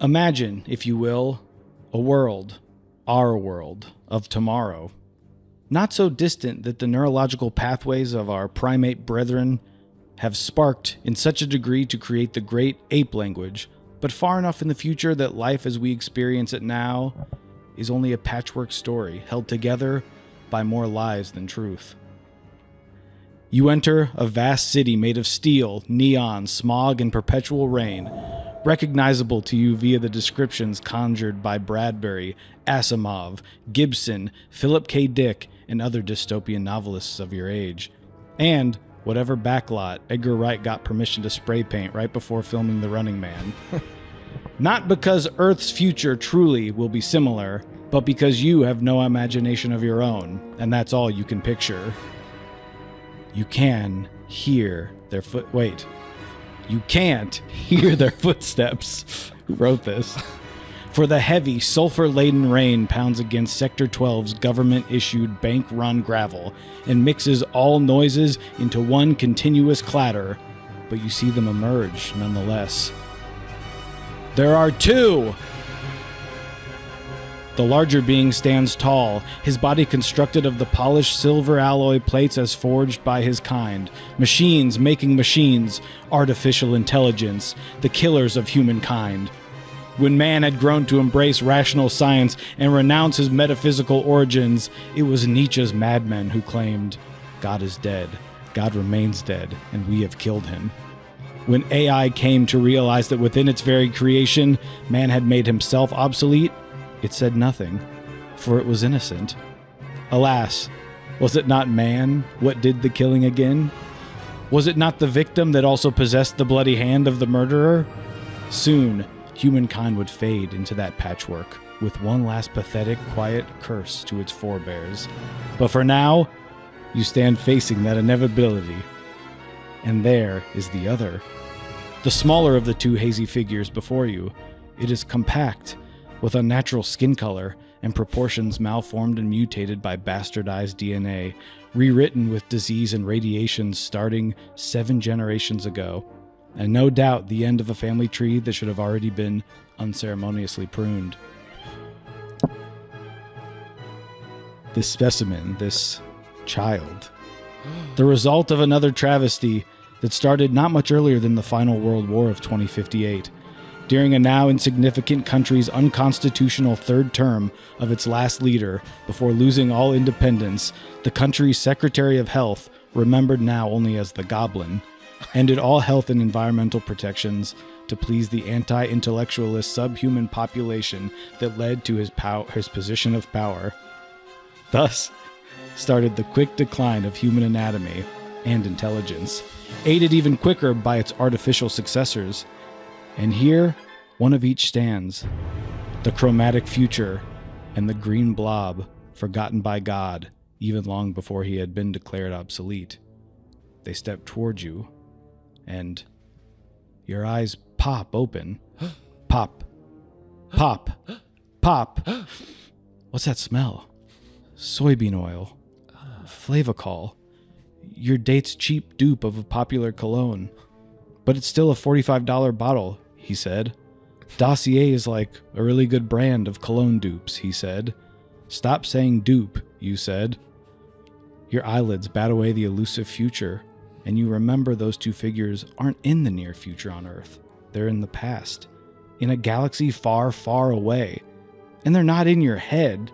Imagine, if you will, a world, our world, of tomorrow. Not so distant that the neurological pathways of our primate brethren have sparked in such a degree to create the great ape language, but far enough in the future that life as we experience it now is only a patchwork story held together by more lies than truth. You enter a vast city made of steel, neon, smog, and perpetual rain, recognizable to you via the descriptions conjured by Bradbury, Asimov, Gibson, Philip K. Dick, and other dystopian novelists of your age, and whatever backlot Edgar Wright got permission to spray paint right before filming The Running Man. Not because Earth's future truly will be similar, but because you have no imagination of your own, and that's all you can picture. You can hear their You can't hear their footsteps. Who wrote this? For the heavy, sulfur-laden rain pounds against Sector 12's government-issued bank-run gravel and mixes all noises into one continuous clatter, but you see them emerge nonetheless. There are two! The larger being stands tall, his body constructed of the polished silver alloy plates as forged by his kind. Machines making machines, artificial intelligence, the killers of humankind. When man had grown to embrace rational science and renounce his metaphysical origins, it was Nietzsche's madmen who claimed, God is dead, God remains dead, and we have killed him. When AI came to realize that within its very creation, man had made himself obsolete, it said nothing, for it was innocent. Alas, was it not man what did the killing again? Was it not the victim that also possessed the bloody hand of the murderer? Soon, humankind would fade into that patchwork, with one last pathetic, quiet curse to its forebears. But for now, you stand facing that inevitability. And there is the other. The smaller of the two hazy figures before you. It is compact, with unnatural skin color and proportions malformed and mutated by bastardized DNA, rewritten with disease and radiation starting 7 generations ago, and no doubt the end of a family tree that should have already been unceremoniously pruned. This specimen, this child, the result of another travesty that started not much earlier than the final World War of 2058, during a now insignificant country's unconstitutional third term of its last leader before losing all independence. The country's Secretary of Health, remembered now only as the Goblin, ended all health and environmental protections to please the anti-intellectualist subhuman population that led to his position of power. Thus started the quick decline of human anatomy and intelligence, aided even quicker by its artificial successors. And here, one of each stands, the chromatic future and the green blob, forgotten by God, even long before he had been declared obsolete. They step toward you, and your eyes pop open. Pop. Pop. Pop. What's that smell? Soybean oil. Flavacol. Your date's cheap dupe of a popular cologne. But it's still a $45 bottle, he said. Dossier is like a really good brand of cologne dupes, he said. Stop saying dupe, you said. Your eyelids bat away the elusive future, and you remember those two figures aren't in the near future on Earth. They're in the past, in a galaxy far, far away. And they're not in your head.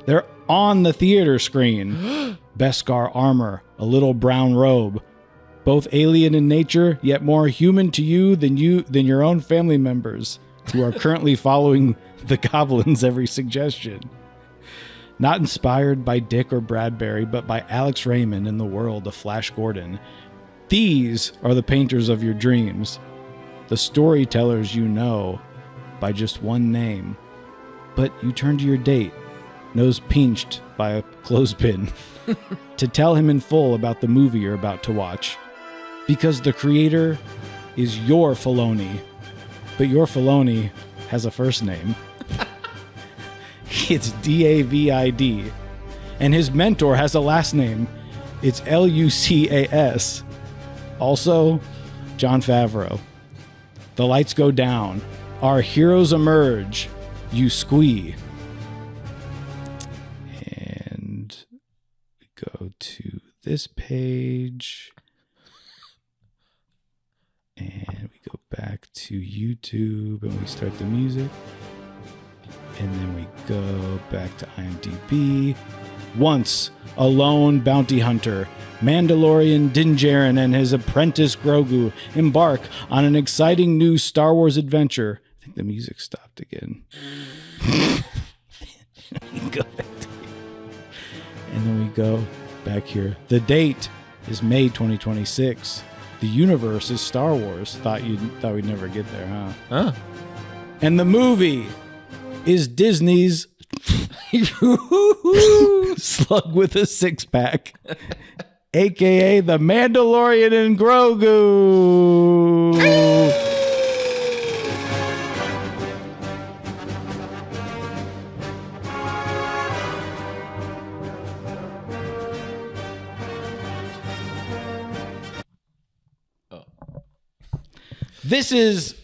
They're on the theater screen. Beskar armor, a little brown robe. Both alien in nature, yet more human to you than your own family members, who are currently following the Goblin's every suggestion. Not inspired by Dick or Bradbury, but by Alex Raymond in the world of Flash Gordon. These are the painters of your dreams, the storytellers you know by just one name. But you turn to your date, nose pinched by a clothespin, to tell him in full about the movie you're about to watch. Because the creator is your Filoni, but your Filoni has a first name. It's David, and his mentor has a last name. It's Lucas. Also, Jon Favreau. The lights go down, Our heroes emerge. You squee. And we go to this page. And we go back to YouTube and we start the music. And then we go back to IMDb. Once a lone bounty hunter, Mandalorian Din Djarin and his apprentice Grogu embark on an exciting new Star Wars adventure. I think the music stopped again. Go back to and then we go back here. The date is May 2026. The universe is Star Wars. Thought we'd never get there, huh? Huh? And the movie is Disney's Slug with a Six-Pack, a.k.a. The Mandalorian and Grogu. This is...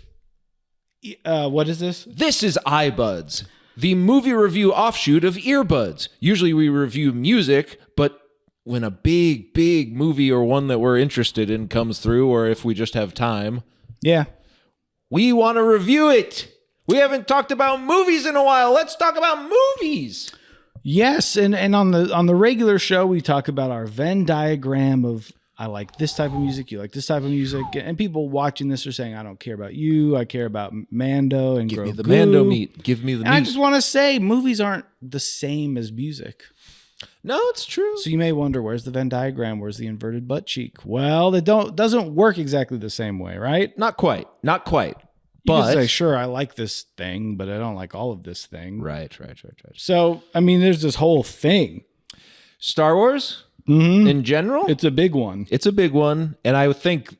what is this? This is iBuds, the movie review offshoot of Earbuds. Usually we review music, but when a big movie or one that we're interested in comes through, or if we just have time, Yeah. we want to review it. We haven't talked about movies in a while. Let's talk about movies. Yes, and on the regular show, we talk about our Venn diagram of I like this type of music, you like this type of music, and people watching this are saying, I don't care about you, I care about Mando and Give Grogu. me the Mando meat. Give me the And meat. I just want to say, movies aren't the same as music. No, it's true. So you may wonder, where's the Venn diagram? Where's the inverted butt cheek? Well, it doesn't work exactly the same way, right? Not quite. Not quite. You But can say, sure, I like this thing, but I don't like all of this thing. Right. So, I mean, there's this whole thing. Star Wars Mm-hmm. in general, It's a big one. it's a big one, and I would think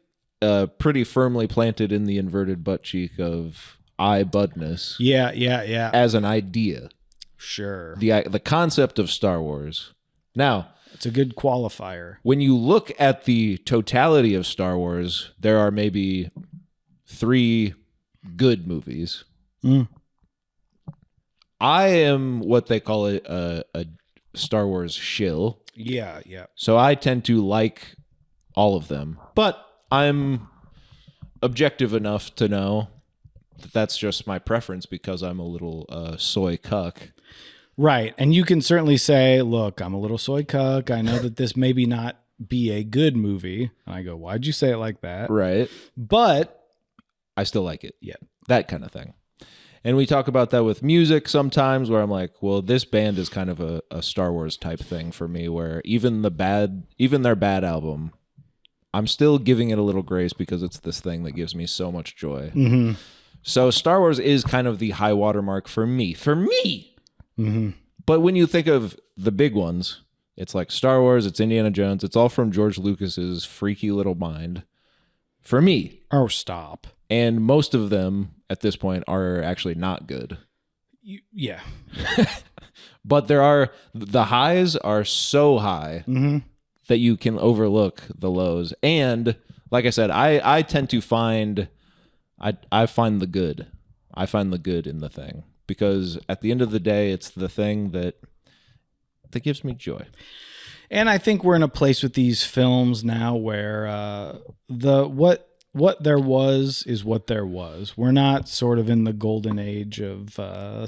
pretty firmly planted in the inverted butt cheek of iBudness Yeah. as an idea. Sure. The concept of Star Wars. Now, It's a good qualifier. when you look at the totality of Star Wars, there are maybe 3 good movies. Mm. I am what they call a Star Wars shill. Yeah. So I tend to like all of them, but I'm objective enough to know that that's just my preference because I'm a little soy cuck. Right. And you can certainly say, look, I'm a little soy cuck. I know that this maybe not be a good movie. And I go, why'd you say it like that? Right. But I still like it. yeah. That kind of thing. And we talk about that with music sometimes where I'm like, well, this band is kind of a Star Wars type thing for me where even their bad album, I'm still giving it a little grace because it's this thing that gives me so much joy. Mm-hmm. So Star Wars is kind of the high watermark for me. Mm-hmm. But when you think of the big ones, it's like Star Wars, it's Indiana Jones, it's all from George Lucas's freaky little mind. For me. Oh, stop. And most of them at this point are actually not good. Yeah. But the highs are so high that you can overlook the lows. And like I said, I tend to find I find the good. I find the good in the thing. Because at the end of the day, it's the thing that gives me joy. And I think we're in a place with these films now where what there was is what there was. We're not sort of in the golden age of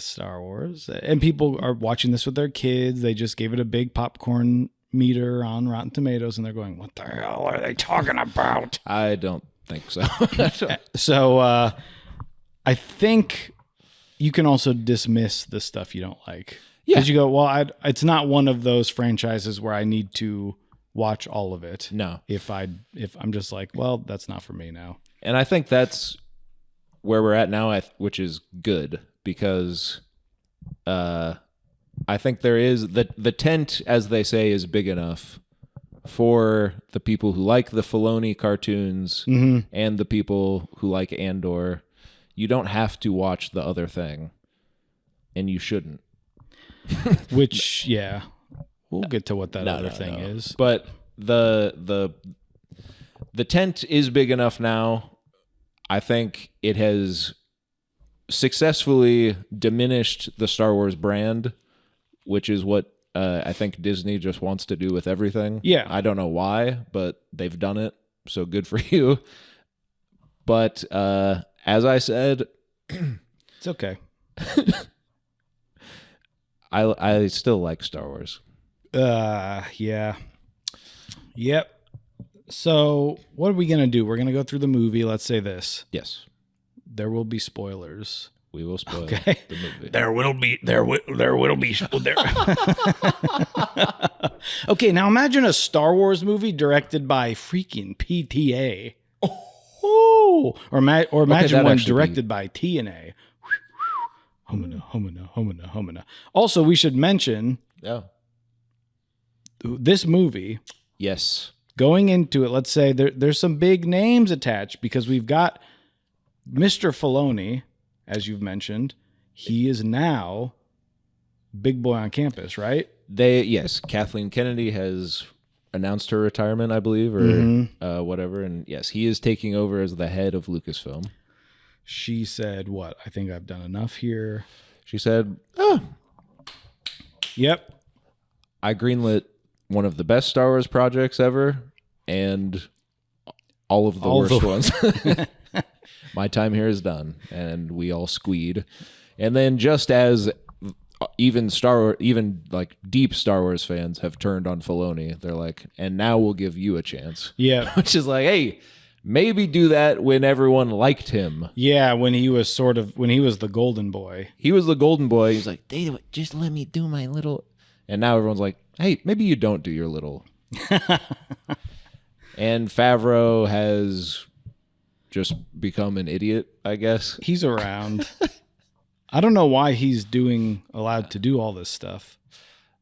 Star Wars. And people are watching this with their kids. They just gave it a big popcorn meter on Rotten Tomatoes, and they're going, what the hell are they talking about? I don't think so. So I think you can also dismiss the stuff you don't like. Yeah. Because you go, well, it's not one of those franchises where I need to watch all of it. No. If I'm just like, well, that's not for me now. And I think that's where we're at now, which is good because I think there is the tent, as they say, is big enough for the people who like the Filoni cartoons and the people who like Andor. You don't have to watch the other thing, and you shouldn't. Which, yeah, we'll get to what that other thing is. But the tent is big enough now. I think it has successfully diminished the Star Wars brand, which is what I think Disney just wants to do with everything. Yeah. I don't know why, but they've done it. So good for you. But as I said, it's okay. I still like Star Wars. Yeah. Yep. So what are we going to do? We're going to go through the movie. Let's say this. Yes. There will be spoilers. We will spoil the movie. There will be. Okay, now imagine a Star Wars movie directed by freaking PTA. Oh, or imagine one directed by TNA. Homina. Also, we should mention this movie. Yes. Going into it, let's say there's some big names attached because we've got Mr. Filoni, as you've mentioned. He is now big boy on campus, right? Yes. Kathleen Kennedy has announced her retirement, I believe, or whatever. And yes, he is taking over as the head of Lucasfilm. She said, what? I think I've done enough here. She said, yep. I greenlit one of the best Star Wars projects ever and all of the worst ones. My time here is done. And we all squeed. And then just as even like deep Star Wars fans have turned on Filoni, they're like, and now we'll give you a chance. Yeah. Which is like, hey, maybe do that when everyone liked him. Yeah, when he was the golden boy. He was the golden boy. He's like, just let me do my little. And now everyone's like, hey, maybe you don't do your little. And Favreau has just become an idiot, I guess. He's around. I don't know why he's allowed to do all this stuff.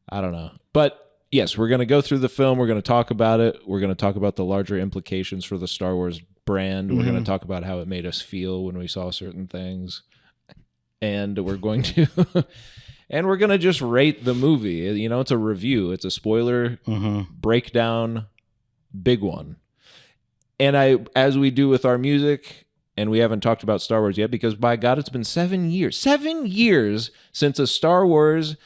I don't know. But yes, we're going to go through the film. We're going to talk about it. We're going to talk about the larger implications for the Star Wars brand. We're going to talk about how it made us feel when we saw certain things. And we're going to and we're going to just rate the movie. You know, it's a review. It's a spoiler breakdown, big one. And as we do with our music, and we haven't talked about Star Wars yet because, by God, it's been 7 years. 7 years since a Star Wars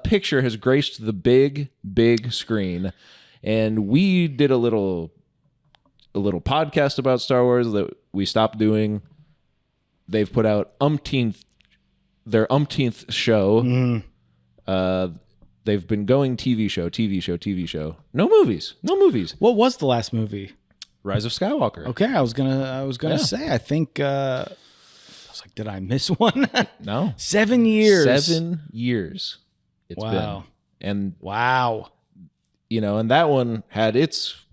picture has graced the big, big screen. And we did a little podcast about Star Wars that we stopped doing. They've put out their umpteenth show. They've been going TV show. No movies. What was the last movie? Rise of Skywalker. Okay, I was gonna say. I think I was like, did I miss one? No. 7 years. 7 years. It's been. And wow. You know, and that one had its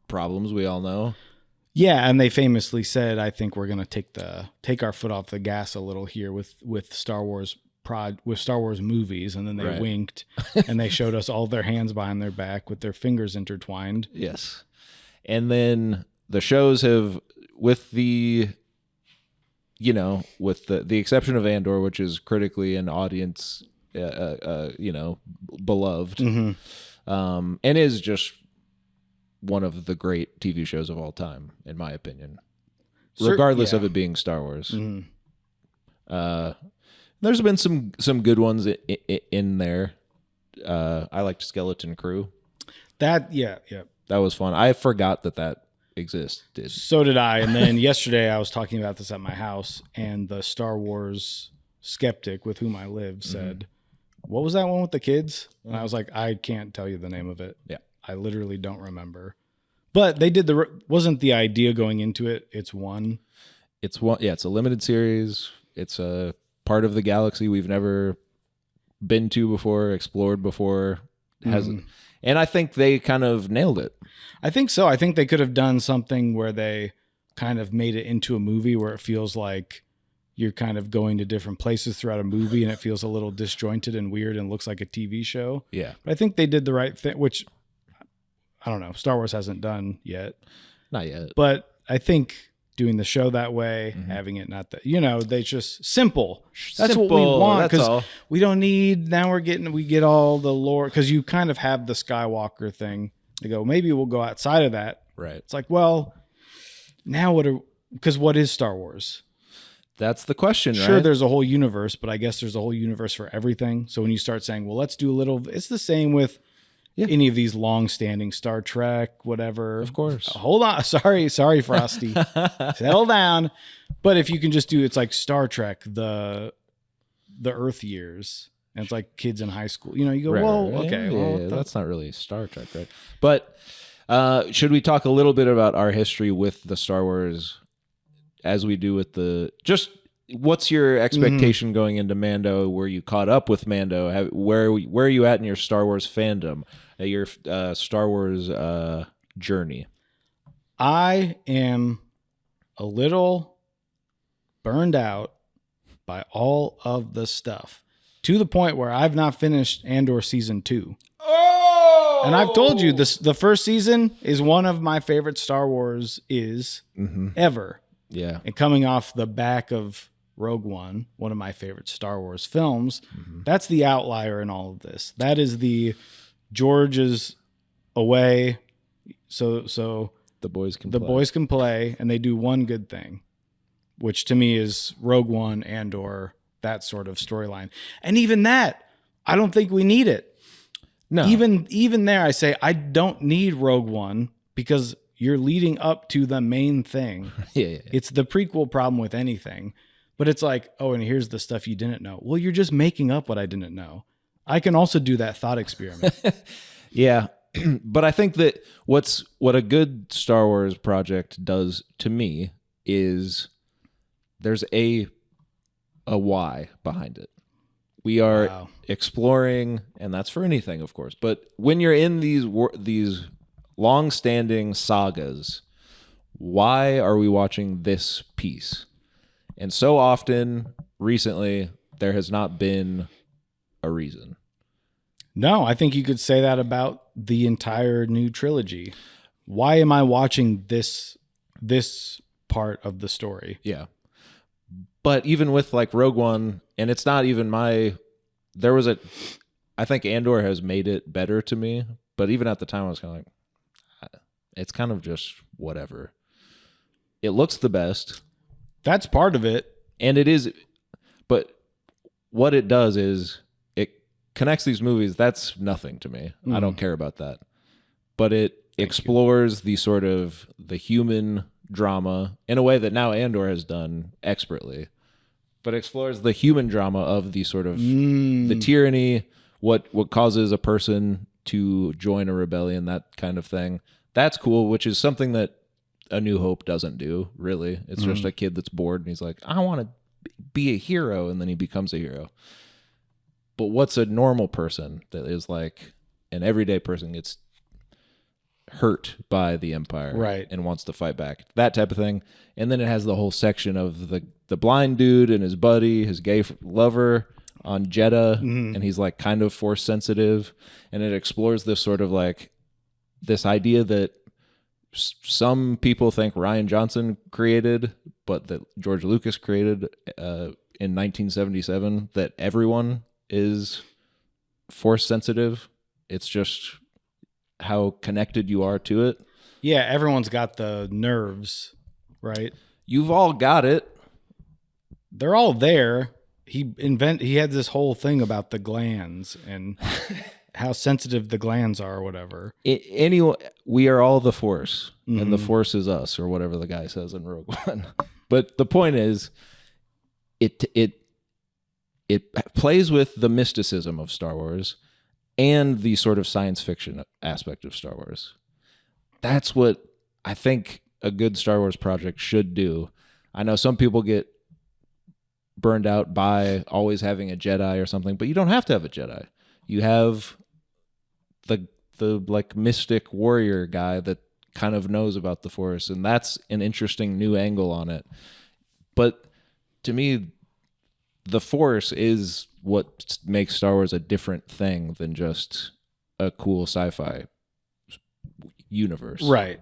problems. We all know. Yeah, and they famously said, I think we're gonna take our foot off the gas a little here with Star Wars movies, and then they winked and they showed us all their hands behind their back with their fingers intertwined. Yes. And then the shows have, with the exception of Andor, which is critically an audience, beloved, and is just one of the great TV shows of all time, in my opinion, regardless of it being Star Wars. There's been some good ones in there. I liked Skeleton Crew. That was fun. I forgot that existed. So did I. And then yesterday I was talking about this at my house, and the Star Wars skeptic with whom I live said, what was that one with the kids? And I was like, I can't tell you the name of it. Yeah. I literally don't remember. But they did wasn't the idea going into it. It's one. It's a limited series. It's a part of the galaxy we've never been to before, explored before. And I think they kind of nailed it. I think so. I think they could have done something where they kind of made it into a movie where it feels like you're kind of going to different places throughout a movie and it feels a little disjointed and weird and looks like a TV show. Yeah. But I think they did the right thing, which I don't know. Star Wars hasn't done yet. Not yet. But I think doing the show that way, having it not that, they just simple. That's what we want. Because we don't need, now we get all the lore, because you kind of have the Skywalker thing. They go, maybe we'll go outside of that. Right. It's like, well, now what is Star Wars? That's the question, right? Sure, there's a whole universe, but I guess there's a whole universe for everything. So when you start saying, well, let's do a little, it's the same with any of these long-standing Star Trek, whatever. Of course. Hold on. Sorry, Frosty. Settle down. But if you can just do, it's like Star Trek, the Earth years. And it's like kids in high school. You go, okay. Well, that's not really Star Trek, right? But should we talk a little bit about our history with the Star Wars as we do with what's your expectation going into Mando? Were you caught up with Mando? Where are you at in your Star Wars fandom, your Star Wars journey? I am a little burned out by all of the stuff to the point where I've not finished Andor season 2. Oh! And I've told you this, the first season is one of my favorite Star Wars ever. Yeah. And coming off the back of Rogue One, one of my favorite Star Wars films, that's the outlier in all of this. That is the George is away, so the boys can play, and they do one good thing, which to me is Rogue One, Andor, that sort of storyline. And even that, I don't think we need it. No. Even there, I say I don't need Rogue One because you're leading up to the main thing. Yeah. It's the prequel problem with anything. But it's like, oh, and here's the stuff you didn't know. Well, you're just making up what I didn't know. I can also do that thought experiment. Yeah. But I think that what a good Star Wars project does to me is there's a why behind it. We are exploring, and that's for anything, of course. But when you're in these long-standing sagas, why are we watching this piece? And so often, recently, there has not been a reason. No, I think you could say that about the entire new trilogy. Why am I watching this part of the story? Yeah. But even with like Rogue One, and it's not even I think Andor has made it better to me, but even at the time I was kind of like, it's kind of just whatever. It looks the best. That's part of it. And it is, but what it does is it connects these movies. That's nothing to me. I don't care about that. But it explores the sort of the human drama in a way that now Andor has done expertly, but explores the human drama of the sort of the tyranny, what causes a person to join a rebellion, that kind of thing. That's cool, which is something that A New Hope doesn't do, really. It's just a kid that's bored and he's like, I want to be a hero, and then he becomes a hero. But what's a normal person that is like an everyday person gets hurt by the Empire, right, and wants to fight back, that type of thing. And then it has the whole section of the blind dude and his buddy, his gay lover on Jeddah, and he's like kind of force sensitive, and it explores this sort of like this idea that some people think Rian Johnson created, but that George Lucas created in 1977, that everyone is force sensitive. It's just how connected you are to it. Yeah, everyone's got the nerves, right? You've all got it. They're all there. He had this whole thing about the glands and how sensitive the glands are or whatever. Anyway, we are all the Force, and the Force is us, or whatever the guy says in Rogue One. But the point is, it plays with the mysticism of Star Wars and the sort of science fiction aspect of Star Wars. That's what I think a good Star Wars project should do. I know some people get burned out by always having a Jedi or something, but you don't have to have a Jedi. You have the like mystic warrior guy that kind of knows about the Force, and that's an interesting new angle on it. But to me, the Force is what makes Star Wars a different thing than just a cool sci-fi universe. Right.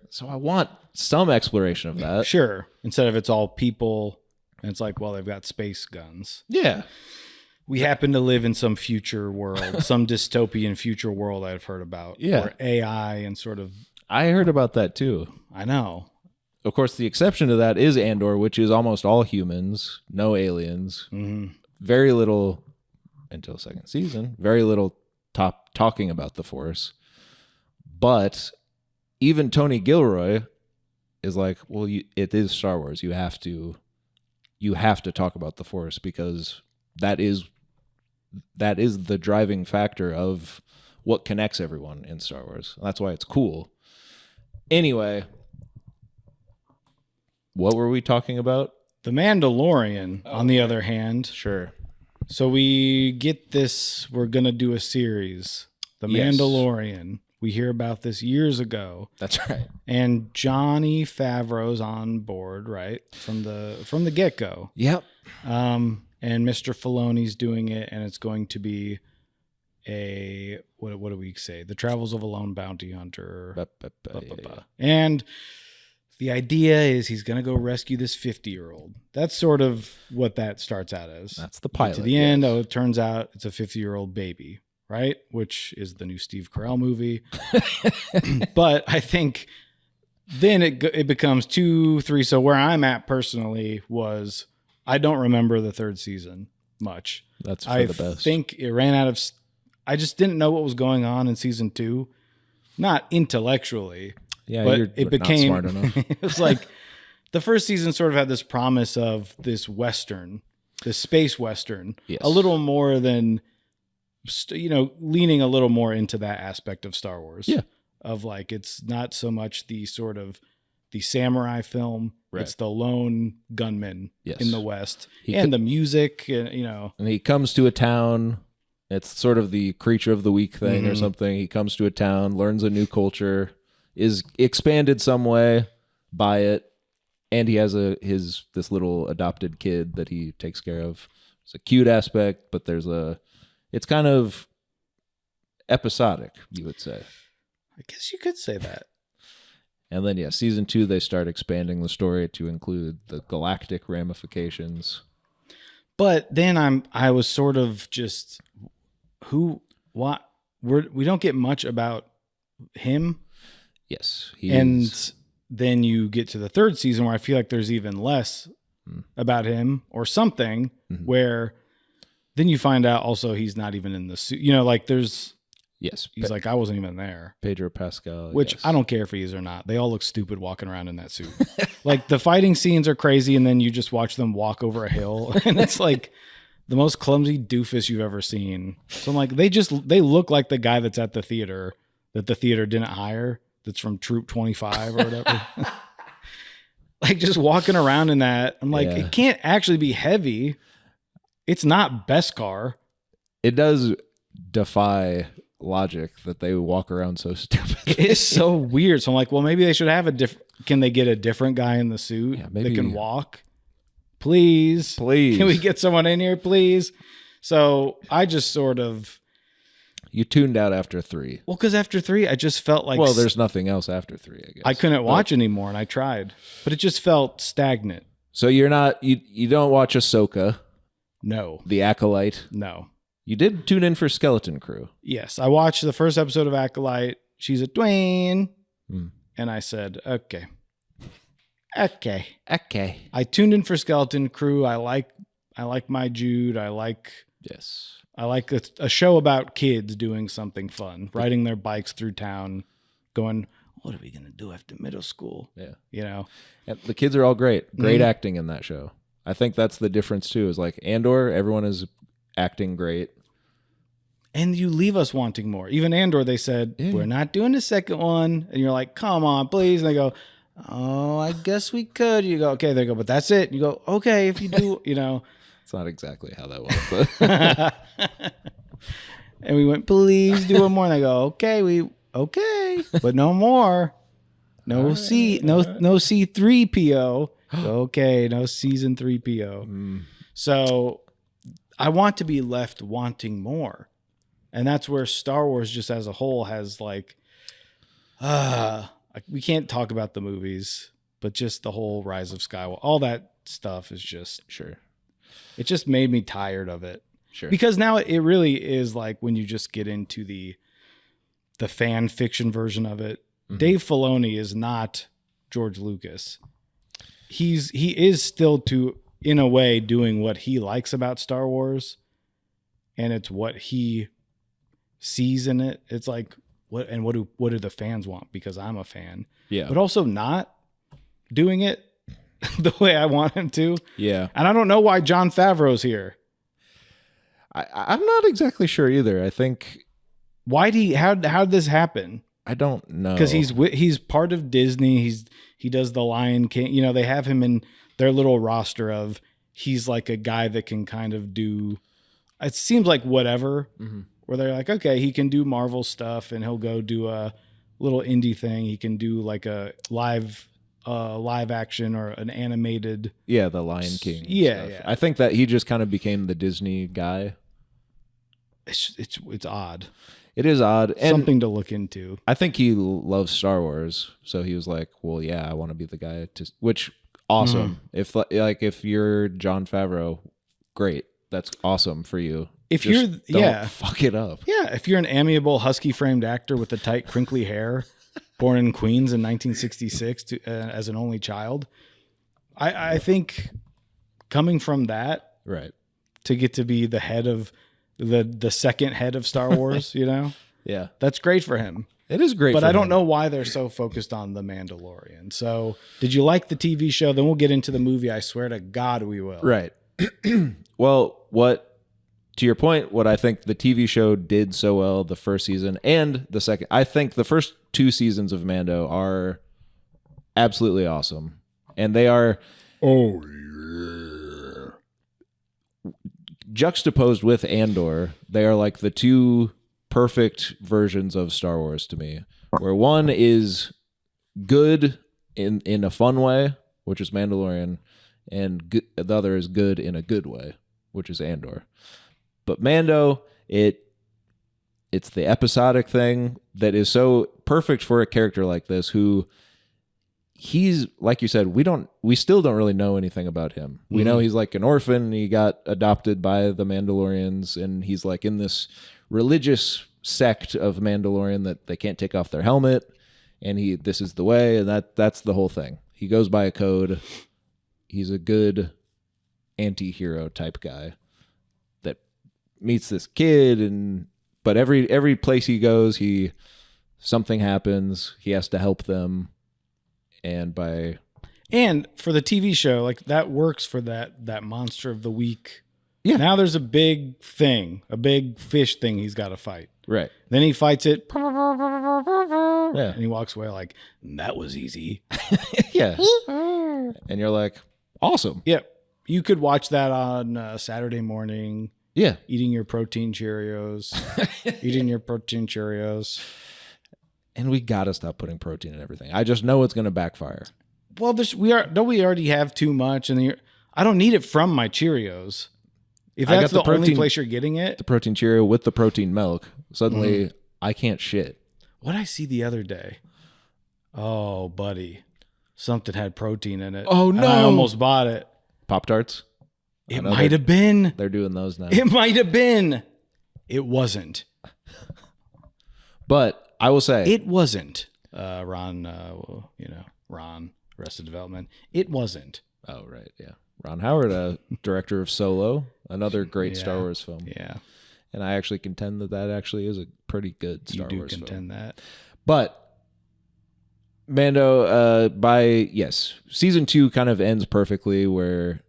So I want some exploration of that. Sure. Instead of it's all people, and it's like, well, they've got space guns. Yeah. We happen to live in some future world, some dystopian future world I've heard about. Yeah. Or AI and sort of... I heard about that too. I know. of course, the exception to that is Andor, which is almost all humans, no aliens, very little until second season, very little talking about the Force. But even Tony Gilroy is like, well, it is Star Wars. You have to talk about the Force because that is the driving factor of what connects everyone in Star Wars. That's why it's cool. Anyway, what were we talking about? The Mandalorian, on the other hand. Sure. So we get this, we're going to do a series. The Yes. Mandalorian. We hear about this years ago. That's right. And Johnny Favreau's on board, right? From the get-go. Yep. And Mr. Filoni's doing it, and it's going to be what do we say? The Travels of a Lone Bounty Hunter. Yeah. And the idea is he's going to go rescue this 50-year-old. That's sort of what that starts out as. That's the But pilot. to the end, it turns out it's a 50-year-old baby, right? Which is the new Steve Carell movie. But I think then it becomes 2, 3. So where I'm at personally was I don't remember the third season much. That's for I the best. think it ran out of. I just didn't know what was going on in season 2, not intellectually. Yeah, but you're it became not smart enough. It was like the first season sort of had this promise of this Western, this space Western, Yes. a little more than, leaning a little more into that aspect of Star Wars. Yeah. Of like, it's not so much the sort of the samurai film. Right. It's the lone gunman Yes. in the West He and could- the music, And he comes to a town. It's sort of the creature of the week thing or something. He comes to a town, learns a new culture, is expanded some way by it, and he has this little adopted kid that he takes care of. It's a cute aspect, but it's kind of episodic, you would say. I guess you could say that. And then season 2 they start expanding the story to include the galactic ramifications. But then I was sort of just we don't get much about him. Yes, And then you get to the third season where I feel like there's even less about him or something where then you find out also he's not even in the suit. He's like, I wasn't even there. Pedro Pascal, Which yes. I don't care if he is or not. They all look stupid walking around in that suit. Like the fighting scenes are crazy and then you just watch them walk over a hill and it's like the most clumsy doofus you've ever seen. So I'm like, they look like the guy that's at the theater that the theater didn't hire. That's from Troop 25 or whatever. Like just walking around in that. I'm like, It can't actually be heavy. It's not Beskar. It does defy logic that they walk around so stupid. It is so weird. So I'm like, well, maybe they should have can they get a different guy in the suit that can walk? Please. Can we get someone in here, please? So I just sort of. You tuned out after 3. Well, because after 3, I just felt like. Well, there's nothing else after 3, I guess. I couldn't watch anymore, and I tried, but it just felt stagnant. So you're not. You don't watch Ahsoka, No. The Acolyte. No. You did tune in for Skeleton Crew. Yes, I watched the first episode of Acolyte. She's a Dwayne, and I said, okay. I tuned in for Skeleton Crew. I like my Jude. I like a show about kids doing something fun, riding their bikes through town, going, what are we going to do after middle school? Yeah. And the kids are all great. Great acting in that show. I think that's the difference too, is like Andor, everyone is acting great. And you leave us wanting more. Even Andor, they said, we're not doing the second one. And you're like, come on, please. And they go, oh, I guess we could. You go, okay. They go, but that's it. And you go, okay, if you do, It's not exactly how that went, but and we went, please do one more. And they go, okay, but no more. No right, no C3PO. Okay, no season 3PO. So I want to be left wanting more. And that's where Star Wars just as a whole has like, we can't talk about the movies, but just the whole Rise of Skywalker, all that stuff is just, it just made me tired of it. Because now it really is like when you just get into the fan fiction version of it, Dave Filoni is not George Lucas. he is still in a way doing what he likes about Star Wars, and it's what he sees in it. It's like what do the fans want, because I'm a fan. Yeah. But also not doing it the way I want him to. Yeah. And I don't know why Jon Favreau's here. I'm not exactly sure either. I think how'd this happen? I don't know. Because he's part of Disney. He does the Lion King. You know, they have him in their little roster of, he's like a guy that can kind of do, it seems like whatever, where they're like, okay, he can do Marvel stuff and he'll go do a little indie thing. He can do like a live action or an animated. Yeah, the Lion King. Yeah, stuff. yeah. I think that he just kind of became the Disney guy. It's odd. It is odd. And something to look into. I think he loves Star Wars, so he was like, well, yeah, I want to be the guy to, which awesome. If you're Jon Favreau, great. That's awesome for you. If just you're don't fuck it up. Yeah, if you're an amiable husky framed actor with the tight crinkly hair, born in Queens in 1966 as an only child, I think coming from that, right, to get to be the head of the second head of Star Wars, you know, yeah, that's great for him. It is great, but for I don't him. know why they're so focused on the Mandalorian. So, did you like the TV show? Then we'll get into the movie. I swear to God, we will. Right. Well, to your point, what I think the TV show did so well the first season and the second, I think the first 2 seasons of Mando are absolutely awesome. And they are juxtaposed with Andor. They are like the 2 perfect versions of Star Wars to me, where one is good in a fun way, which is Mandalorian, and the other is good in a good way, which is Andor. But Mando, it's the episodic thing that is so perfect for a character like this, who he's, like you said, we still don't really know anything about him. We know he's like an orphan. He got adopted by the Mandalorians, and he's like in this religious sect of Mandalorian that they can't take off their helmet, and this is the way, and that's the whole thing. He goes by a code. He's a good anti-hero type guy that meets this kid, but every place he goes, something happens. He has to help them, and for the TV show, like, that works for that monster of the week. Yeah. Now there's a big fish thing he's got to fight. Right. Then he fights it. Yeah. And he walks away like, that was easy. Yeah. And you're like, awesome. Yeah. You could watch that on Saturday morning. Yeah. Eating your protein Cheerios. And we got to stop putting protein in everything. I just know it's going to backfire. Well, don't we already have too much? And I don't need it from my Cheerios. If that's the only place you're getting it. The protein Cheerio with the protein milk. Suddenly, I can't shit. What did I see the other day? Oh, buddy. Something had protein in it. Oh, no. I almost bought it. Pop-Tarts? It might have been. They're doing those now. It might have been. It wasn't. But I will say. It wasn't. Ron, Arrested Development. It wasn't. Oh, right. Yeah. Ron Howard, director of Solo, another great Star Wars film. Yeah. And I actually contend that actually is a pretty good Star Wars film. You do contend that. But Mando, season 2 kind of ends perfectly, where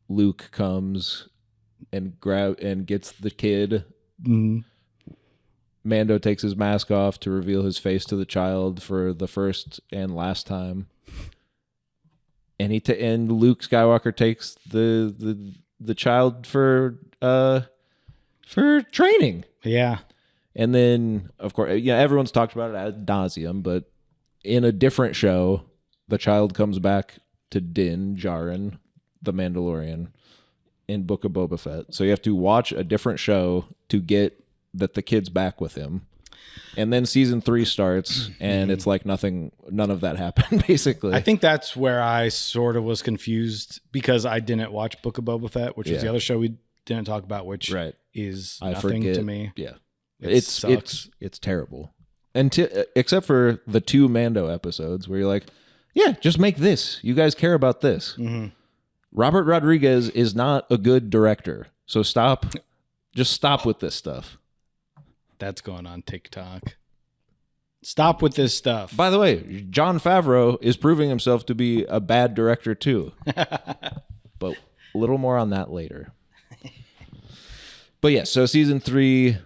Luke comes and gets the kid. Mm-hmm. Mando takes his mask off to reveal his face to the child for the first and last time. And and Luke Skywalker takes the child for training. Yeah. And then, of course, everyone's talked about it ad nauseum, but in a different show, the child comes back to Din Djarin, the Mandalorian, in Book of Boba Fett. So you have to watch a different show to get that the kid's back with him. And then season 3 starts, and it's like none of that happened, basically. I think that's where I sort of was confused, because I didn't watch Book of Boba Fett, which was the other show we didn't talk about, which is nothing to me. Yeah. It sucks. It's terrible. Except for the 2 Mando episodes where you're like, Yeah, just make this. You guys care about this. Mm-hmm. Robert Rodriguez is not a good director. So just stop with this stuff. That's going on TikTok. Stop with this stuff. By the way, Jon Favreau is proving himself to be a bad director too. But a little more on that later. But yeah, so season 3,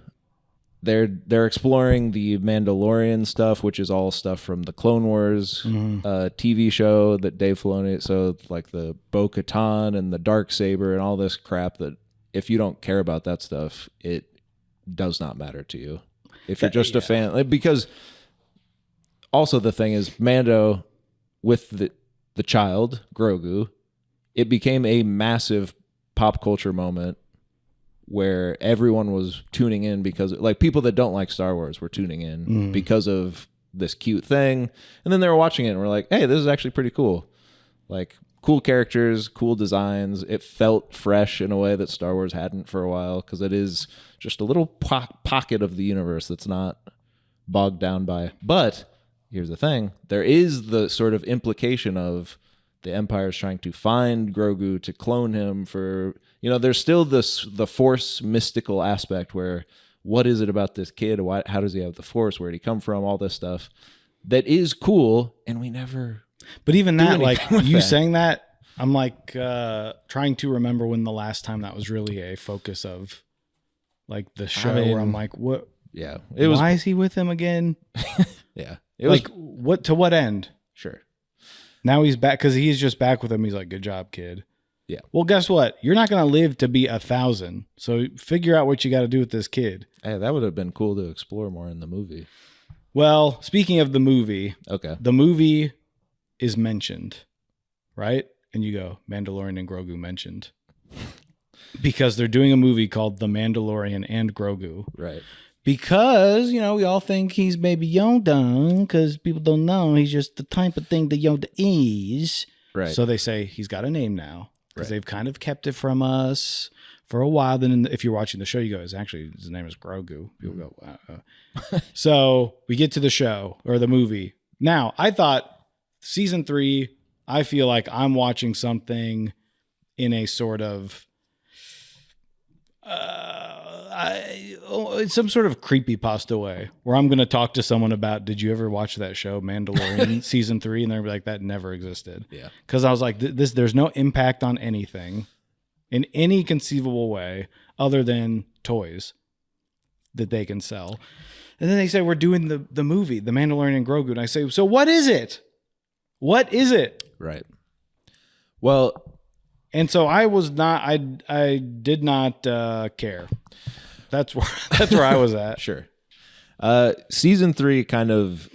they're exploring the Mandalorian stuff, which is all stuff from the Clone Wars TV show that Dave Filoni. So like the Bo-Katan and the Darksaber and all this crap that if you don't care about that stuff, it does not matter to you. If you're just a fan, because also the thing is Mando with the child Grogu, it became a massive pop culture moment where everyone was tuning in because like people that don't like Star Wars were tuning in because of this cute thing. And then they were watching it and were like, hey, this is actually pretty cool. Like cool characters, cool designs. It felt fresh in a way that Star Wars hadn't for a while because it is just a little pocket of the universe that's not bogged down by. But here's the thing. There is the sort of implication of the Empire's trying to find Grogu to clone him for, there's still the Force mystical aspect where what is it about this kid? How does he have the Force? Where did he come from? All this stuff that is cool. And we never. But even that, like you saying that, I'm like trying to remember when the last time that was really a focus of like the show where I'm like, what? Yeah. Why is he with him again? Yeah. To what end? Sure. Now he's back because he's just back with him. He's like, good job, kid. Yeah. Well, guess what? You're not going to live to be 1,000. So figure out what you got to do with this kid. Hey, that would have been cool to explore more in the movie. Well, speaking of the movie, okay, the movie is mentioned, right? And you go, Mandalorian and Grogu mentioned. Because they're doing a movie called The Mandalorian and Grogu. Right. Because, we all think he's Baby Yoda because people don't know he's just the type of thing that Yoda is. Right. So they say he's got a name now because they've kind of kept it from us for a while. Then if you're watching the show, you go, his name is Grogu. People go, wow. So we get to the show or the movie. Now, I thought season 3, I feel like I'm watching something in a sort of it's some sort of creepypasta way where I'm going to talk to someone about, did you ever watch that show Mandalorian season 3? And they're like, that never existed. Yeah. Cause I was like, there's no impact on anything in any conceivable way other than toys that they can sell. And then they say, we're doing the movie, The Mandalorian and Grogu. And I say, so what is it? What is it? Right. Well, and so I was not, I did not care. That's where I was at. Sure. Season 3 kind of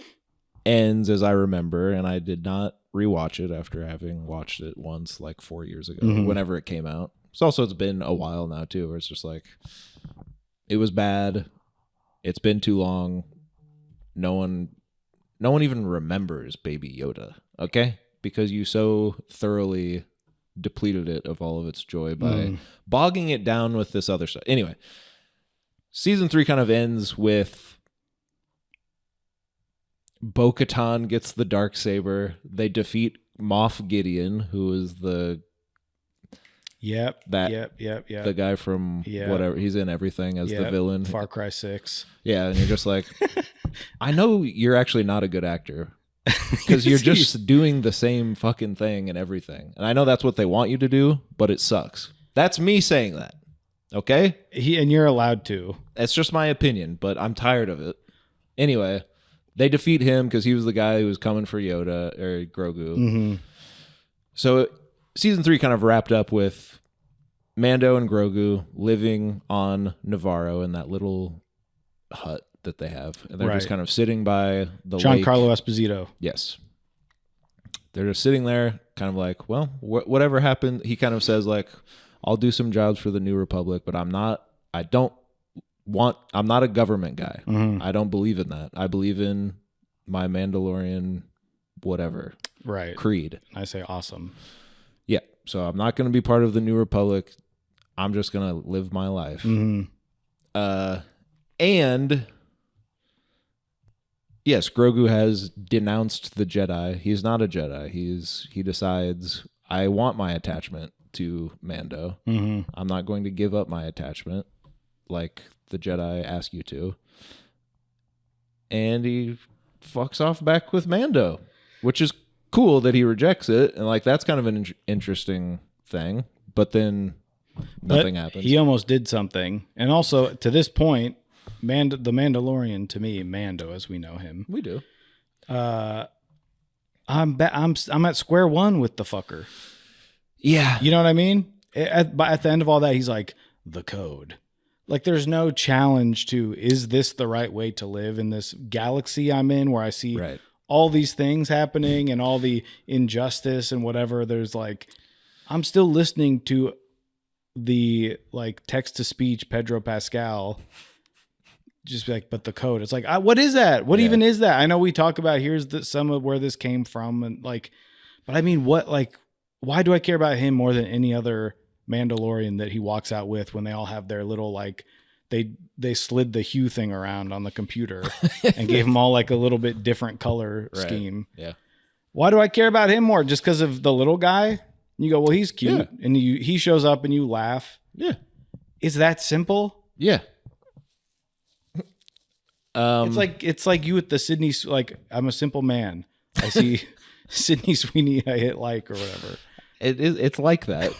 ends as I remember, and I did not rewatch it after having watched it once like 4 years ago, whenever it came out. It's been a while now too, where it's just like, it was bad. It's been too long. No one even remembers Baby Yoda. Okay. Because you so thoroughly depleted it of all of its joy by bogging it down with this other stuff. Anyway, season 3 kind of ends with Bo-Katan gets the Darksaber. They defeat Moff Gideon, who is the the guy from whatever. He's in everything as the villain. Far Cry 6. Yeah, and you're just like, I know you're actually not a good actor. Because you're just doing the same fucking thing and everything. And I know that's what they want you to do, but it sucks. That's me saying that. Okay? And you're allowed to. It's just my opinion, but I'm tired of it. Anyway, they defeat him because he was the guy who was coming for Yoda or Grogu. Mm-hmm. So season 3 kind of wrapped up with Mando and Grogu living on Navarro in that little hut that they have, and they're just kind of sitting by the lake. Giancarlo Esposito. Yes, they're just sitting there, kind of like, well, whatever happened. He kind of says like, I'll do some jobs for the New Republic, but I'm not a government guy. I don't believe in that. I believe in my Mandalorian whatever creed. I say awesome. Yeah, so I'm not going to be part of the New Republic. I'm just going to live my life. And yes, Grogu has denounced the Jedi. He's not a Jedi. He decides, I want my attachment to Mando. Mm-hmm. I'm not going to give up my attachment like the Jedi ask you to. And he fucks off back with Mando, which is cool that he rejects it. And like, that's kind of an interesting thing. But then nothing happens. He almost did something. And also, to this point, the Mandalorian, to me, Mando as we know him. We do. I'm at square one with the fucker. Yeah. You know what I mean? At the end of all that, he's like, the code. Like, there's no challenge to, is this the right way to live in this galaxy I'm in where I see all these things happening and all the injustice and whatever. There's like, I'm still listening to the like text to speech Pedro Pascal. Just be like, but the code. It's like, what is that? What even is that? I know we talk about some of where this came from, and like, but I mean, what, like, why do I care about him more than any other Mandalorian that he walks out with when they all have their little, like, they slid the hue thing around on the computer and gave them all like a little bit different color scheme. Yeah. Why do I care about him more? Just because of the little guy? You go, well, he's cute, and he shows up and you laugh. Yeah. Is that simple? Yeah. It's like you with the Sydney, like, I'm a simple man. I see Sydney Sweeney, I hit like or whatever. It's like that.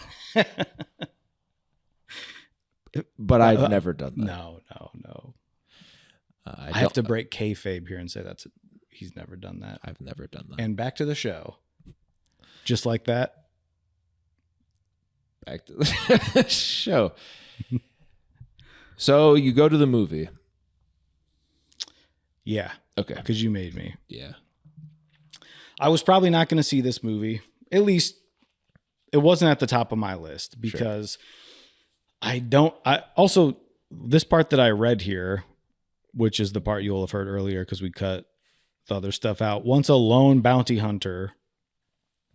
But I've never done that. No. I have to break kayfabe here and say he's never done that. I've never done that. And back to the show. Just like that. Back to the show. So you go to the movie. Yeah. Okay. Because you made me. Yeah. I was probably not going to see this movie. At least it wasn't at the top of my list because also this part that I read here, which is the part you'll have heard earlier because we cut the other stuff out. Once a lone bounty hunter,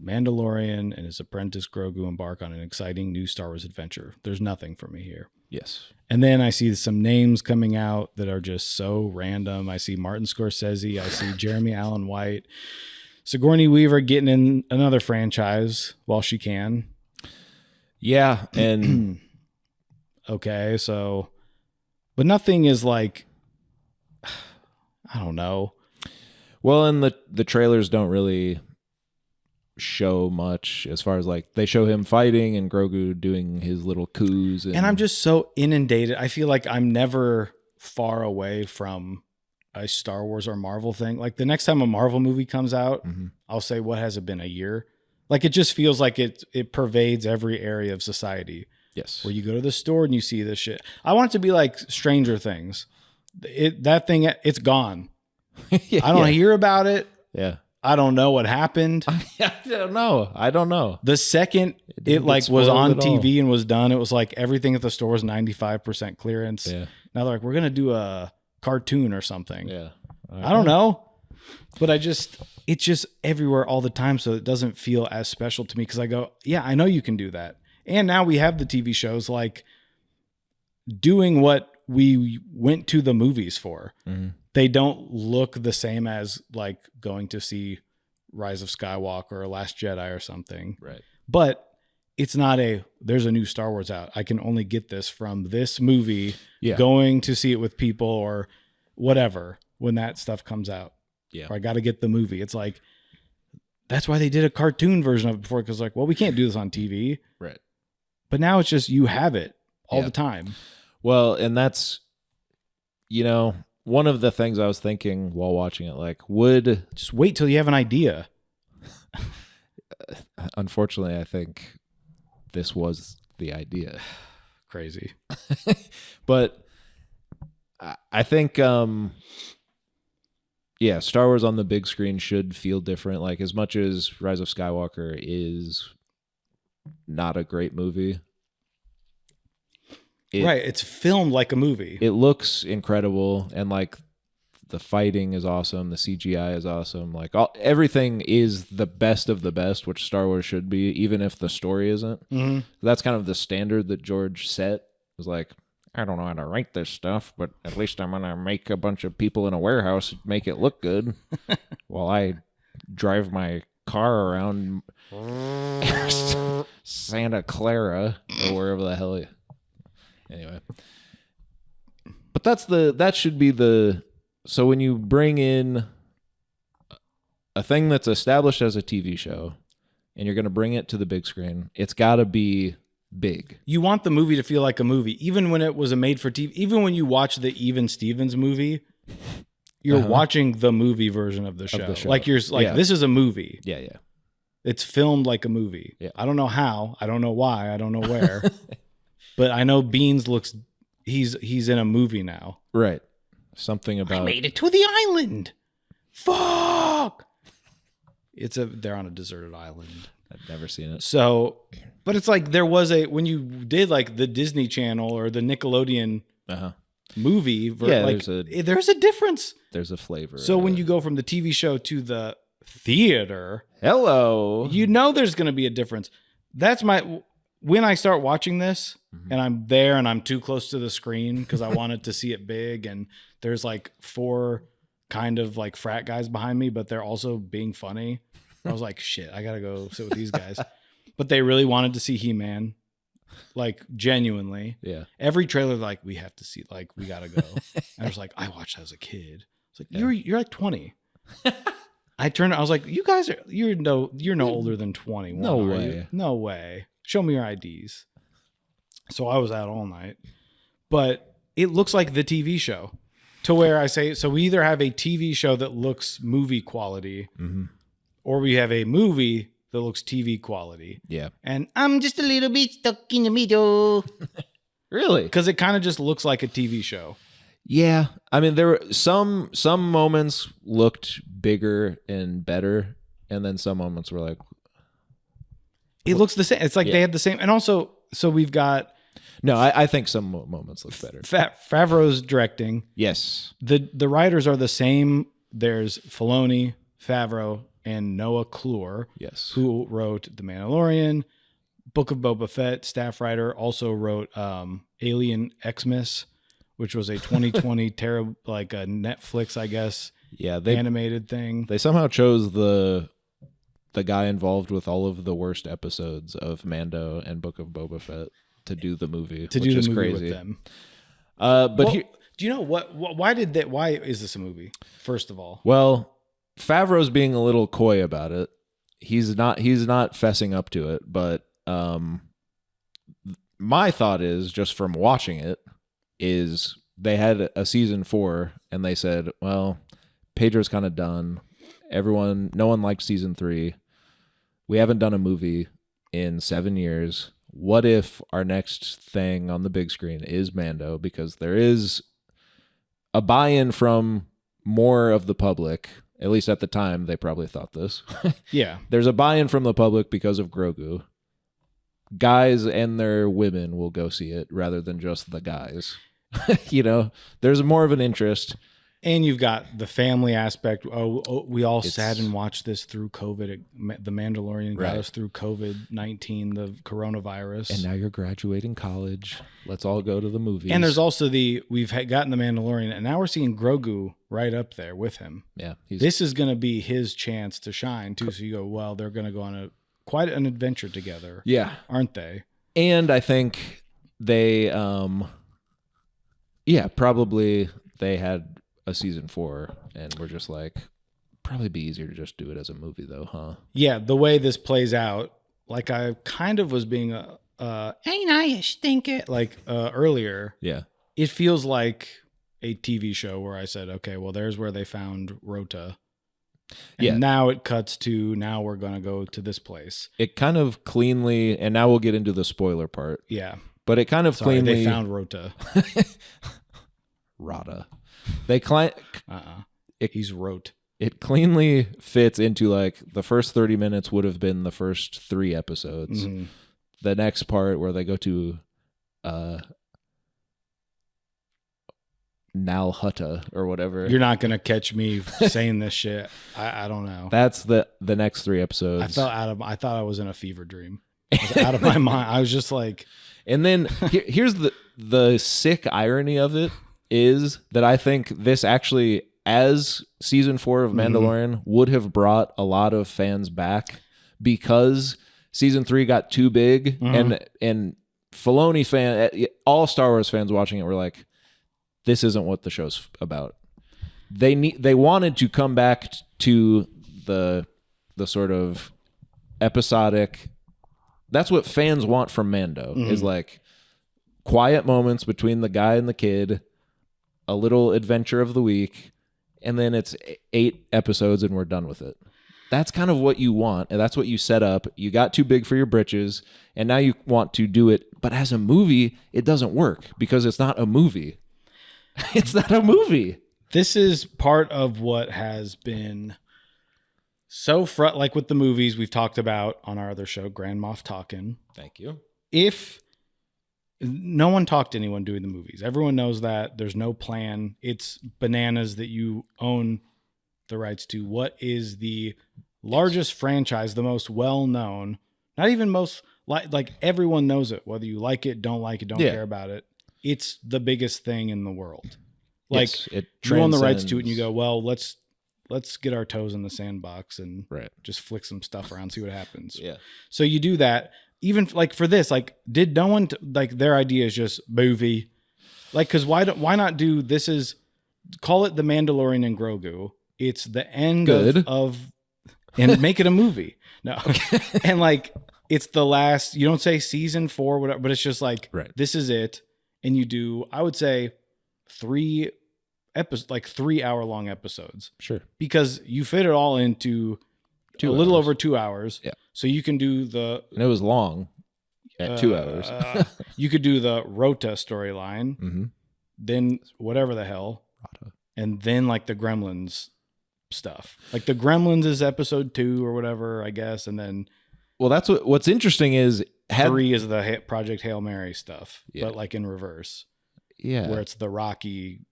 Mandalorian and his apprentice Grogu embark on an exciting new Star Wars adventure. There's nothing for me here. Yes. And then I see some names coming out that are just so random. I see Martin Scorsese. I see Jeremy Allen White. Sigourney Weaver getting in another franchise while she can. Yeah. And okay, so, but nothing is like, I don't know. Well, and the trailers don't really show much as far as like they show him fighting and Grogu doing his little coups. And I'm just so inundated. I feel like I'm never far away from a Star Wars or Marvel thing. Like the next time a Marvel movie comes out, I'll say, what has it been, a year? Like it just feels like it pervades every area of society. Yes. Where you go to the store and you see this shit. I want it to be like Stranger Things. It's gone. I don't hear about it. Yeah. I don't know what happened. I don't know. The second it like was on TV and was done, it was like everything at the store was 95% clearance. Yeah. Now they're like, we're going to do a cartoon or something. Yeah. I don't know. But it's just everywhere all the time. So it doesn't feel as special to me because I go, yeah, I know you can do that. And now we have the TV shows like doing what we went to the movies for. Mm-hmm. They don't look the same as like going to see Rise of Skywalker or Last Jedi or something. Right. But it's not there's a new Star Wars out. I can only get this from this movie, going to see it with people or whatever when that stuff comes out. Yeah. Or I got to get the movie. It's like, that's why they did a cartoon version of it before. Cause like, well, we can't do this on TV. Right. But now it's just, you have it all the time. Well, and that's, one of the things I was thinking while watching it, like, would just wait till you have an idea. Unfortunately, I think this was the idea. Crazy. But I think, Star Wars on the big screen should feel different. Like, as much as Rise of Skywalker is not a great movie. It's filmed like a movie. It looks incredible, and like the fighting is awesome, the CGI is awesome. Like everything is the best of the best, which Star Wars should be, even if the story isn't. Mm-hmm. That's kind of the standard that George set. It was like, I don't know how to write this stuff, but at least I'm going to make a bunch of people in a warehouse make it look good while I drive my car around Santa Clara or wherever the hell. Anyway. But that should be so when you bring in a thing that's established as a TV show and you're going to bring it to the big screen, it's got to be big. You want the movie to feel like a movie, even when it was a made for TV. Even when you watch the Even Stevens movie, you're watching the movie version of the show. Like this is a movie. Yeah, yeah. It's filmed like a movie. Yeah. I don't know how. I don't know why. I don't know where. But I know Beans looks. He's in a movie now. Right. Something about. I made it to the island. Fuck. They're on a deserted island. I've never seen it. So, but it's like there was when you did like the Disney Channel or the Nickelodeon movie. There's a difference. There's a flavor. So when you go from the TV show to the theater, hello, you know there's going to be a difference. When I start watching this and I'm there and I'm too close to the screen because I wanted to see it big, and there's like 4 kind of like frat guys behind me, but they're also being funny. I was like, shit, I gotta go sit with these guys. But they really wanted to see He-Man, like genuinely. Yeah. Every trailer, like, we have to see, like, we gotta go. And I was like, I watched as a kid. It's like, you're like 20. I was like, you guys you're no older than 21. No way. No way. Show me your IDs. So I was out all night. But it looks like the TV show. To where I say, so we either have a TV show that looks movie quality, or we have a movie that looks TV quality. Yeah. And I'm just a little bit stuck in the middle. Really? Because it kind of just looks like a TV show. Yeah. I mean, there were some moments looked bigger and better, and then some moments were like... It looks the same. It's like they had the same... And also, so we've got... No, I think some moments look better. Favreau's directing. Yes. The writers are the same. There's Filoni, Favreau, and Noah Clure. Yes. Who wrote The Mandalorian, Book of Boba Fett. Staff writer also wrote Alien Xmas, which was a 2020 like a Netflix, I guess. Yeah, animated thing. They somehow chose the guy involved with all of the worst episodes of Mando and Book of Boba Fett to do the movie, which is crazy. With them. Do you know why is this a movie? First of all, well, Favreau's being a little coy about it. He's not fessing up to it, but my thought is, just from watching it, is they had a season 4 and they said, well, Pedro's kind of done. No one liked season 3. We haven't done a movie in 7 years. What if our next thing on the big screen is Mando? Because there is a buy-in from more of the public. At least at the time, they probably thought this. Yeah. There's a buy-in from the public because of Grogu. Guys and their women will go see it rather than just the guys. There's more of an interest. And you've got the family aspect. We all sat and watched this through COVID. The Mandalorian got us through COVID-19, the coronavirus. And now you're graduating college. Let's all go to the movies. And there's also we've gotten the Mandalorian, and now we're seeing Grogu right up there with him. Yeah. This is going to be his chance to shine, too. So you go, well, they're going to go on quite an adventure together. Yeah. Aren't they? And I think they, probably they had a season 4 and we're just like, probably be easier to just do it as a movie though, huh? Yeah, the way this plays out, like I kind of was being ain't I a stinker earlier. Yeah. It feels like a TV show where I said, okay, well, there's where they found Rota. And now it cuts to, now we're going to go to this place. It kind of cleanly, and now we'll get into the spoiler part. Yeah. But it kind of cleanly... They found Rota. Rota. He's wrote. It cleanly fits into like the first 30 minutes would have been the first 3 episodes. Mm-hmm. The next part where they go to Nalhutta or whatever. You're not gonna catch me saying this shit. I don't know. That's the next 3 episodes. I thought I was in a fever dream. I was out of my mind. I was just like, and then here's the sick irony of it is that I think this actually, as season 4 of Mandalorian, would have brought a lot of fans back because season 3 got too big, and Filoni all Star Wars fans watching it were like, this isn't what the show's about. They wanted to come back to the sort of episodic. That's what fans want from Mando, is like quiet moments between the guy and the kid, a little adventure of the week, and then it's 8 episodes and we're done with it. That's kind of what you want, and that's what you set up. You got too big for your britches, and now you want to do it. But as a movie, it doesn't work because it's not a movie. It's not a movie. This is part of what has been so like with the movies we've talked about on our other show, Grand Moff Talkin'. Thank you. If no one talked to anyone doing the movies, everyone knows that there's no plan. It's bananas that you own the rights to. What is the largest franchise, the most well-known, not even most, like everyone knows it, whether you like it, don't care about it. It's the biggest thing in the world. Like, yes, you own the rights to it and you go, well, let's get our toes in the sandbox and just flick some stuff around, see what happens. Yeah. So you do that. Even like for this, like, did no one like their idea is just movie? Like, because why not do this? Is call it The Mandalorian and Grogu. It's the end of and make it a movie. No, and like it's the last. You don't say season 4, whatever, but it's just like this is it, and you do. I would say 3 episodes, like 3-hour-long episodes. Sure, because you fit it all into a little over 2 hours. Yeah. So you can do and it was long at 2 hours. You could do the Rota storyline, then whatever the hell, and then like the Gremlins stuff. Like the Gremlins is episode 2 or whatever, I guess, and then. Well, that's what's interesting is 3 is the Project Hail Mary stuff, but like in reverse. Yeah, where it's the Rocky,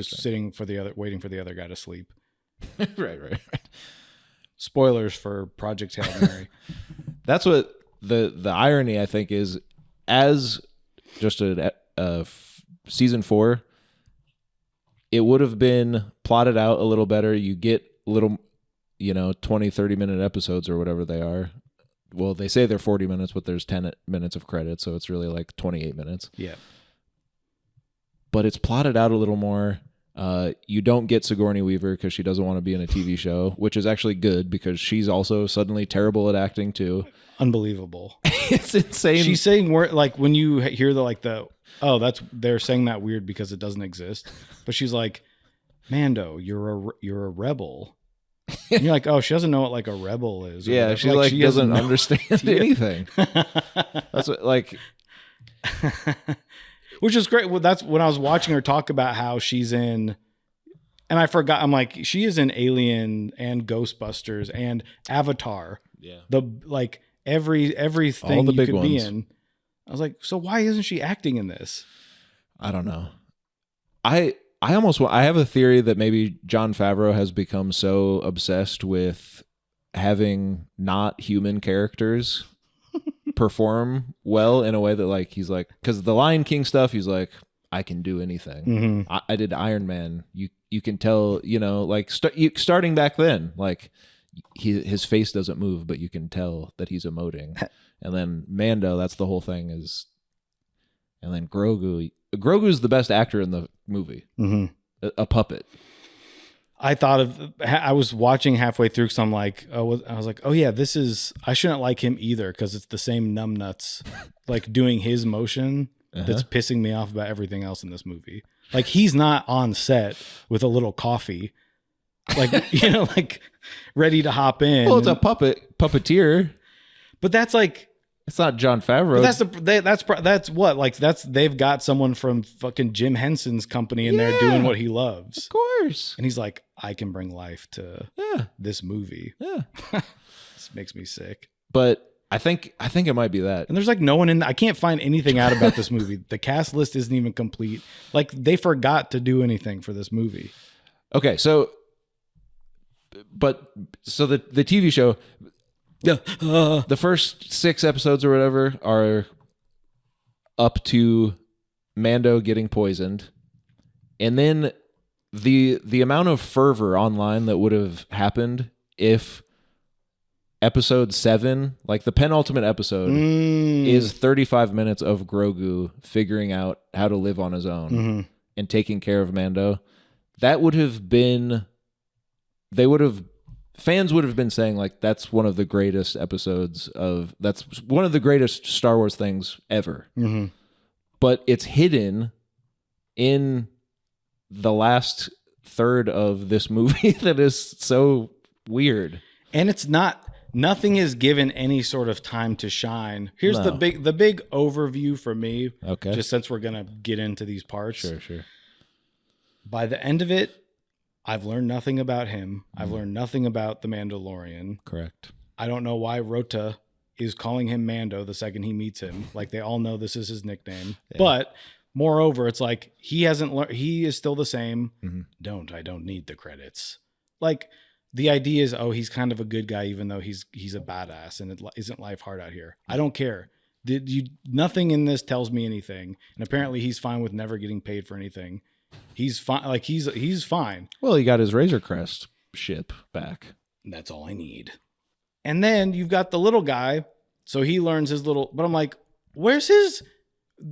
sitting for waiting for the other guy to sleep. right. Spoilers for Project Hail Mary. That's what the irony, I think, is as just a season 4, it would have been plotted out a little better. You get little, 20, 30-minute episodes or whatever they are. Well, they say they're 40 minutes, but there's 10 minutes of credit, so it's really like 28 minutes. Yeah. But it's plotted out a little more. You don't get Sigourney Weaver because she doesn't want to be in a TV show, which is actually good because she's also suddenly terrible at acting too. Unbelievable. It's insane. She's saying like when you hear they're saying that weird because it doesn't exist. But she's like, Mando, you're a rebel. And you're like, oh, she doesn't know what like a rebel is. Yeah, she like she doesn't understand anything. That's what like. Which is great. Well, that's when I was watching her talk about how she's in, and I forgot. I'm like, she is in Alien and Ghostbusters and Avatar. Yeah. The like everything all the you big could ones. be in. I was like, so why isn't she acting in this? I don't know. I have a theory that maybe Jon Favreau has become so obsessed with having not human characters perform well in a way that like he's like, because the Lion King stuff, he's like, I can do anything. I did Iron Man. You can tell, like starting back then, like his face doesn't move, but you can tell that he's emoting. And then Mando, that's the whole thing is. And then Grogu's the best actor in the movie. A puppet. I was watching halfway through because I'm like, I was like, oh yeah, I shouldn't like him either because it's the same numbnuts like doing his motion that's pissing me off about everything else in this movie. Like he's not on set with a little coffee, like like ready to hop in. Well, it's a puppeteer, but that's like. It's not Jon Favreau. They've got someone from fucking Jim Henson's company in there doing what he loves. Of course. And he's like, I can bring life to this movie. Yeah. This makes me sick. But I think it might be that. And there's like no one in I can't find anything out about this movie. The cast list isn't even complete. Like they forgot to do anything for this movie. Okay, so the TV show, the first 6 episodes or whatever are up to Mando getting poisoned, and then the amount of fervor online that would have happened if episode 7, like the penultimate episode, is 35 minutes of Grogu figuring out how to live on his own and taking care of Mando. That would have been, fans would have been saying like, that's one of the greatest that's one of the greatest Star Wars things ever. But it's hidden in the last third of this movie that is so weird. And it's nothing is given any sort of time to shine. Here's the big overview for me. Okay. Just since we're going to get into these parts. Sure. By the end of it, I've learned nothing about him. I've learned nothing about the Mandalorian. Correct. I don't know why Rota is calling him Mando the second he meets him. Like, they all know this is his nickname. Yeah. But moreover, it's like he hasn't learned. He is still the same. I don't need the credits. Like, the idea is, oh, he's kind of a good guy, even though he's a badass, and it isn't life hard out here. I don't care. Nothing in this tells me anything. And apparently he's fine with never getting paid for anything. He's fine. Like, he's fine. Well, he got his Razor Crest ship back. That's all I need. And then you've got the little guy. So he learns his little, but I'm like, where's his?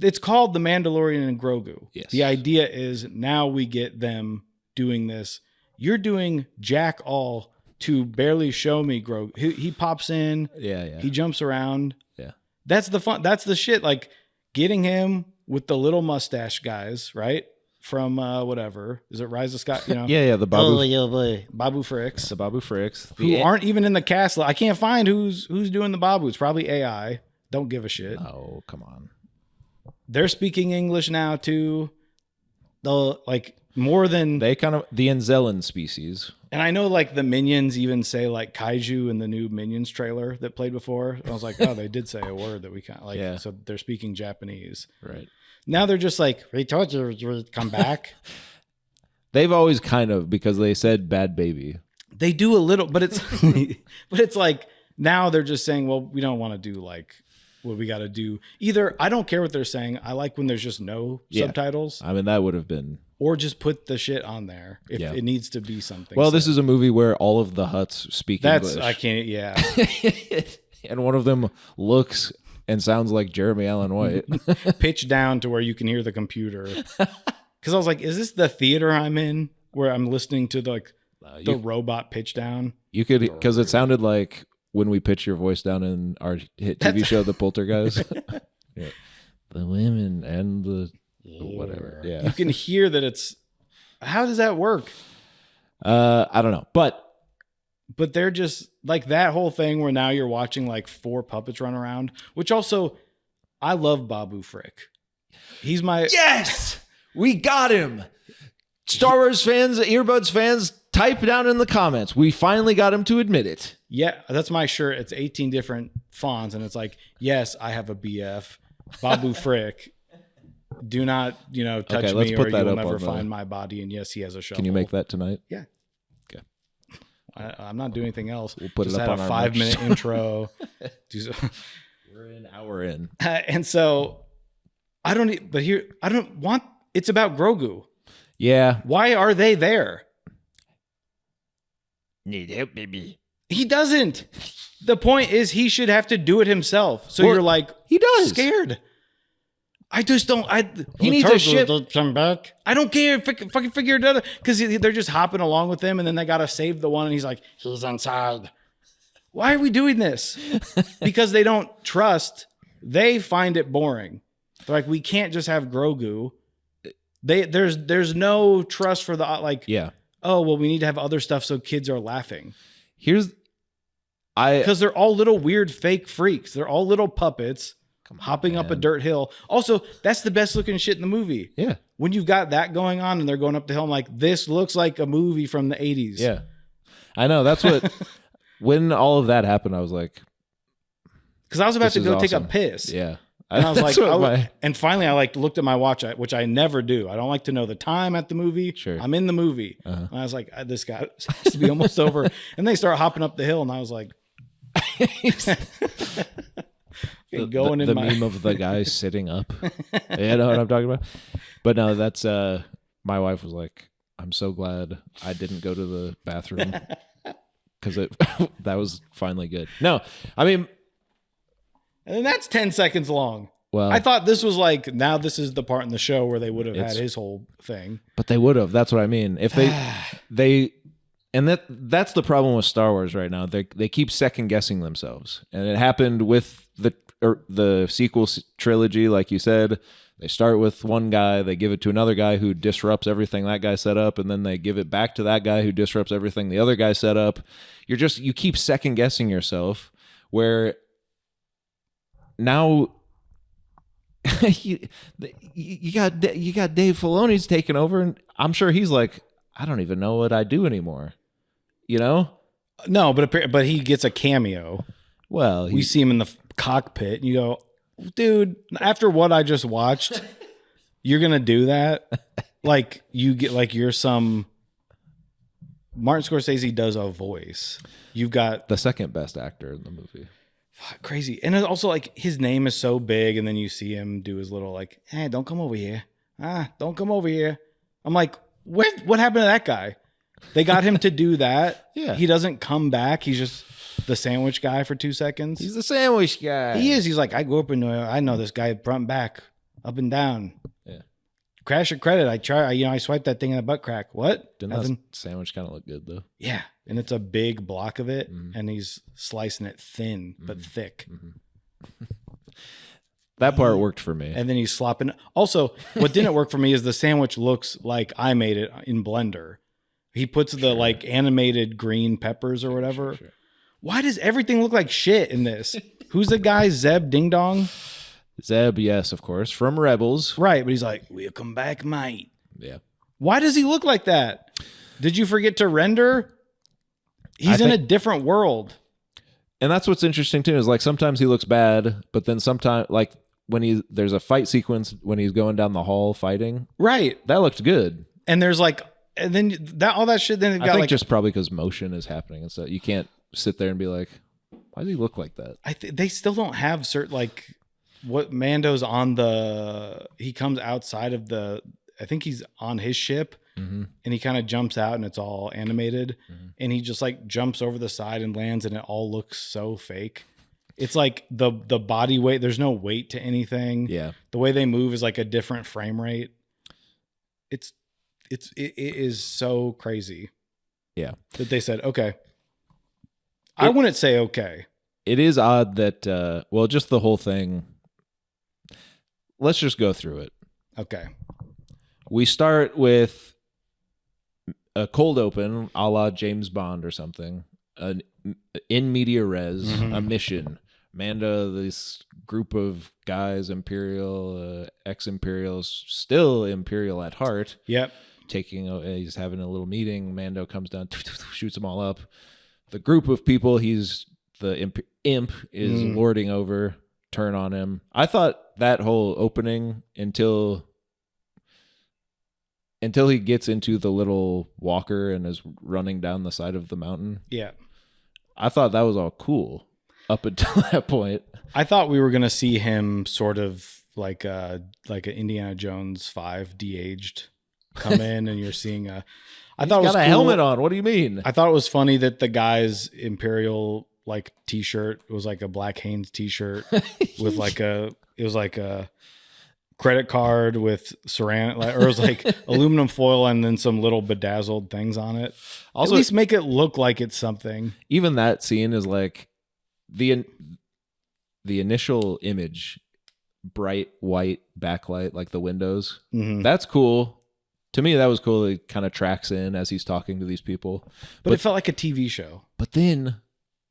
It's called the Mandalorian and Grogu. Yes. The idea is now we get them doing this. You're doing jack all to barely show me Grogu. He pops in. Yeah. He jumps around. Yeah. That's the fun. That's the shit. Like, getting him with the little mustache guys, right? From whatever. Is it Rise of Scott? You know? Yeah. The Babu. Babu Fricks. The Babu Fricks. Who aren't even in the cast. I can't find who's doing the Babu. It's probably AI. Don't give a shit. Oh, come on. They're speaking English now too. Though, like, more than they kind of the Anzellan species. And I know, like, the Minions even say like kaiju in the new Minions trailer that played before. I was like, oh, they did say a word that we can't like. Yeah. So they're speaking Japanese. Right. Now they're just like, we told you to come back. They've always kind of, because they said bad baby. They do a little, but it's but it's like now they're just saying, well, we don't want to do like what we got to do. Either I don't care what they're saying. I like when there's just no subtitles. I mean, that would have been. Or just put the shit on there if it needs to be something. Well, this is a movie where all of the Hutts speak English. I can't, yeah. And one of them looks and sounds like Jeremy Allen White. Pitch down to where you can hear the computer. Because I was like, is this the theater I'm in where I'm listening to the robot pitch down? You could, because it sounded like when we pitch your voice down in our hit TV show, The Poltergeist. Yeah. The women and the whatever. Yeah. You can hear that it's. How does that work? I don't know. But they're just like that whole thing where now you're watching like 4 puppets run around, which also I love Babu Frick. He's my. Yes! We got him. Star Wars fans, Earbuds fans, type down in the comments. We finally got him to admit it. Yeah, that's my shirt. It's 18 different fonts, and it's like, yes, I have a BF. Babu Frick. Do not, touch me or you'll never find my body. And yes, he has a shovel. Can you make that tonight? Yeah. Okay. I'm not doing anything else. We'll put it up on our 5-minute intro. We're an hour in. And so I don't want, it's about Grogu. Yeah. Why are they there? Need help, baby. He doesn't. The point is he should have to do it himself. So you're like, he does. Scared. I just don't. He needs a ship. Come back. I don't care. Fucking figure it out. Because they're just hopping along with him, and then they gotta save the one, and he's like, he's inside. Why are we doing this? Because they don't trust. They find it boring. They're like, we can't just have Grogu. There's no trust for the like. Yeah. Oh well, we need to have other stuff so kids are laughing. Because they're all little weird fake freaks. They're all little puppets. Hopping up a dirt hill. Also, that's the best looking shit in the movie. Yeah. When you've got that going on and they're going up the hill, I'm like, this looks like a movie from the 80s. Yeah. I know. That's what, when all of that happened, I was like. Because I was about to go take a piss. Yeah. And I was like, and finally I looked at my watch, which I never do. I don't like to know the time at the movie. Sure. I'm in the movie. And I was like, this guy has to be almost over. And they start hopping up the hill. And I was like, Going in the my meme of the guy sitting up. You know what I'm talking about? But no, that's my wife was like, I'm so glad I didn't go to the bathroom because that was finally good. No, I mean, and then that's 10 seconds long. well, I thought this was like, now this is the part in the show where they would have had his whole thing. but they would have. That's what I mean. If they and that's the problem with Star Wars right now. They keep second guessing themselves, and it happened with the sequel trilogy, like you said. They start with one guy, they give it to another guy who disrupts everything that guy set up, and then they give it back to that guy who disrupts everything the other guy set up. You keep second guessing yourself, where now you got Dave Filoni's taken over, and I'm sure he's like, I don't even know what I do anymore. You know? No, but he gets a cameo. Well, we see him in the cockpit, and you go, dude, after what I just watched, you're gonna do that? Like you get like you're some Martin Scorsese does a voice. You've got the second best actor in the movie. Crazy. And it's also like his name is so big, and then you see him do his little like, hey, don't come over here. Don't come over here. I'm like, what happened to that guy? They got him to do that. Yeah. He doesn't come back. He's just the sandwich guy for 2 seconds. He's the sandwich guy. He is. He's like, I grew up in I know this guy front and back, up and down. Yeah. Crash or credit. I swiped that thing in the butt crack. What? Didn't Nothing. that sandwich kind of look good though? Yeah. And it's a big block of it, and he's slicing it thin but thick. Mm-hmm. That part worked for me. And then he's slopping. Also, what didn't work for me is the sandwich looks like I made it in Blender. He puts the like animated green peppers or whatever. Sure. Why does everything look like shit in this? Who's the guy? Zeb Ding Dong? Zeb, yes, of course, from Rebels. Right, but he's like, welcome back, mate. Yeah. Why does he look like that? Did you forget to render? He's in a different world. And that's what's interesting too, is like sometimes he looks bad, but then sometimes like when there's a fight sequence when he's going down the hall fighting. Right. That looked good. And there's like, and then all that shit, then they've got I think like, just probably because motion is happening and so you can't sit there and be like, why does he look like that? they still don't have certain, like what Mando's on he comes outside of I think he's on his ship. Mm-hmm. And he kind of jumps out and it's all animated, and he just like jumps over the side and lands, and it all looks so fake. It's like the body weight. There's no weight to anything. Yeah. The way they move is like a different frame rate. It is so crazy. Yeah. That they said, okay. I wouldn't say okay. It is odd that, just the whole thing. Let's just go through it. Okay. We start with a cold open, a la James Bond or something, an in media res, a mission. Mando, this group of guys, Imperial, ex-Imperials, still Imperial at heart. Yep. He's having a little meeting. Mando comes down, shoots them all up. The group of people the imp is lording over, turn on him. I thought that whole opening until he gets into the little walker and is running down the side of the mountain. Yeah. I thought that was all cool up until that point. I thought we were going to see him sort of like an Indiana Jones 5 de-aged come in, and you're seeing I thought it was got a cool. helmet on. What do you mean? I thought it was funny that the guy's Imperial like t-shirt was like a Black Hanes t-shirt with like it was like a credit card with saran, or it was like aluminum foil and then some little bedazzled things on it. Also, at least make it look like it's something. Even that scene is like the initial image, bright white backlight, like the windows. Mm-hmm. That's cool. To me, that was cool. It kind of tracks in as he's talking to these people. But it felt like a TV show. But then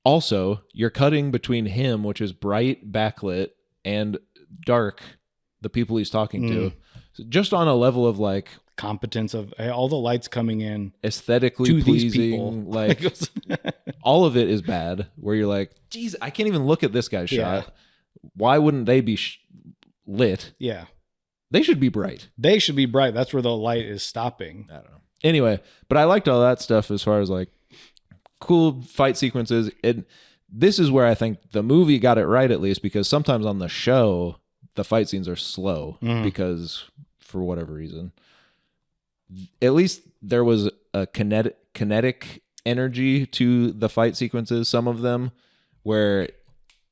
also you're cutting between him, which is bright backlit, and dark, the people he's talking to, so just on a level of like competence of all the lights coming in, aesthetically to pleasing, these people. Like all of it is bad. Where you're like, geez, I can't even look at this guy's shot. Why wouldn't they be lit? Yeah, they should be bright. They should be bright. That's where the light is stopping. I don't know. Anyway, but I liked all that stuff as far as like cool fight sequences. And this is where I think the movie got it right, at least, because sometimes on the show, the fight scenes are slow because for whatever reason. At least there was a kinetic energy to the fight sequences, some of them, where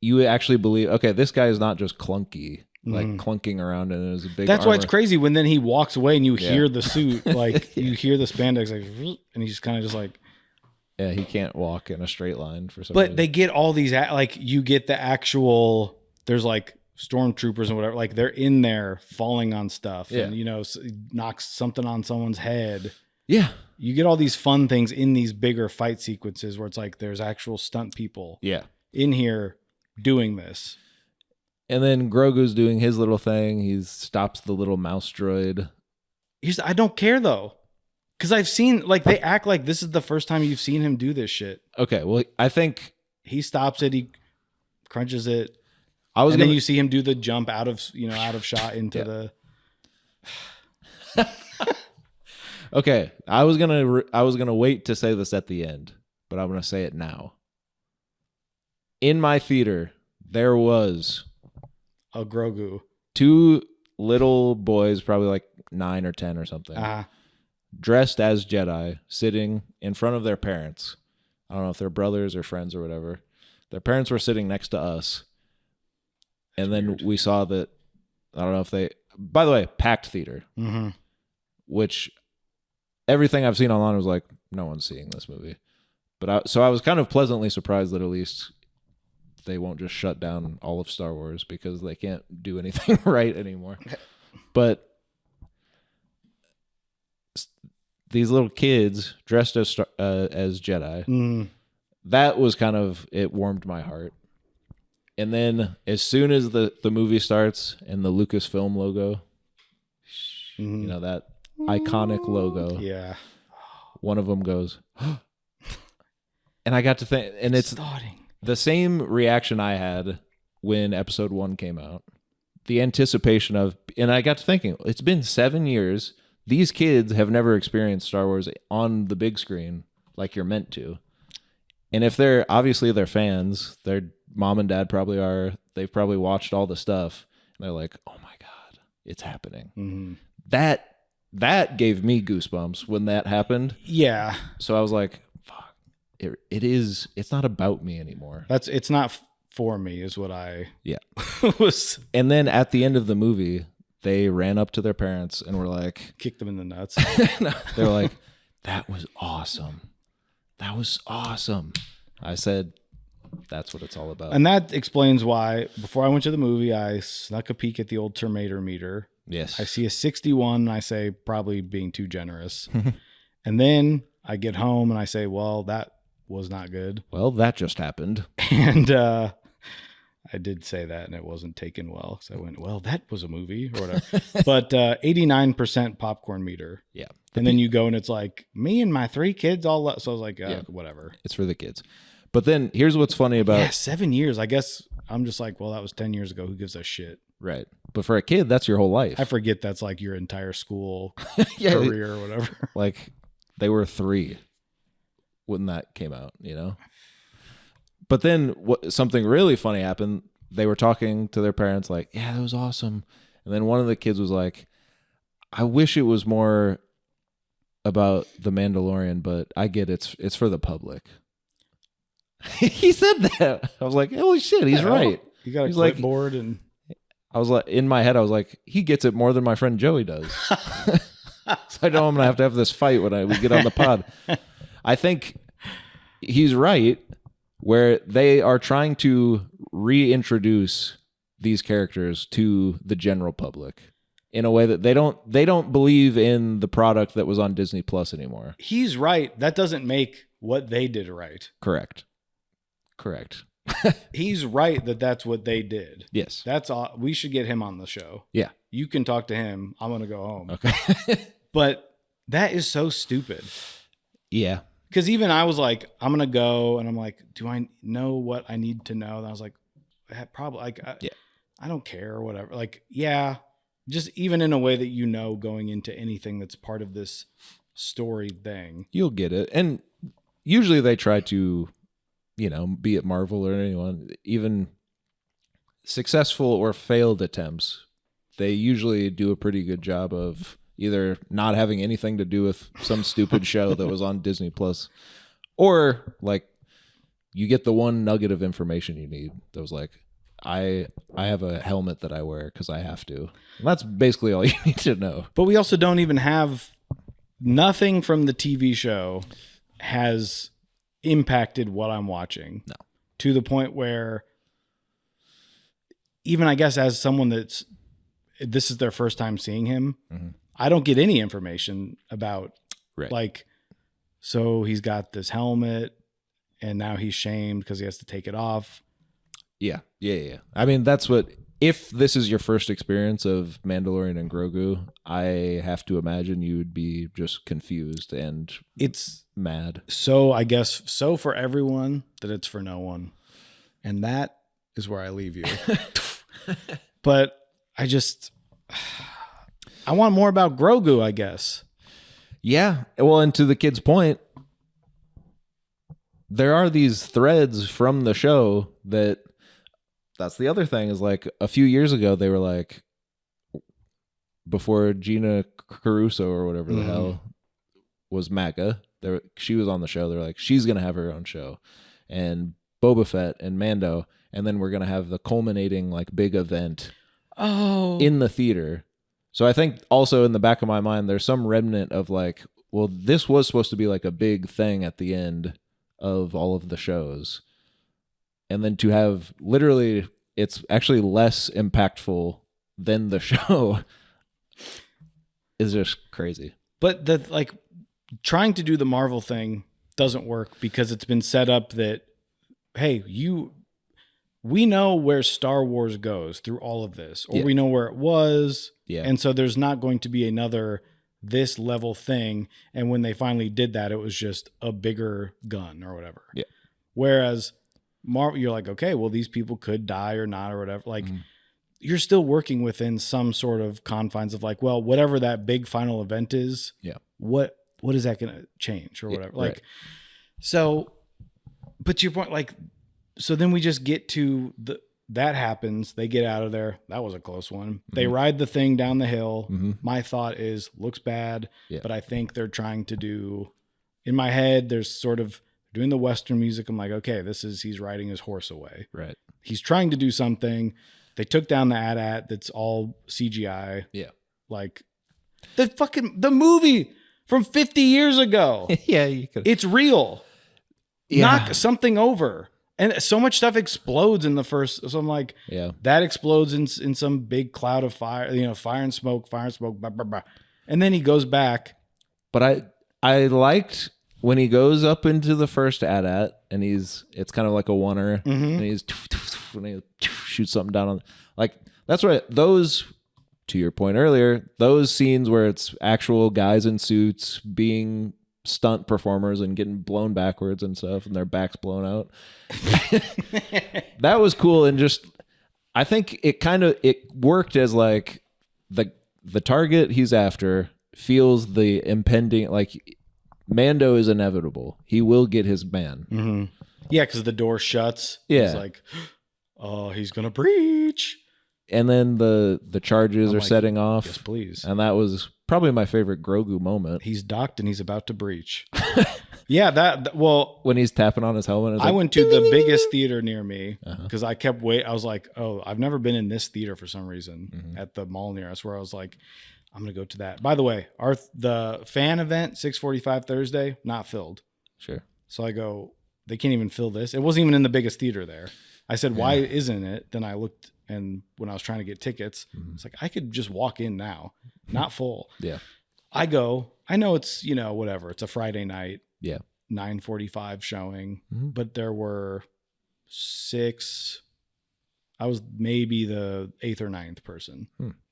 you actually believe, okay, this guy is not just clunky, like clunking around in his big That's armor. why it's crazy when then he walks away and you hear the suit, like you hear the spandex, like, and he's just kind of just like, yeah, he can't walk in a straight line for some but reason. they get all these, like you get the actual, there's like stormtroopers and whatever, like they're in there falling on stuff and, you know, knocks something on someone's head. Yeah. You get all these fun things in these bigger fight sequences where it's like there's actual stunt people in here doing this. And then Grogu's doing his little thing. He stops the little mouse droid. I don't care though. Because I've seen, like, they act like this is the first time you've seen him do this shit. Okay, well, I think he stops it, he crunches it, and then you see him do the jump out of shot into the. Okay, I was gonna wait to say this at the end, but I'm gonna say it now. In my theater, there was a Grogu, 2 little boys, probably like 9 or 10 or something. Dressed as Jedi, sitting in front of their parents. I don't know if they're brothers or friends or whatever. Their parents were sitting next to us. And then we saw that, I don't know if they, by the way, packed theater, which everything I've seen online was like, no one's seeing this movie. So I was kind of pleasantly surprised that at least they won't just shut down all of Star Wars because they can't do anything right anymore. But these little kids dressed as Jedi, that was kind of, it warmed my heart. And then as soon as the movie starts and the Lucasfilm logo, you know, that iconic logo, one of them goes, and I got to think, and it's the same reaction I had when episode 1 came out. The anticipation of, and I got to thinking, it's been 7 years. These kids have never experienced Star Wars on the big screen like you're meant to. And if they're fans, their mom and dad probably are, they've probably watched all the stuff and they're like, oh my God, it's happening. That gave me goosebumps when that happened. Yeah. So I was like, fuck, it's not about me anymore. It's not for me is what I was. And then at the end of the movie, they ran up to their parents and were like, kicked them in the nuts. They're like, that was awesome. That was awesome. I said, that's what it's all about. And that explains why before I went to the movie, I snuck a peek at the old Terminator meter. Yes. I see a 61 and I say, probably being too generous. And then I get home and I say, well, that was not good. Well, that just happened. And I did say that and it wasn't taken well. So I went, well, that was a movie or whatever. But 89% popcorn meter. Yeah. And then you go and it's like, me and my 3 kids all. So I was like, whatever. It's for the kids. But then here's what's funny about 7 years. I guess I'm just like, well, that was 10 years ago. Who gives a shit? Right. But for a kid, that's your whole life. I forget that's like your entire school career or whatever. Like they were 3 when that came out, you know? But then something really funny happened. They were talking to their parents like, yeah, that was awesome. And then one of the kids was like, I wish it was more about the Mandalorian, but I get it's for the public. He said that. I was like, holy shit, he's right. You got a clipboard and I was like, in my head, I was like, he gets it more than my friend Joey does. So I know I'm going to have this fight when we get on the pod. I think he's right where they are trying to reintroduce these characters to the general public in a way that they don't believe in the product that was on Disney Plus anymore. He's right. That doesn't make what they did right. Correct. He's right that that's what they did. Yes. That's all. We should get him on the show. Yeah. You can talk to him. I'm going to go home. Okay. But that is so stupid. Yeah. Because even I was like, I'm going to go. And I'm like, do I know what I need to know? And I was like, probably. Like, I don't care or whatever. Like, yeah. Just even in a way that you know going into anything that's part of this story thing. You'll get it. And usually they try to be it Marvel or anyone, even successful or failed attempts, they usually do a pretty good job of either not having anything to do with some stupid show that was on Disney Plus, or like you get the one nugget of information you need that was like, I have a helmet that I wear because I have to. And that's basically all you need to know. But we also don't even have, nothing from the TV show has impacted what I'm watching. No. To the point where even I guess as someone this is their first time seeing him, I don't get any information about like, so he's got this helmet and now he's shamed because he has to take it off. Yeah. I mean, that's what, if this is your first experience of Mandalorian and Grogu, I have to imagine you would be just confused and it's mad. So I guess so for everyone that it's for no one. And that is where I leave you. But I want more about Grogu, I guess. Yeah. Well, and to the kid's point, there are these threads from the show that's the other thing is like a few years ago, they were like, before Gina Caruso or whatever the hell was MAGA, she was on the show. They're like, she's going to have her own show. And Boba Fett and Mando. And then we're going to have the culminating like big event in the theater. So I think also in the back of my mind, there's some remnant of like, well, this was supposed to be like a big thing at the end of all of the shows. And then to have literally, it's actually less impactful than the show is just crazy. But trying to do the Marvel thing doesn't work because it's been set up that, hey, we know where Star Wars goes through all of this, or we know where it was. Yeah. And so there's not going to be another this level thing. And when they finally did that, it was just a bigger gun or whatever. Yeah. Whereas Marvel, you're like, okay, well, these people could die or not or whatever. Like, you're still working within some sort of confines of like, well, whatever that big final event is, what is that going to change or whatever? Like, so, but to your point, like, so then we just get to that happens. They get out of there. That was a close one. They ride the thing down the hill. My thought is, looks bad, but I think they're trying to do, in my head, there's sort of doing the Western music. I'm like, okay, he's riding his horse away. Right. He's trying to do something. They took down the AT-AT that's all CGI. Yeah. Like the movie from 50 years ago. Yeah, you could. It's real. Yeah. Knock something over. And so much stuff explodes in the first. So I'm like, that explodes in some big cloud of fire, fire and smoke, blah, blah, blah. And then he goes back. But I liked when he goes up into the first AT-AT and it's kind of like a oneer and when he shoots something down on, like, that's right. Those, to your point earlier, those scenes where it's actual guys in suits being stunt performers and getting blown backwards and stuff and their backs blown out. That was cool. And just, I think it worked as like the target he's after feels the impending, like, Mando is inevitable. He will get his man. Yeah, because the door shuts. Yeah. He's like, oh, he's going to breach. And then the charges are setting off. Yes, please. And that was probably my favorite Grogu moment. He's docked and he's about to breach. Yeah, well, when he's tapping on his helmet. I went to the biggest theater near me because I kept waiting. I was like, oh, I've never been in this theater for some reason at the mall near us, where I was like, I'm going to go to that. By the way, the fan event, 6:45 Thursday, not filled. Sure. So I go, they can't even fill this. It wasn't even in the biggest theater there. I said, why isn't it? Then I looked, and when I was trying to get tickets, it's like, I could just walk in now, not full. Yeah. I go, I know it's, whatever. It's a Friday night. Yeah. 9:45 showing, but there were 6. I was maybe the 8th or 9th person.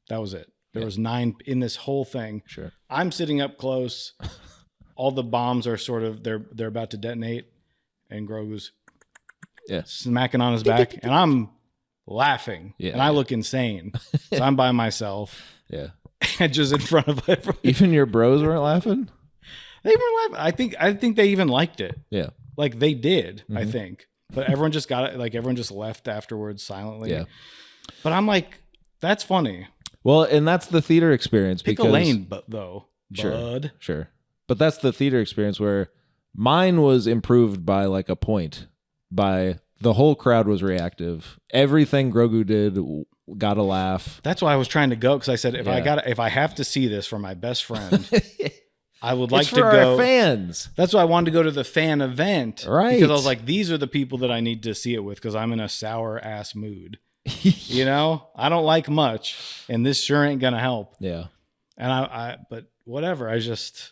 That was it. There was 9 in this whole thing. Sure. I'm sitting up close. All the bombs are sort of, they're about to detonate, and Grogu's smacking on his back, and I'm laughing, and I look insane. So I'm by myself. Yeah. And just in front of everyone. Even your bros weren't laughing? They were laughing. I think they even liked it. Yeah. Like they did, I think. But everyone just got it. Like everyone just left afterwards silently. Yeah. But I'm like, that's funny. Well, and that's the theater experience. Pick because, a lane, though. Sure, Bud. sure. But that's the theater experience where mine was improved by like a point. By the whole crowd was reactive. Everything Grogu did got a laugh. That's why I was trying to go, because I said if I have to see this for my best friend, I would like it's to for go. Our fans. That's why I wanted to go to the fan event, right? Because I was like, these are the people that I need to see it with, because I'm in a sour ass mood. You know, I don't like much, and this sure ain't gonna help. Yeah. And but whatever. I just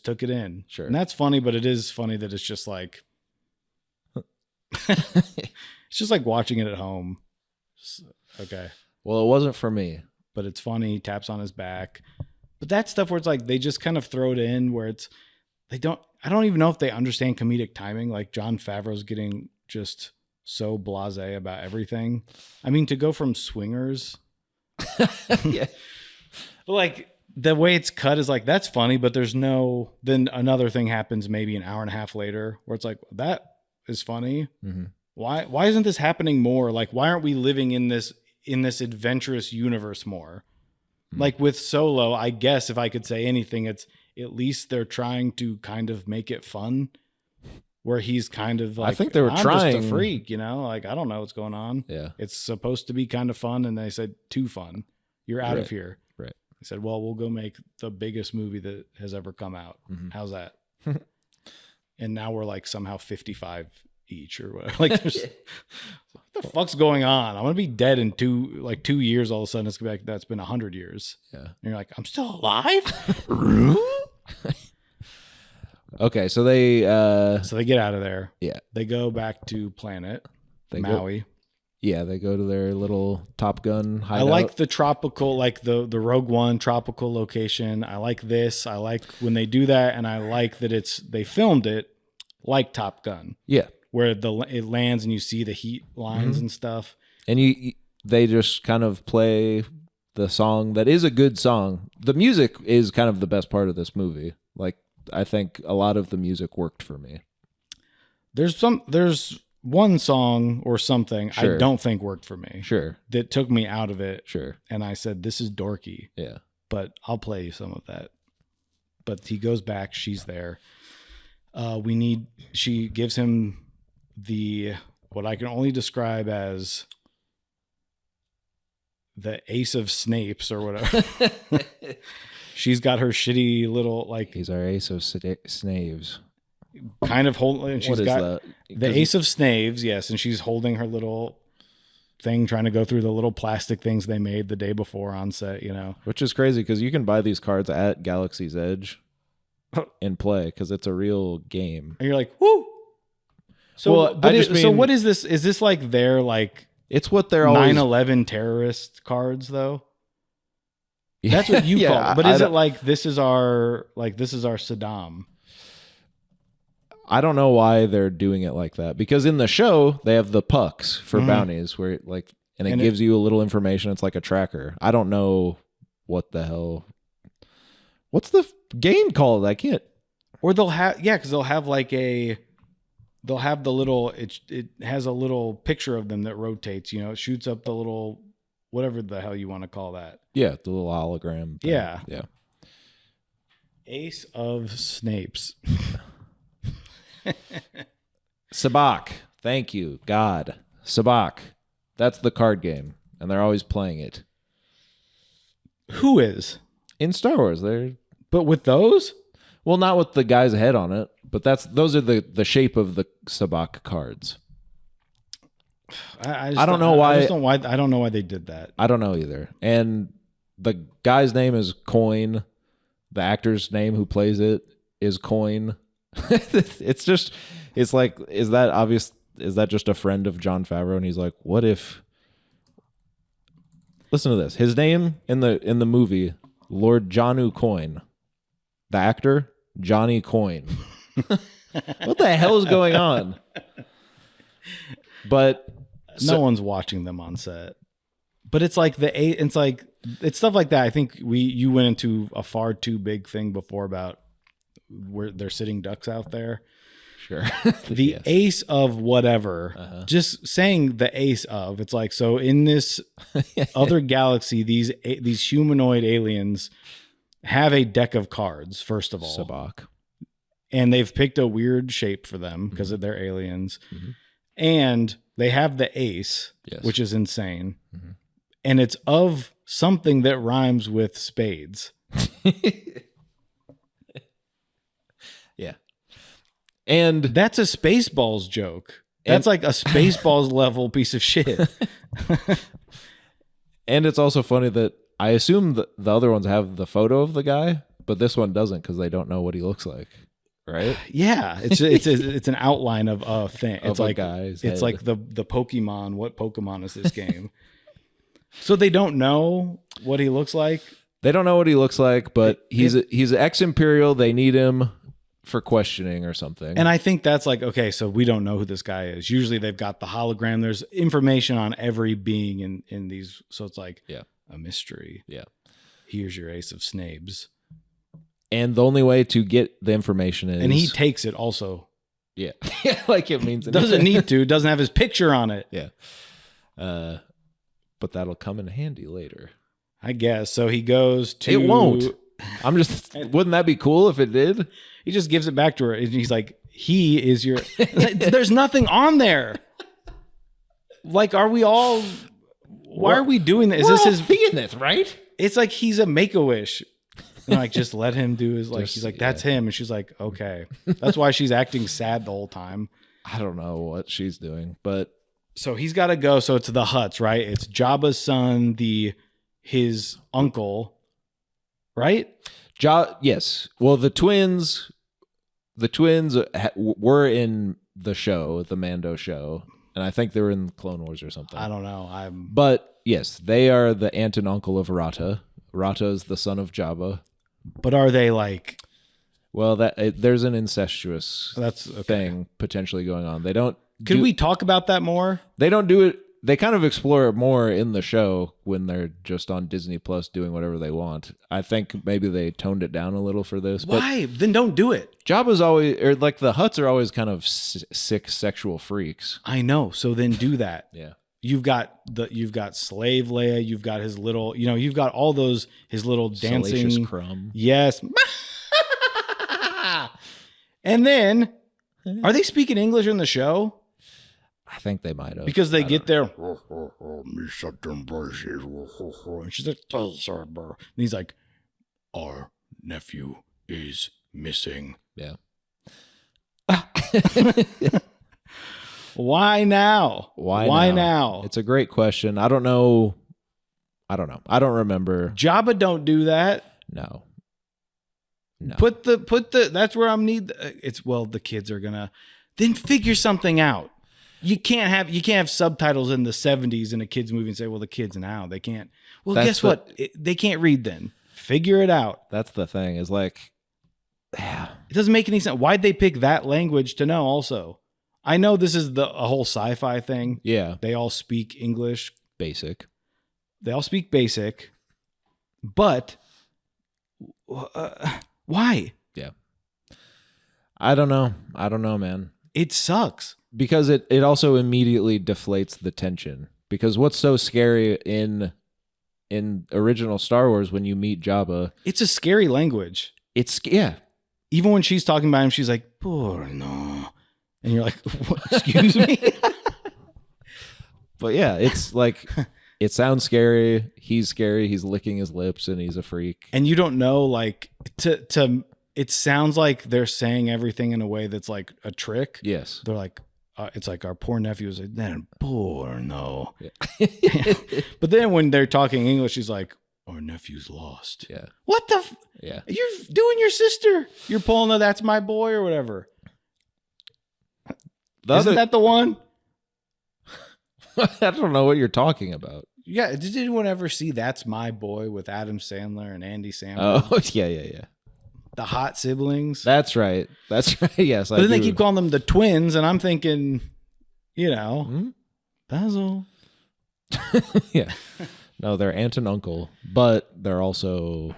took it in. Sure. And that's funny, but it is funny that it's just like, it's just like watching it at home. Okay. Well, it wasn't for me. But it's funny. He taps on his back. But that stuff where it's like they just kind of throw it in where I don't even know if they understand comedic timing. Like Jon Favreau's getting just so blasé about everything. I mean, to go from Swingers. Yeah. But like the way it's cut is like, that's funny, but then another thing happens maybe an hour and a half later where it's like, that is funny. Mm-hmm. Why isn't this happening more? Like, why aren't we living in this adventurous universe more? Mm-hmm. Like with Solo, I guess if I could say anything, it's at least they're trying to kind of make it fun, where he's kind of like, I think they were I'm trying. just a freak, you know, like I don't know what's going on. Yeah, it's supposed to be kind of fun, and they said too fun. You're out of here. Right. They said, well, we'll go make the biggest movie that has ever come out. Mm-hmm. How's that? And now we're like somehow 55 each or whatever. Like, what the fuck's going on? I'm gonna be dead in 2 years. All of a sudden, it's gonna be like that's been 100 years. Yeah, and you're like, I'm still alive. Okay, so they get out of there. Yeah, they go back to Maui. They go to their little Top Gun hideout. I like the tropical, like the Rogue One tropical location. I like this. I like when they do that, and I like that they filmed it like Top Gun. Yeah, where it lands and you see the heat lines mm-hmm. and stuff. And they just kind of play the song that is a good song. The music is kind of the best part of this movie. Like, I think a lot of the music worked for me. There's one song or something I don't think worked for me. Sure. That took me out of it. Sure. And I said, this is dorky. Yeah. But I'll play you some of that. But he goes back. She's there. She gives him what I can only describe as the Ace of Snapes or whatever. She's got her shitty little like. He's our Ace of Snaves. Kind of holding. And she's got the Ace of Snaves, yes, and she's holding her little thing, trying to go through the little plastic things they made the day before on set. You know, which is crazy because you can buy these cards at Galaxy's Edge and play because it's a real game. And you're like, whoo. So, what is this? Is this like their like? It's what they're 9/11 terrorist cards, though. That's what you call it. But is it like this is our Saddam? I don't know why they're doing it like that, because in the show they have the pucks for mm-hmm. bounties where it gives you a little information. It's like a tracker. I don't know what the hell. What's the game called? I can't. Or they'll have because they'll have they'll have the little it has a little picture of them that rotates. You know, it shoots up the little whatever the hell you want to call that. Yeah, the little hologram thing. Yeah. Ace of Snapes. Sabak. Thank you, God. Sabak. That's the card game, and they're always playing it. Who is? In Star Wars, but with those? Well, not with the guy's head on it, but those are the shape of the Sabak cards. I don't know why. I don't know why they did that. I don't know either. And the guy's name is Coin. The actor's name who plays it is Coin. It's like, is that obvious? Is that just a friend of Jon Favreau? And he's like, what if? Listen to this. His name in the movie, Lord Janu Coin. The actor, Johnny Coin. What the hell is going on? But no one's watching them on set. But it's like it's stuff like that. I think you went into a far too big thing before about where they're sitting ducks out there. Sure. The Yes. ace of whatever. Just saying the ace of. It's like, so in this other galaxy, these humanoid aliens have a deck of cards, first of all. Sabak. And they've picked a weird shape for them because of their aliens. Mm-hmm. And they have the ace, Yes. which is insane. Mm-hmm. And it's of something that rhymes with spades. Yeah. And That's a Spaceballs joke. That's like a Spaceballs level piece of shit. and it's also funny that I assume that the other ones have the photo of the guy, but this one doesn't because they don't know what he looks like. Right? Yeah, it's an outline of a thing. It's a like guy's it's head. like the Pokemon. What Pokemon is this game? So they don't know what he looks like. They don't know what he looks like, but he's ex-Imperial. They need him for questioning or something. And I think that's like, okay, so we don't know who this guy is. Usually they've got the hologram. There's information on every being in these. So it's like a mystery. Yeah. Here's your ace of snabes. And the only way to get the information is... And he takes it also. Yeah. Like it means... Doesn't need to. Doesn't have his picture on it. Yeah. But that'll come in handy later. I guess. So he goes to... It won't. I'm just... Wouldn't that be cool if it did? He just gives it back to her. And he's like, he is your... There's nothing on there. Like, are we all... Why are we doing this? Is this his... thinking this, right? It's like he's a Make-A-Wish. And like, just let him do his, like, Just, he's like, that's him. And she's like, okay. That's why she's acting sad the whole time. I don't know what she's doing, but... So he's got to go. So it's the Hutts, right? It's Jabba's son, his uncle, right? Yes. Well, the twins were in the show, the Mando show. And I think they were in Clone Wars or something. I don't know. But yes, they are the aunt and uncle of Rata. Rata is the son of Jabba. But are they like... Well, there's an incestuous thing potentially going on. They don't... Could we talk about that more? They don't do it... They kind of explore it more in the show when they're just on Disney Plus doing whatever they want. I think maybe they toned it down a little for this. Why? Then don't do it. Jabba's always... Or like the Hutts are always kind of sick sexual freaks. I know. So then do that. Yeah. You've got Slave Leia. You've got his little, you've got all those, his little dancing. Salacious Crumb. Yes. And then, are they speaking English in the show? I think they might have. Because they get there. And she's like, and he's like, our nephew is missing. Yeah. Why now? Why now? It's a great question. I don't know. I don't remember. Jabba don't do that. No. Put the that's where I'm the kids are gonna then figure something out. You can't have subtitles in the 70s in a kids movie and say, well, the kids now they can't. Well, guess what? They can't read then. Figure it out. That's the thing is like, it doesn't make any sense. Why'd they pick that language to know also? I know this is a whole sci-fi thing. Yeah. They all speak English. Basic. They all speak basic. But why? Yeah. I don't know, man. It sucks. Because it also immediately deflates the tension. Because what's so scary in original Star Wars when you meet Jabba? It's a scary language. Yeah. Even when she's talking about him, she's like, "Porno," and you're like, "Excuse me." But yeah, it's like it sounds scary. He's scary. He's licking his lips, and he's a freak. And you don't know, like, to. It sounds like they're saying everything in a way that's like a trick. Yes, they're like, it's like our poor nephew is like, then porno. Yeah. But then when they're talking English, he's like, our nephew's lost. Yeah. What the? Yeah. You're doing your sister. You're pulling the "That's my boy" or whatever. Isn't that the one? I don't know what you're talking about. Yeah. Did anyone ever see "That's My Boy" with Adam Sandler and Andy Samberg? Oh, yeah. The hot siblings. That's right. Yes. But then they keep calling them the twins, and I'm thinking, Basil. Yeah. No, they're aunt and uncle, but they're also,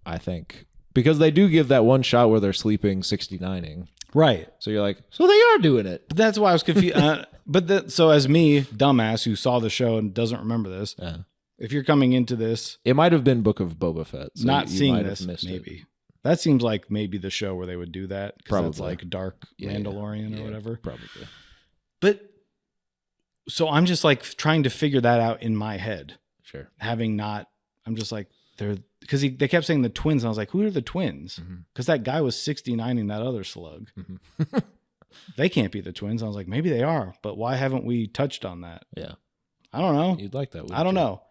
I think, because they do give that one shot where they're sleeping 69ing. Right. So you're like, so they are doing it. But that's why I was confused. So as me, dumbass, who saw the show and doesn't remember this, if you're coming into this, it might have been Book of Boba Fett. So not you seeing might this, have missed maybe. It. That seems like maybe the show where they would do that. Because that's like dark Mandalorian or whatever. Probably. But so I'm just like trying to figure that out in my head. Sure. I'm just like, because they kept saying the twins. And I was like, who are the twins? Because that guy was 69 and that other slug. They can't be the twins. I was like, maybe they are, but why haven't we touched on that? Yeah. I don't know. You'd like that. I don't know.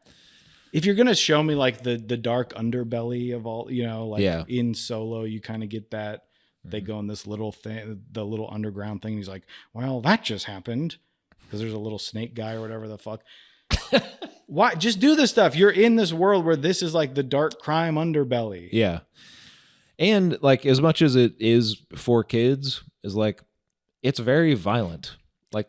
If you're going to show me like the dark underbelly of all, like in Solo, you kind of get that. They go in this little thing, the little underground thing. And he's like, well, that just happened because there's a little snake guy or whatever the fuck. Why? Just do this stuff. You're in this world where this is like the dark crime underbelly. Yeah. And like, as much as it is for kids, is like, it's very violent. Like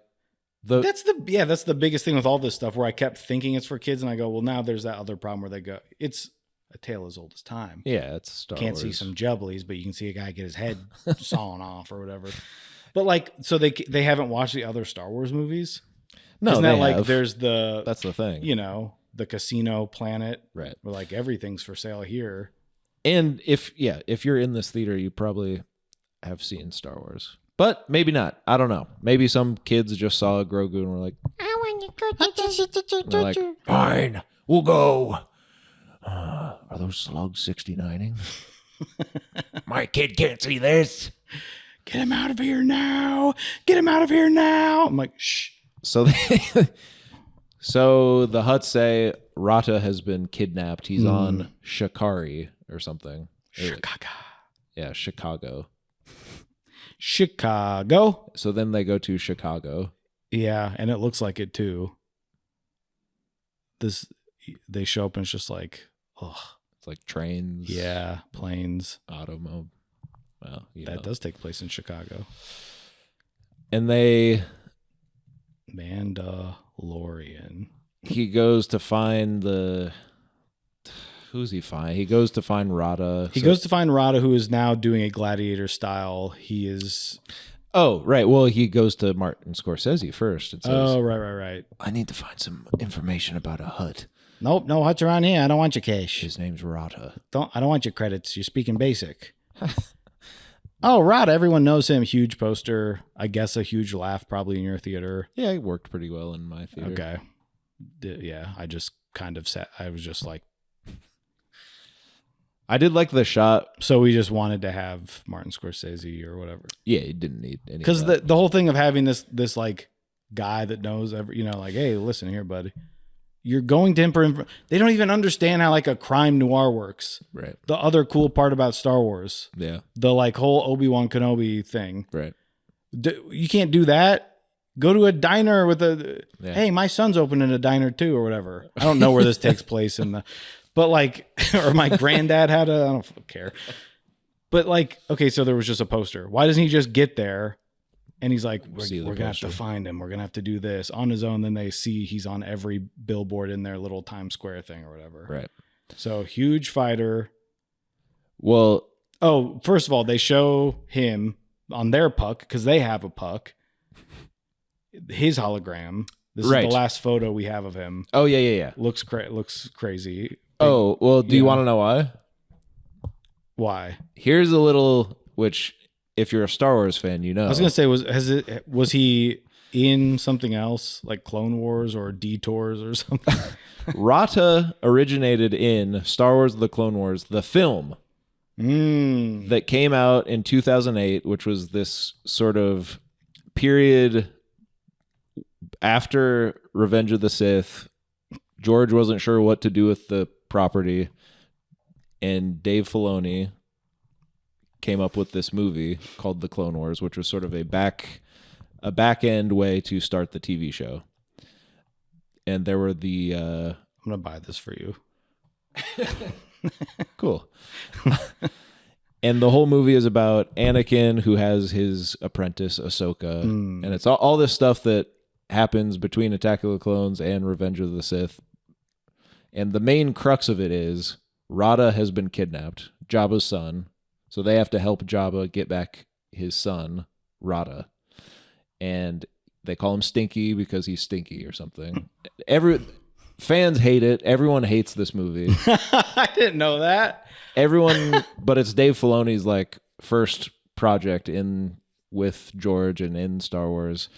that's the biggest thing with all this stuff where I kept thinking it's for kids. And I go, well, now there's that other problem where they go, it's a tale as old as time. Yeah. It's Star Can't Wars. See some jubblies, but you can see a guy get his head sawn off or whatever. But like, so they haven't watched the other Star Wars movies. No, isn't that like there's that's the thing. The casino planet, right? Where like everything's for sale here. And if you're in this theater, you probably have seen Star Wars, but maybe not. I don't know. Maybe some kids just saw Grogu and were like, "I want to go." They're like, "Fine, we'll go." Are those slugs 69ing? My kid can't see this. Get him out of here now! Get him out of here now! I'm like, shh. So the Hutts say Rata has been kidnapped. He's on Shikari or something. Chicago. Yeah, Chicago. Chicago. So then they go to Chicago. Yeah, and it looks like it too. They show up and it's just like, ugh. It's like trains. Yeah, planes. Automobile. Well, that does take place in Chicago. And Mandalorian. He goes to find who's he find? He goes to find Rata. He goes to find Rata, who is now doing a gladiator style. He is. Oh, right. Well, he goes to Martin Scorsese first. And says, right. I need to find some information about a Hutt. Nope, no Hutts around here. I don't want your cash. His name's Rata. I don't want your credits. You're speaking basic. Oh, Rata. Everyone knows him. Huge poster. I guess a huge laugh probably in your theater. Yeah, it worked pretty well in my theater. Okay. Yeah, I just kind of sat. I was just like. I did like the shot. So we just wanted to have Martin Scorsese or whatever. Yeah, he didn't need any. Because the whole thing of having this like guy that knows like, hey, listen here, buddy. You're going to him for they don't even understand how like a crime noir works. Right. The other cool part about Star Wars. Yeah. The like whole Obi-Wan Kenobi thing. Right. You can't do that. Go to a diner with hey, my son's opening a diner too or whatever. I don't know where this takes place but like, or my granddad I don't care. But like, okay, so there was just a poster. Why doesn't he just get there? And he's like, we're going to have to find him. We're going to have to do this on his own. Then they see he's on every billboard in their little Times Square thing or whatever. Right. So huge fighter. Well. Oh, first of all, they show him on their puck because they have a puck. His hologram. This is the last photo we have of him. Oh, yeah. Looks crazy. Oh, well, do you want to know why? Why? Here's a little, which... If you're a Star Wars fan, you know. I was gonna say, was he in something else like Clone Wars or Detours or something? Rata originated in Star Wars: The Clone Wars, the film that came out in 2008, which was this sort of period after Revenge of the Sith. George wasn't sure what to do with the property, and Dave Filoni came up with this movie called The Clone Wars, which was sort of a back end way to start the TV show. And there were I'm gonna buy this for you. Cool. And the whole movie is about Anakin, who has his apprentice Ahsoka, and it's all this stuff that happens between Attack of the Clones and Revenge of the Sith. And the main crux of it is Rata has been kidnapped, Jabba's son. So they have to help Jabba get back his son, Rada. And they call him Stinky because he's stinky or something. Fans hate it. Everyone hates this movie. I didn't know that. Everyone, but it's Dave Filoni's like first project in with George and in Star Wars.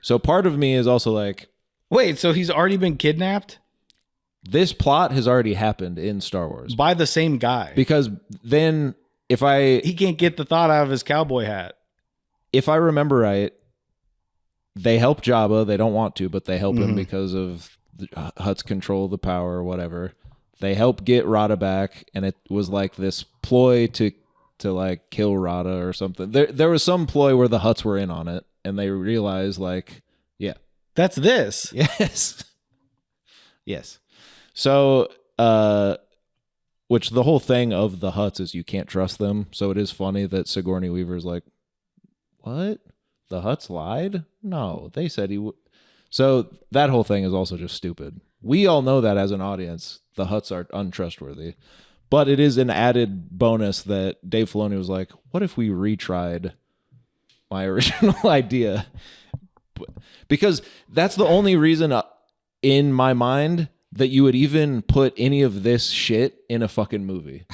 So part of me is also like, wait, so he's already been kidnapped? This plot has already happened in Star Wars. By the same guy. Because then he can't get the thought out of his cowboy hat. If I remember right, they help Jabba. They don't want to, but they help him because of the Hutt's control of the power or whatever. They help get Rada back, and it was like this ploy to like kill Rada or something. There was some ploy where the Hutts were in on it, and they realized like, yeah. That's this. Yes. Yes. So, which the whole thing of the Hutts is you can't trust them. So it is funny that Sigourney Weaver's like, what? The Hutts lied? No, they said he would. So that whole thing is also just stupid. We all know that as an audience, the Hutts are untrustworthy. But it is an added bonus that Dave Filoni was like, what if we retried my original idea? Because that's the only reason in my mind that you would even put any of this shit in a fucking movie.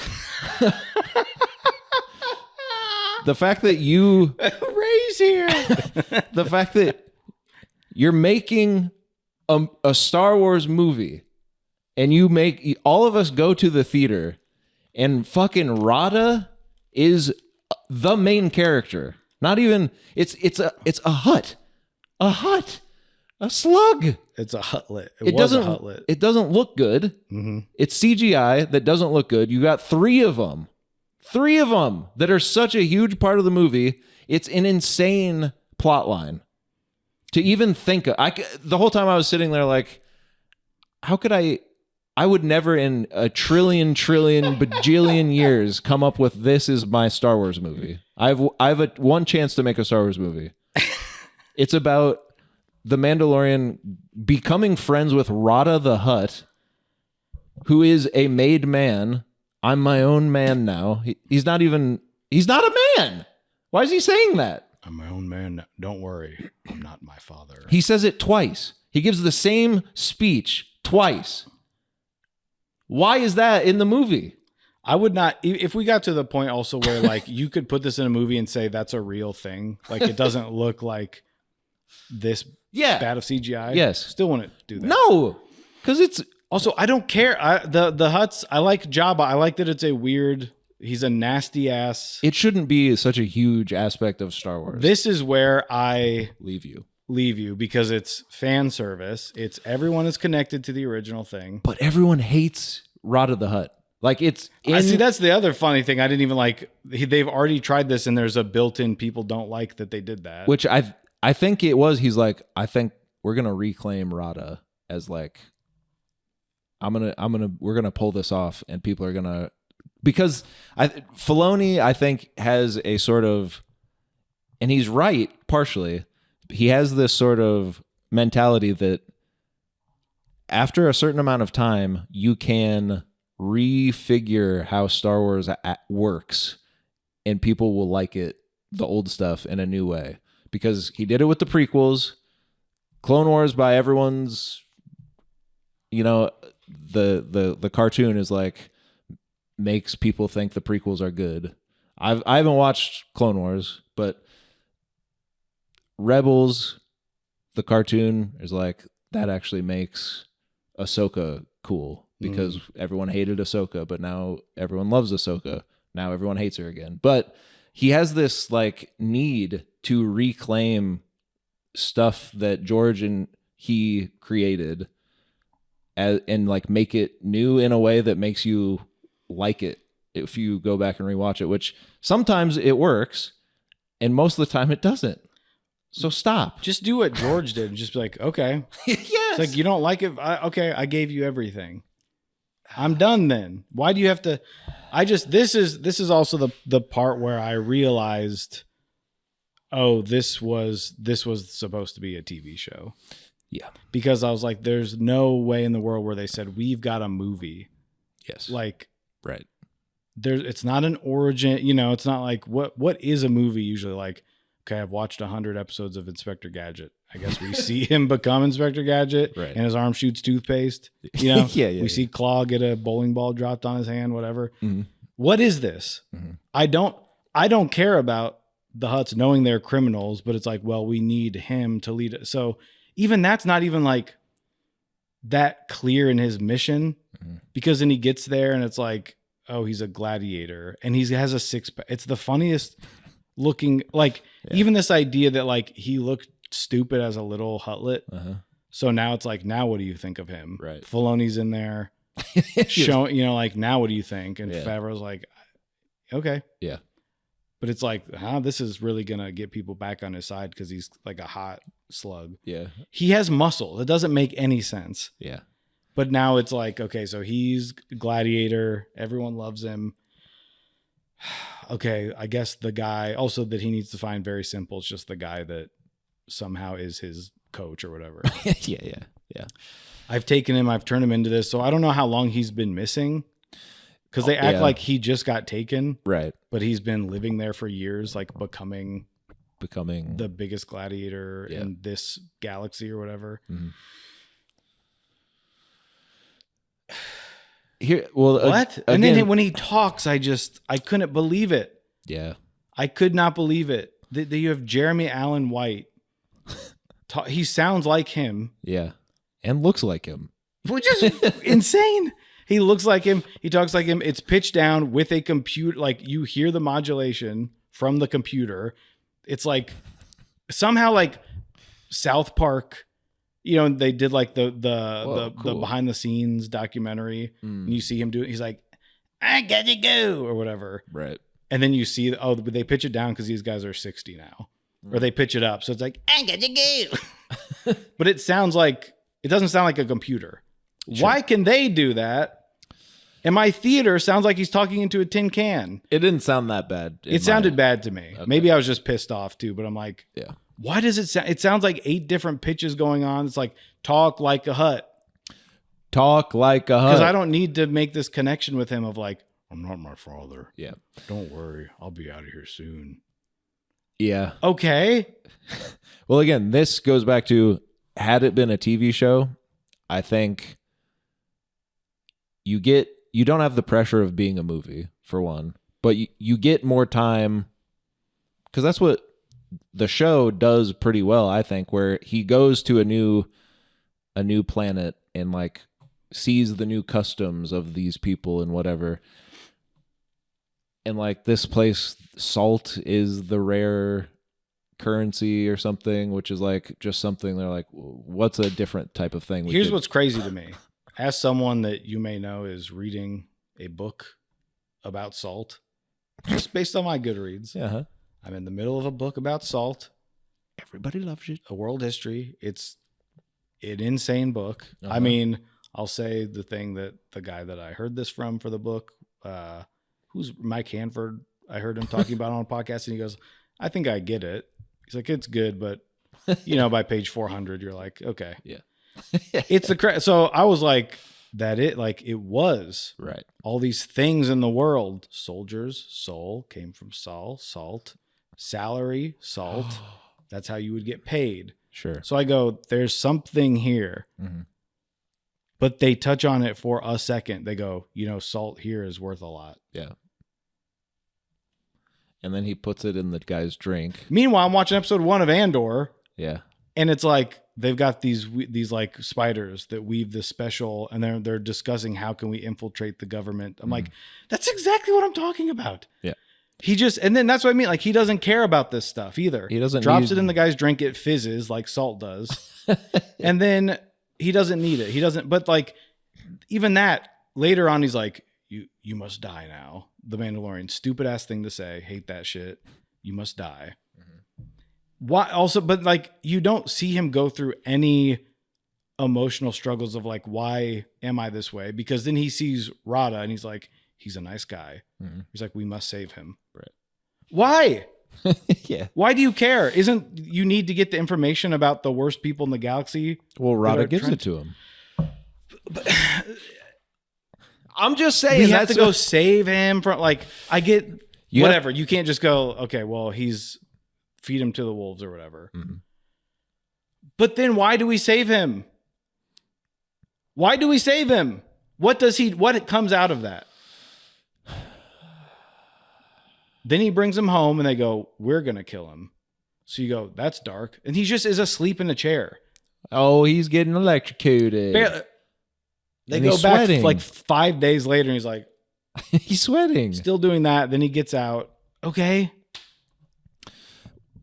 The fact that you Ray's here. The fact that you're making a Star Wars movie and you make all of us go to the theater and fucking Rada is the main character. Not even it's a Hutt. A Hutt. A slug. It's a Huttlet. It doesn't look good. Mm-hmm. It's CGI that doesn't look good. You got three of them that are such a huge part of the movie. It's an insane plot line to even think of. The whole time I was sitting there like, how could I would never in a trillion bajillion years come up with this is my Star Wars movie. I have one chance to make a Star Wars movie. It's about the Mandalorian becoming friends with Rada the Hutt, who is a made man. I'm my own man now. He's not a man. Why is he saying that? I'm my own man. Don't worry. I'm not my father. He says it twice. He gives the same speech twice. Why is that in the movie? I would not, if we got to the point also where like you could put this in a movie and say that's a real thing. Like it doesn't look like this bad of CGI. Yes. Still wouldn't do that. No. Because it's also, I don't care. The Hutts, I like Jabba. I like that it's a weird, he's a nasty ass. It shouldn't be such a huge aspect of Star Wars. This is where I leave you because it's fan service. It's everyone is connected to the original thing. But everyone hates Rada the Hutt. Like it's I see, that's the other funny thing. I didn't even like, they've already tried this and there's a built-in people don't like that they did that. Which I think it was, he's like, I think we're going to reclaim Rada as like, we're going to pull this off and people are going to, because Filoni, I think, has a sort of, and he's right, partially, he has this sort of mentality that after a certain amount of time, you can refigure how Star Wars works and people will like it, the old stuff, in a new way. Because he did it with the prequels. Clone Wars, by everyone's, the cartoon is like, makes people think the prequels are good. I haven't watched Clone Wars, but Rebels, the cartoon, is like, that actually makes Ahsoka cool because everyone hated Ahsoka, but now everyone loves Ahsoka. Now everyone hates her again. But he has this like need to reclaim stuff that George and he created and like make it new in a way that makes you like it if you go back and rewatch it, which sometimes it works and most of the time it doesn't. So stop. Just do what George did and just be like, okay. Yes. It's like, you don't like it? Okay, I gave you everything. I'm done then. Why do you have to? This is also the part where I realized, oh, this was supposed to be a TV show. Yeah. Because I was like, there's no way in the world where they said, we've got a movie. Yes. Like, right. it's not an origin, it's not like what is a movie usually like, okay, I've watched 100 episodes of Inspector Gadget. I guess we see him become Inspector Gadget and his arm shoots toothpaste. We see Claw get a bowling ball dropped on his hand, whatever. Mm-hmm. What is this? Mm-hmm. I don't care about the Hutts knowing they're criminals, but it's like, well, we need him to lead it. So even that's not even like that clear in his mission, because then he gets there and it's like, oh, he's a gladiator and he has a six-pack. It's the funniest looking, like even this idea that like he looked stupid as a little Huttlet. So now it's like, now what do you think of him? Right. Filoni's in there showing, like, now what do you think? And Favreau's like, okay. Yeah. But it's like, this is really going to get people back on his side because he's like a hot slug. Yeah. He has muscle. It doesn't make any sense. Yeah. But now it's like, okay, so he's gladiator. Everyone loves him. Okay, I guess the guy also that he needs to find, very simple. It's just the guy that somehow is his coach or whatever. Yeah. I've taken him. I've turned him into this. So I don't know how long he's been missing. Because they act like he just got taken. Right. But he's been living there for years, like becoming the biggest gladiator in this galaxy or whatever. Mm-hmm. Here, well, what? And then when he talks, I couldn't believe it. Yeah. I could not believe it. That you have Jeremy Allen White. He sounds like him. Yeah. And looks like him. Which is insane. He looks like him. He talks like him. It's pitched down with a computer. Like you hear the modulation from the computer. It's like somehow like South Park, they did like the behind the scenes documentary and you see him do it. He's like, I gotta go or whatever. Right. And then you see, but they pitch it down because these guys are 60 now or they pitch it up. So it's like, I gotta go. But it doesn't sound like a computer. Sure. Why can they do that? And my theater sounds like he's talking into a tin can. It didn't sound that bad. It sounded bad to me. Okay. Maybe I was just pissed off too, but I'm like, why does it sound? It sounds like 8 different pitches going on. It's like, talk like a Hutt. Talk like a Hutt. Because I don't need to make this connection with him of like, I'm not my father. Yeah. Don't worry. I'll be out of here soon. Yeah. Okay. Well, again, this goes back to, had it been a TV show, I think you don't have the pressure of being a movie, for one, but you get more time, because that's what the show does pretty well, I think, where he goes to a new planet and like sees the new customs of these people and whatever. And like this place, salt is the rare currency or something, which is like just something they're like, what's a different type of thing? Here's what's crazy to me. As someone that you may know is reading a book about salt, just based on my Goodreads. I'm in the middle of a book about salt. Everybody loves it. A world history. It's an insane book. I mean, I'll say the thing that the guy that I heard this from for the book, who's Mike Hanford, I heard him talking about on a podcast, and he goes, I think I get it. He's like, it's good, but by page 400, you're like, okay. Yeah. It's so I was like, it was right. All these things in the world. Soldiers, soul came from Saul, salt, salary, salt. That's how you would get paid. Sure. So I go, there's something here, but they touch on it for a second. They go, salt here is worth a lot. Yeah. And then he puts it in the guy's drink. Meanwhile, I'm watching episode 1 of Andor. Yeah. And it's like, they've got these like spiders that weave this special, and they're discussing how can we infiltrate the government. I'm like, that's exactly what I'm talking about. Yeah. And then that's what I mean. Like, he doesn't care about this stuff either. He doesn't drops it in the guy's drink. It fizzes like salt does. And then he doesn't need it. He doesn't, but like even that later on, he's like, you must die now. The Mandalorian, stupid ass thing to say. Hate that shit. You must die. Why also, but like you don't see him go through any emotional struggles of like, why am I this way? Because then he sees Rada and he's like, he's a nice guy. He's like, we must save him. Right. Why? Yeah. Why do you care? Isn't you need to get the information about the worst people in the galaxy? Well, Rada gives it to him. But I'm just saying we have to go save him from like I get whatever. You can't just go, okay, well, he's feed him to the wolves or whatever. Mm-hmm. But then why do we save him? Why do we save him? What comes out of that? Then he brings him home and they go, we're going to kill him. So you go, that's dark. And he just is asleep in a chair. Oh, he's getting electrocuted. They go back like 5 days later and he's like, he's sweating. Still doing that. Then he gets out. Okay.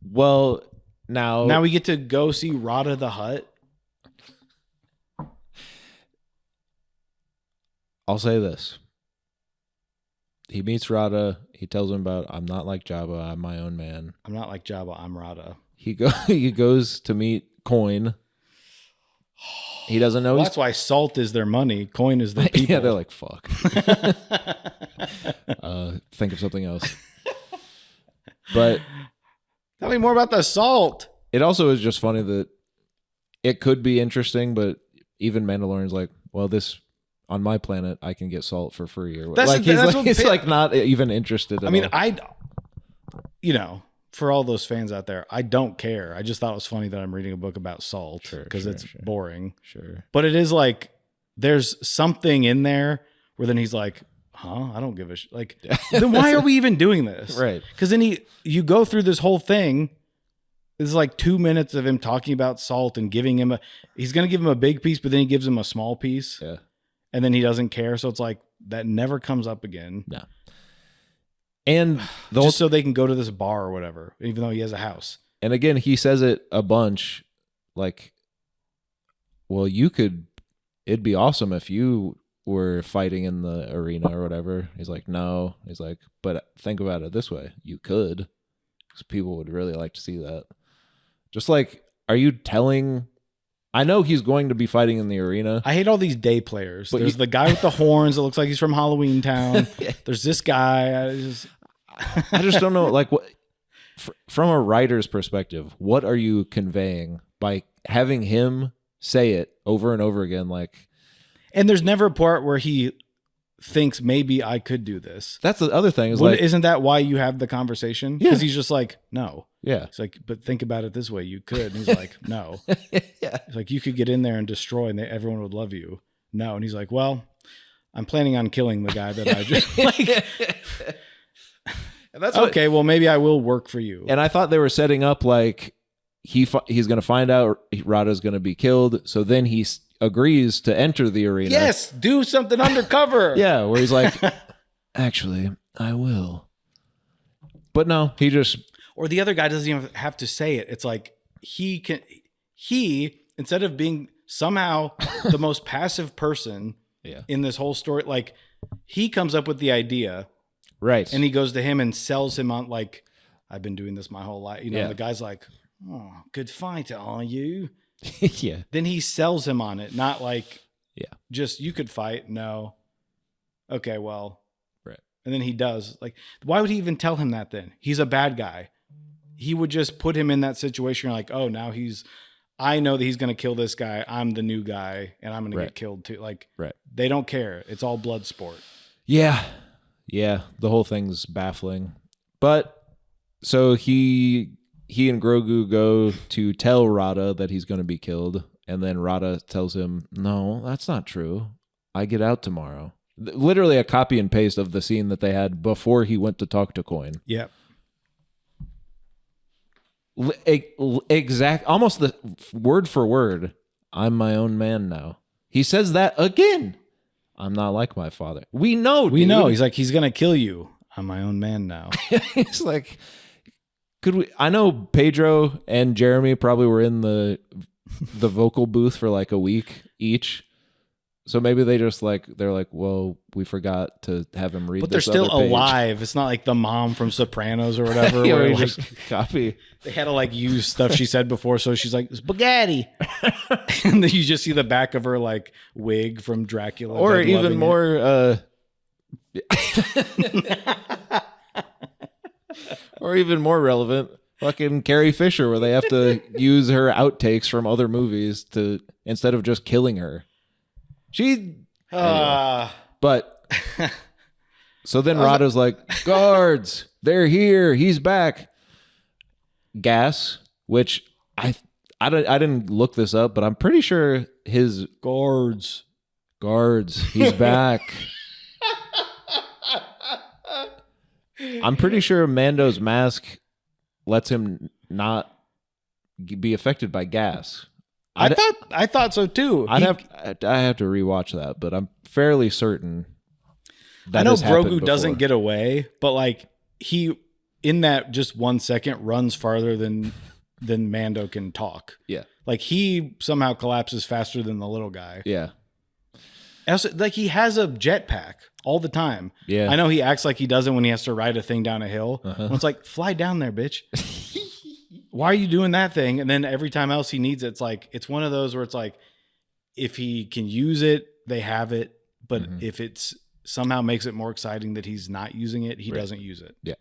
Well, now we get to go see Rada the Hutt. I'll say this. He meets Rada. He tells him about, I'm not like Jabba. I'm my own man. I'm not like Jabba. I'm Rada. He goes to meet Coin. He doesn't know. Well, that's why salt is their money. Coin is their people. Yeah, they're like, fuck. Think of something else. But tell me more about the salt. It also is just funny that it could be interesting, but even Mandalorian's like, well, this on my planet, I can get salt for free or whatever. He's like not even interested. I mean, for all those fans out there, I don't care. I just thought it was funny that I'm reading a book about salt because it's boring. Sure. But it is like, there's something in there where then he's like, huh? I don't give a shit. Like, then why are we even doing this? Right. Because then you go through this whole thing. This is like 2 minutes of him talking about salt and giving him he's going to give him a big piece, but then he gives him a small piece. Yeah. And then he doesn't care. So it's like, that never comes up again. No. And just so they can go to this bar or whatever, even though he has a house. And again, he says it a bunch, like, well, it'd be awesome if you were fighting in the arena or whatever. He's like, no. He's like, but think about it this way. You could, because people would really like to see that. Just like, are you telling... I know he's going to be fighting in the arena. I hate all these day players. There's the guy with the horns that looks like he's from Halloween Town. There's this guy. I just don't know. Like, what from a writer's perspective, what are you conveying by having him say it over and over again? Like, and there's never a part where he thinks maybe I could do this. That's the other thing. Isn't that why you have the conversation? Because he's just like, no. Yeah. It's like, but think about it this way. You could. And he's like, no. Yeah. It's like, you could get in there and destroy and everyone would love you. No. And he's like, well, I'm planning on killing the guy that I just like. And that's okay. Well, maybe I will work for you. And I thought they were setting up like he's going to find out Rada's going to be killed. So then he agrees to enter the arena. Yes. Do something undercover. Yeah. Where he's like, actually, I will. But no, he just... Or the other guy doesn't even have to say it. It's like he instead of being somehow the most passive person in this whole story, like he comes up with the idea. Right. And he goes to him and sells him on like, I've been doing this my whole life. And the guy's like, oh, good fighter, are you? Yeah. Then he sells him on it. Not like, just you could fight. No. Okay, well. Right. And then he does. Like, why would he even tell him that then? He's a bad guy. He would just put him in that situation. You're like, oh, now I know that he's going to kill this guy. I'm the new guy and I'm going to get killed too. Like, they don't care. It's all blood sport. Yeah. Yeah. The whole thing's baffling. But so he and Grogu go to tell Rada that he's going to be killed. And then Rada tells him, no, that's not true. I get out tomorrow. Literally a copy and paste of the scene that they had before he went to talk to Coin. Yep. Exact, almost the word for word. I'm my own man now. He says that again. I'm not like my father. We know. He's like, he's gonna kill you. I'm my own man now. He's like, could we? I know Pedro and Jeremy probably were in the vocal booth for like a week each. So maybe they're like, well, we forgot to have him read. But they're still alive. It's not like the mom from Sopranos or whatever. Yeah, where like, just copy. They had to like use stuff she said before, so she's like spaghetti, and then you just see the back of her like wig from Dracula, or even more, or even more relevant. Fucking Carrie Fisher, where they have to use her outtakes from other movies to instead of just killing her. But So then Rada's like, guards, they're here. He's back. Gas, which I didn't look this up, but I'm pretty sure his guards, he's back. I'm pretty sure Mando's mask lets him not be affected by gas. I thought so too. I have to rewatch that, but I'm fairly certain that I know has happened Grogu before. doesn't get away, but like he in that just 1 second runs farther than Mando can talk. Yeah. Like he somehow collapses faster than the little guy. Yeah. Also, like he has a jetpack all the time. Yeah. I know he acts like he doesn't when he has to ride a thing down a hill. When it's like, fly down there, bitch. Why are you doing that thing? And then every time else he needs it, it's like, it's one of those where it's like, if he can use it, they have it. But if it's somehow makes it more exciting that he's not using it, he doesn't use it. Yeah.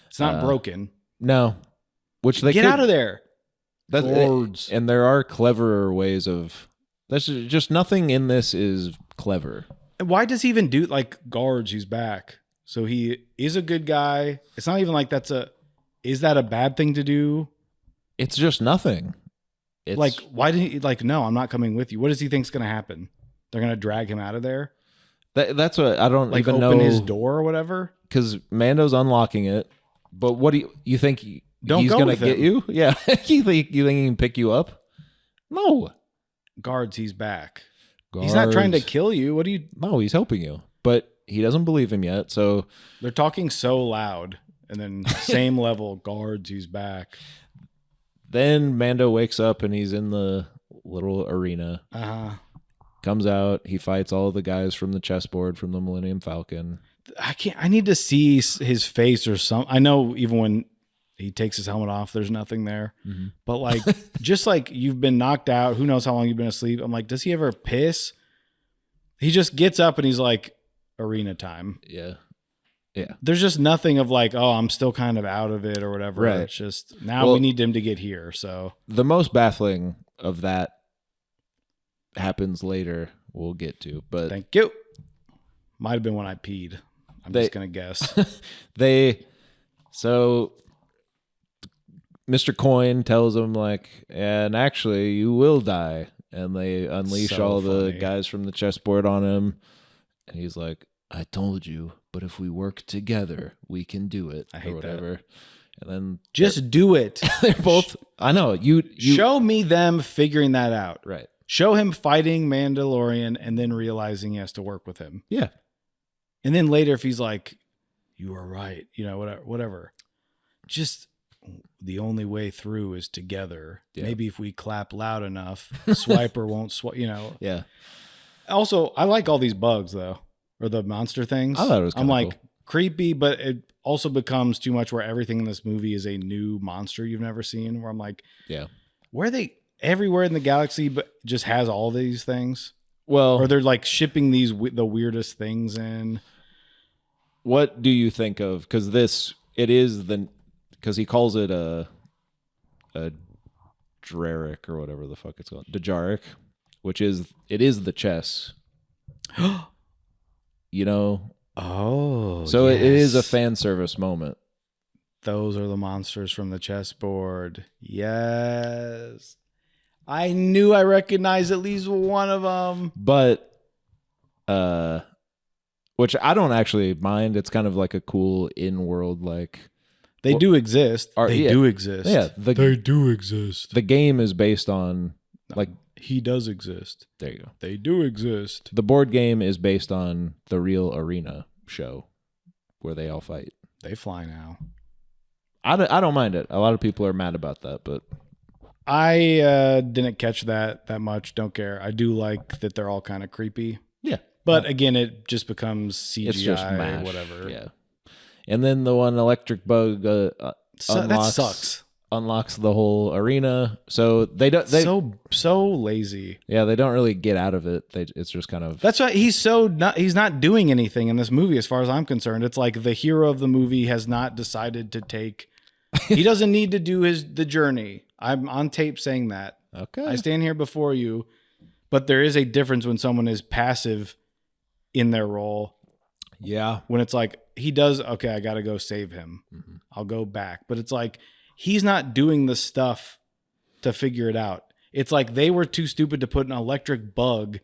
It's not broken. No. Which they Get out of there. And there are cleverer ways of. That's just nothing in this is clever. And why does he even do like guards? He's back, so he is a good guy. It's not even like is that a bad thing to do? It's just nothing. It's like, why did he like? No, I'm not coming with you. What does he think's going to happen? They're going to drag him out of there. That's what I don't like even open know. His door or whatever. Because Mando's unlocking it. But what do you think? He's going to get you? Yeah. you think he can pick you up? No. Guards, he's back. He's not trying to kill you. What do you? No, he's helping you. But he doesn't believe him yet. So they're talking so loud. And then same level, guards, he's back. Then Mando wakes up and he's in the little arena. Comes out. He fights all of the guys from the chessboard from the Millennium Falcon. I need to see his face or something. I know even when he takes his helmet off, there's nothing there. But like, just like you've been knocked out, who knows how long you've been asleep. I'm like, does he ever piss? He just gets up and he's like, arena time. Yeah. Yeah. There's just nothing of like, oh, I'm still kind of out of it or whatever. Right. It's just now we need him to get here. So the most baffling of that happens later. We'll get to, but thank you. Might have been when I peed. I'm just gonna guess. So Mr. Coin tells him like, and actually you will die, and they unleash all the guys from the chessboard on him, and he's like, I told you, but if we work together, we can do it. I hate whatever. that. And then just do it. They're both. I know you show me them figuring that out. Right. Show him fighting Mandalorian and then realizing he has to work with him. Yeah. And then later, if he's like, you are right, you know, whatever. Just the only way through is together. Yeah. Maybe if we clap loud enough, Swiper won't swipe, you know. Yeah. Also, I like all these bugs, though, or the monster things. I thought it was I'm like, cool. Creepy, but it also becomes too much where everything in this movie is a new monster you've never seen, where I'm like, yeah, where are they everywhere in the galaxy, but just has all these things? Well, or they're like shipping the weirdest things in. What do you think of? Because because he calls it a Draric or whatever the fuck it's called, Dejaric, which is the chess. You know. Oh, so yes. It is a fan service moment. Those are the monsters from the chessboard. Yes. I knew I recognized at least one of them. But, which I don't actually mind. It's kind of like a cool in-world, like. They do exist. They do exist. Yeah. They do exist. The game is based on, like. He does exist. There you go. They do exist. The board game is based on the real arena show where they all fight. They fly now. I don't mind it. A lot of people are mad about that, but I didn't catch that much. Don't care. I do like that they're all kind of creepy. Yeah. But again, it just becomes CGI, it's just MASH, whatever. Yeah. And then the one electric bug unlocks. That sucks. Unlocks the whole arena, so they don't. So lazy. Yeah, they don't really get out of it. It's just kind of. That's why he's not doing anything in this movie, as far as I'm concerned. It's like the hero of the movie has not decided to take. He doesn't need to do the journey. I'm on tape saying that. Okay. I stand here before you, but there is a difference when someone is passive in their role Yeah. When it's like, he does, okay, I got to go save him. Mm-hmm. I'll go back. But it's like, he's not doing the stuff to figure it out. It's like they were too stupid to put an electric bug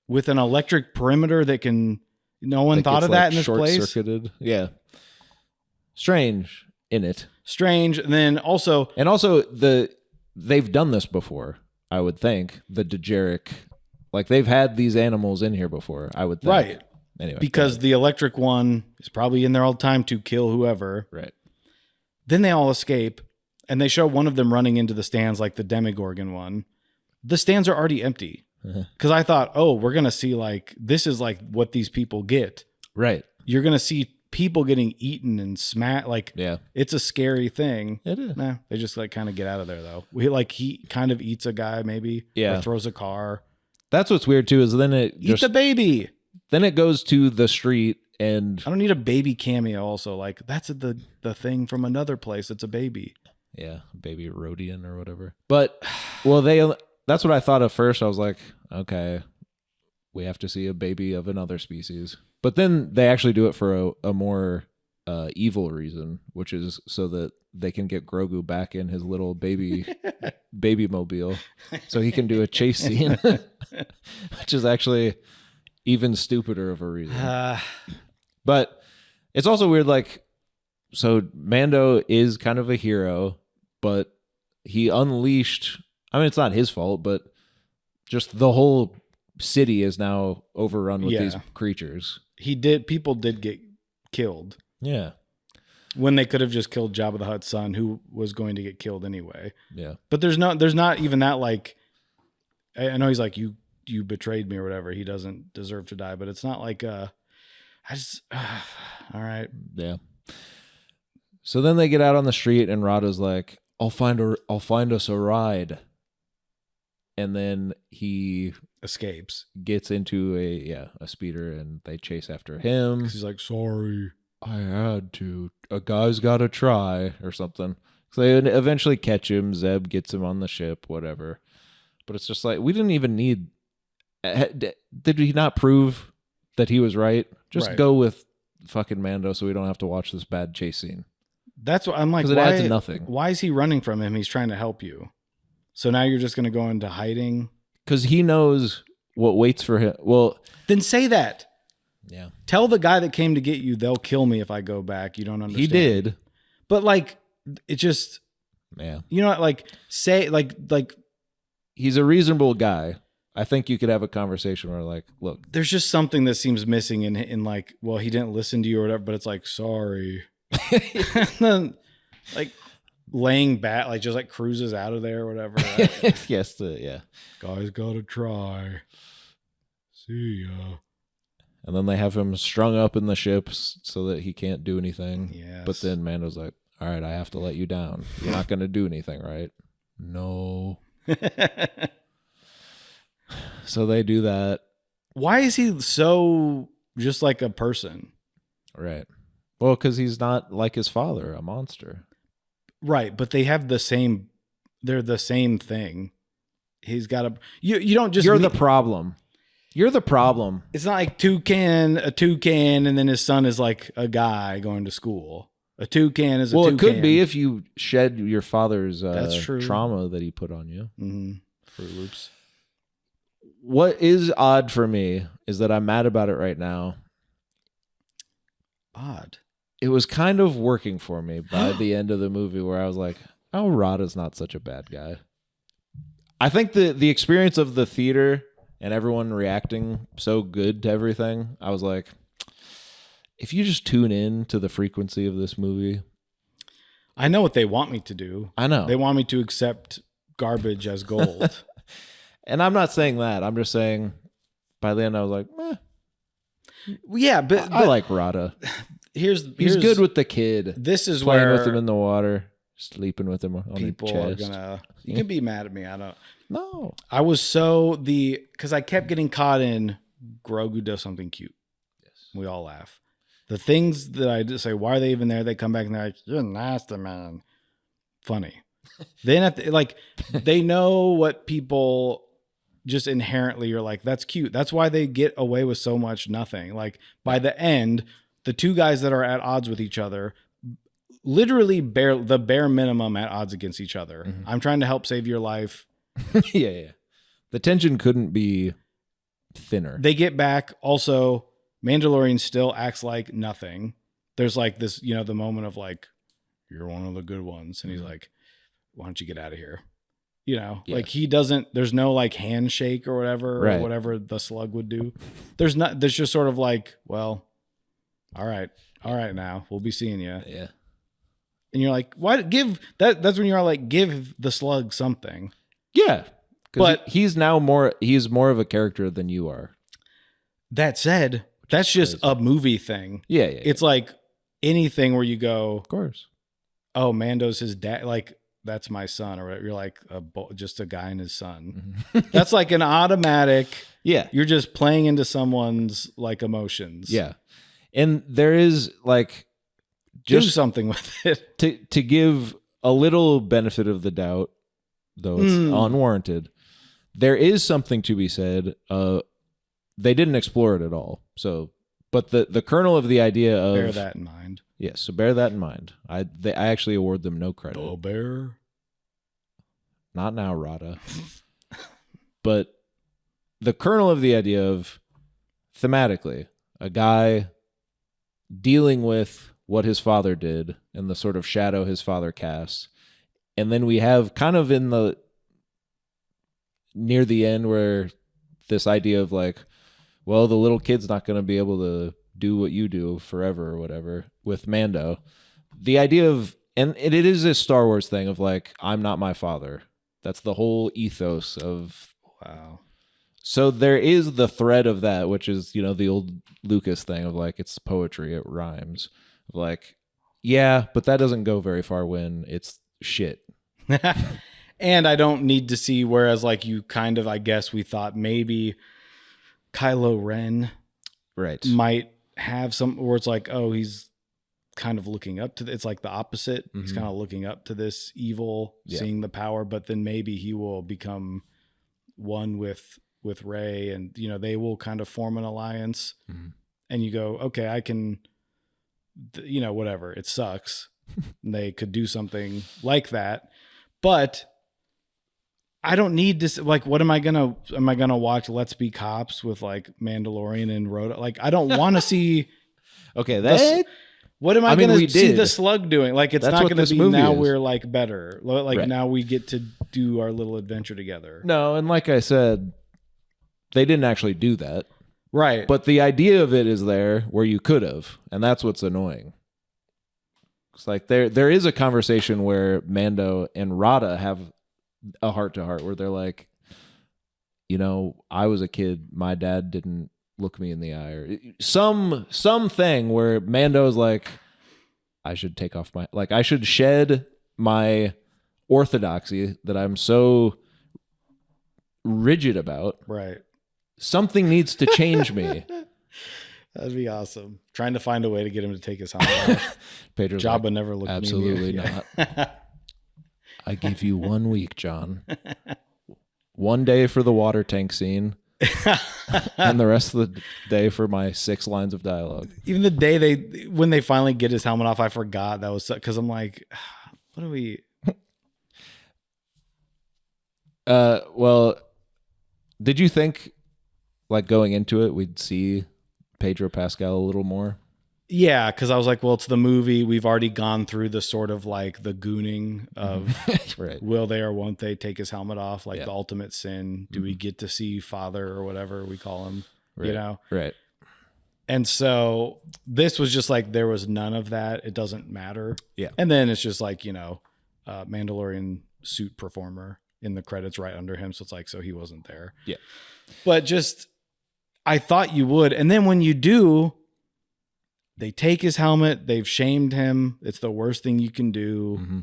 with an electric perimeter that can, no one thought of that in this place. Short-circuited. Yeah. Strange in it. Strange. And then also, they've done this before, I would think. The Dejeric, like they've had these animals in here before, I would think. right. Anyway. Because the electric one is probably in there all the time to kill whoever. Right. Then they all escape and they show one of them running into the stands like the Demogorgon one. The stands are already empty. Because I thought, oh, we're going to see like, this is like what these people get. Right. You're going to see people getting eaten and smacked. Like, Yeah. It's a scary thing. It is. Nah, they just like kind of get out of there though. He kind of eats a guy maybe. Yeah. Or throws a car. That's what's weird too, is then it Eat the baby. Then it goes to the street and I don't need a baby cameo also. Like, that's the thing from another place. It's a baby. yeah, baby Rhodian or whatever. But well, that's what I thought at first. I was like, okay, we have to see a baby of another species. But then they actually do it for a more evil reason, which is so that they can get Grogu back in his little baby mobile so he can do a chase scene, which is actually even stupider of a reason. But it's also weird, like, so Mando is kind of a hero, but he unleashed, I mean, it's not his fault, but just the whole city is now overrun with these creatures. People did get killed. Yeah. When they could have just killed Jabba the Hutt's son, who was going to get killed anyway. Yeah. But there's not even that, like, I know he's like, you betrayed me or whatever. He doesn't deserve to die, but it's not like, all right. Yeah. So then they get out on the street and Rada's like, I'll find us a ride. And then he Escapes. gets into a speeder and they chase after him. He's like, sorry. I had to. A guy's got to try or something. So they eventually catch him. Zeb gets him on the ship, whatever. But it's just like, we didn't even need... Did he not prove that he was right? Just go with fucking Mando so we don't have to watch this bad chase scene. That's what I'm like. Because it adds nothing. Why is he running from him? He's trying to help you. So now you're just going to go into hiding? Because he knows what waits for him. Well, then say that. Yeah. Tell the guy that came to get you, they'll kill me if I go back. You don't understand. He did. But like, it just, yeah. You know, like say, like he's a reasonable guy. I think you could have a conversation where like, look, there's just something that seems missing in like, well, he didn't listen to you or whatever, but it's like, sorry. And then like laying back, like just like cruises out of there or whatever. Yes. Yeah. Guys gotta try. See ya. And then they have him strung up in the ships so that he can't do anything. Yes. But then Mando's like, all right, I have to let you down. You're not going to do anything, right? No. So they do that. Why is he so just like a person? Right. Well, because he's not like his father, a monster. Right. But they have they're the same thing. He's got you don't just... You're the problem. You're the problem. It's not like a toucan, and then his son is like a guy going to school. A toucan is a toucan. Well, it could be if you shed your father's That's true. trauma that he put on you. Mm-hmm. Fruit Loops. What is odd for me is that I'm mad about it right now. Odd. It was kind of working for me by the end of the movie where I was like, oh, Rada's not such a bad guy. I think the experience of the theater and everyone reacting so good to everything, I was like, if you just tune in to the frequency of this movie. I know what they want me to do. I know. They want me to accept garbage as gold. And I'm not saying that. I'm just saying by the end I was like, yeah, but I like Rada. He's good with the kid. This is playing where with him in the water, sleeping with him on people his are chest. gonna... You can be mad at me. I don't... No. I was because I kept getting caught in Grogu does something cute. Yes. We all laugh. The things that I just say, why are they even there? They come back and they're like, you're nasty, man. Funny. Then they know what people just inherently you're like, that's cute. That's why they get away with so much nothing. Like by the end, the two guys that are at odds with each other literally the bare minimum at odds against each other. Mhm. I'm trying to help save your life. Yeah. The tension couldn't be thinner. They get back. Also, Mandalorian still acts like nothing. There's like this, the moment of like, you're one of the good ones. And he's like, why don't you get out of here? Like he doesn't, there's no like handshake or whatever, or whatever the slug would do. There's just sort of like, well, all right now we'll be seeing you. Yeah. And you're like, why give that? That's when you're like, give the slug something. Yeah. But he's more of a character than you are. That said, that's just a movie thing. Yeah. It's like anything where you go, of course. Oh, Mando's his dad. Like, that's my son, or whatever. You're like just a guy and his son. Mm-hmm. That's like an automatic. Yeah. You're just playing into someone's like emotions. Yeah. And there is like, do something with it to give a little benefit of the doubt, though it's unwarranted. There is something to be said. They didn't explore it at all. So, but the kernel of the idea of bear that in mind. Yes, so bear that in mind. I actually award them no credit. Oh, bear. Not now, Rada. But the kernel of the idea of thematically a guy dealing with what his father did and the sort of shadow his father casts. And then we have kind of near the end where this idea of like, well, the little kid's not going to be able to do what you do forever or whatever with Mando. The idea of, and it is a Star Wars thing of like, I'm not my father. That's the whole ethos of, wow. So there is the thread of that, which is, the old Lucas thing of like, it's poetry, it rhymes. Of like, yeah, but that doesn't go very far when it's shit. And I don't need to see, whereas like you kind of, I guess we thought maybe Kylo Ren might have some, where it's like, oh, he's kind of looking up to, it's like the opposite. Mm-hmm. He's kind of looking up to this evil, seeing the power, but then maybe he will become one with Rey, and they will kind of form an alliance. Mm-hmm. And you go, okay, I can, whatever, it sucks. They could do something like that, but I don't need this. Like, what am I gonna watch Let's Be Cops with like Mandalorian and Rhoda? Like, I don't want to see. Okay, what am I going to see the slug doing? Like, it's not going to be now. We're like better. Like now we get to do our little adventure together. No, and like I said, they didn't actually do that. Right. But the idea of it is there where you could have, and that's what's annoying. It's like there is a conversation where Mando and Rada have a heart-to-heart where they're like, I was a kid, my dad didn't look me in the eye, or something where Mando's like, I should take off I should shed my orthodoxy that I'm so rigid about. Right. Something needs to change me. That'd be awesome. Trying to find a way to get him to take his helmet off. Pedro's Jabba like, never looked absolutely me in the eye. not. I give you 1 week, John. 1 day for the water tank scene, and the rest of the day for my 6 lines of dialogue. Even the day when they finally get his helmet off, I forgot that was because I'm like, what do we? Well, did you think, like going into it, we'd see Pedro Pascal a little more? Yeah, because I was like, well, it's the movie. We've already gone through the sort of like the gooning of right. Will they or won't they take his helmet off? Like the ultimate sin. Do we get to see Father or whatever we call him? Right. Right. And so this was just like, there was none of that. It doesn't matter. Yeah. And then it's just like, Mandalorian suit performer in the credits right under him. So it's like, so he wasn't there. Yeah. But just, I thought you would. And then when you do, they take his helmet. They've shamed him. It's the worst thing you can do. Mm-hmm.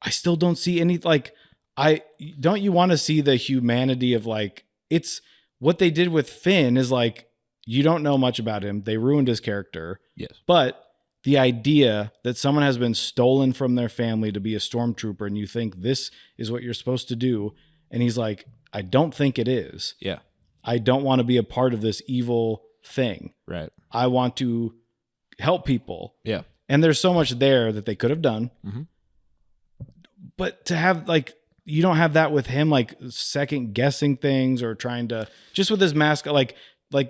I still don't see any, don't you want to see the humanity of like, it's what they did with Finn is like, you don't know much about him. They ruined his character. Yes. But the idea that someone has been stolen from their family to be a stormtrooper and you think this is what you're supposed to do. And he's like, I don't think it is. Yeah. I don't want to be a part of this evil thing. Right. I want to help people. Yeah. And there's so much there that they could have done. Mm-hmm. But to have like, you don't have that with him, like second guessing things or trying to, just with his mask, like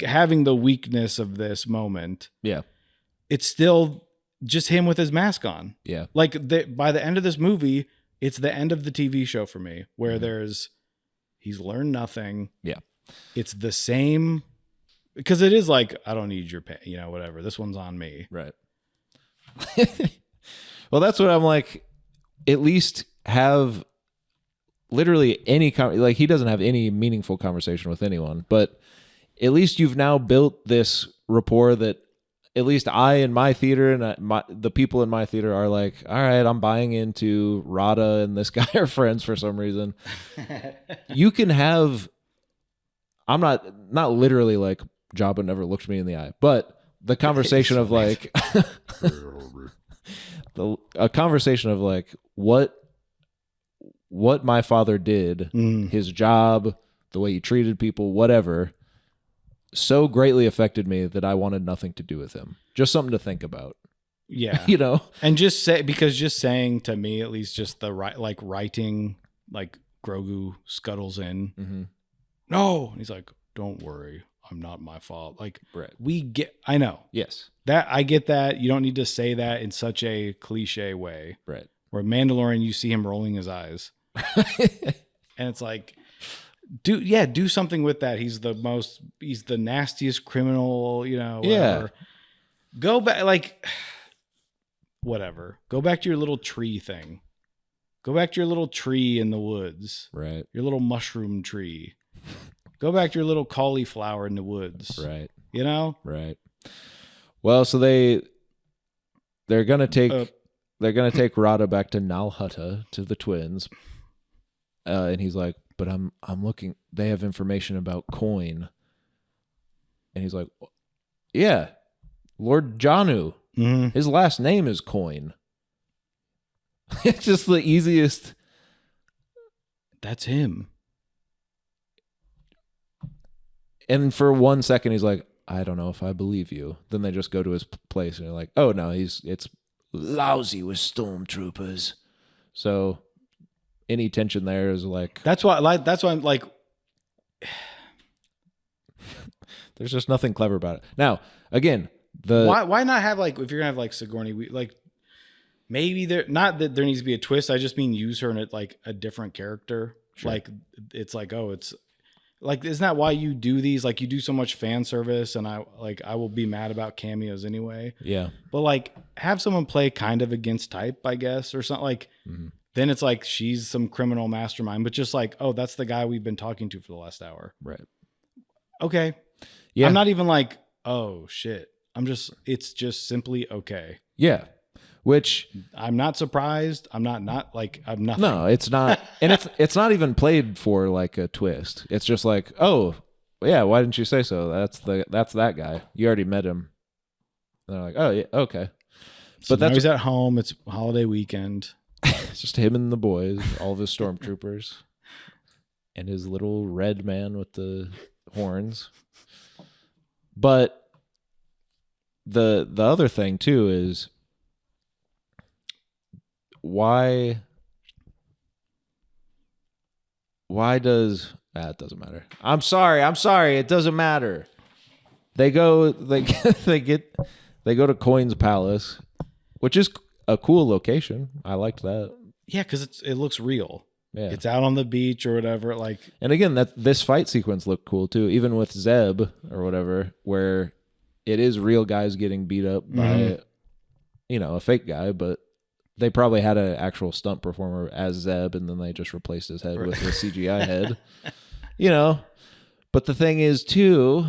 having the weakness of this moment. Yeah. It's still just him with his mask on. Yeah. Like by the end of this movie, it's the end of the TV show for me, where he's learned nothing. Yeah. It's the same, because it is like, I don't need your pay, whatever. This one's on me. Right. Well, that's what I'm like. At least have literally any like he doesn't have any meaningful conversation with anyone, but at least you've now built this rapport that at least I in my theater and the people in my theater are like, all right, I'm buying into Rada and this guy are friends for some reason. You can have, I'm not literally like Jabba never looked me in the eye, but the conversation of like a conversation of like what my father did, his job, the way he treated people, whatever, so greatly affected me that I wanted nothing to do with him. Just something to think about. Yeah. And just saying to me, at least just the writing, like Grogu scuttles in. Mm-hmm. No. And he's like, don't worry. I'm not my fault. Like, right. I know. Yes. That I get that. You don't need to say that in such a cliche way. Right. Where Mandalorian, you see him rolling his eyes. And it's like, do something with that. He's the nastiest criminal, whatever. Yeah. Go back, like, whatever. Go back to your little tree thing. Go back to your little tree in the woods. Right. Your little mushroom tree. Go back to your little cauliflower in the woods. Right. Right. Well, so they're gonna take Rada back to Nal Hutta to the twins, and he's like, "But I'm looking. They have information about Coin," and he's like, "Yeah, Lord Janu. Mm-hmm. His last name is Coin." It's just the easiest. That's him. And for 1 second, he's like, I don't know if I believe you. Then they just go to his place, and they're like, oh, no, it's lousy with stormtroopers. So any tension there is like... That's why I'm like... There's just nothing clever about it. Now, again, Why not have, like, if you're going to have, like, Sigourney... Like, maybe not that there needs to be a twist. I just mean use her in like a different character. Sure. Like, it's like, oh, it's... Like, isn't that why you do these? Like, you do so much fan service, and I will be mad about cameos anyway. Yeah. But like, have someone play kind of against type, I guess, or something. Like, then it's like she's some criminal mastermind, but just like, oh, that's the guy we've been talking to for the last hour. Right. Okay. Yeah. I'm not even like, oh shit. It's just simply okay. Yeah. Which I'm not surprised. I'm not like I'm nothing. No, it's not, and it's not even played for like a twist. It's just like, oh yeah, why didn't you say so? That's that guy. You already met him. And they're like, oh yeah, okay. So but he's at home. It's holiday weekend. It's just him and the boys, all of his stormtroopers, and his little red man with the horns. But the other thing too is, why does it doesn't matter. I'm sorry, it doesn't matter. They go to Coin's palace, which is a cool location. I liked that. Yeah, because it looks real. Yeah. It's out on the beach or whatever. Like, and again, this fight sequence looked cool too, even with Zeb or whatever, where it is real guys getting beat up by a fake guy, but they probably had an actual stunt performer as Zeb, and then they just replaced his head with a CGI head. But the thing is, too,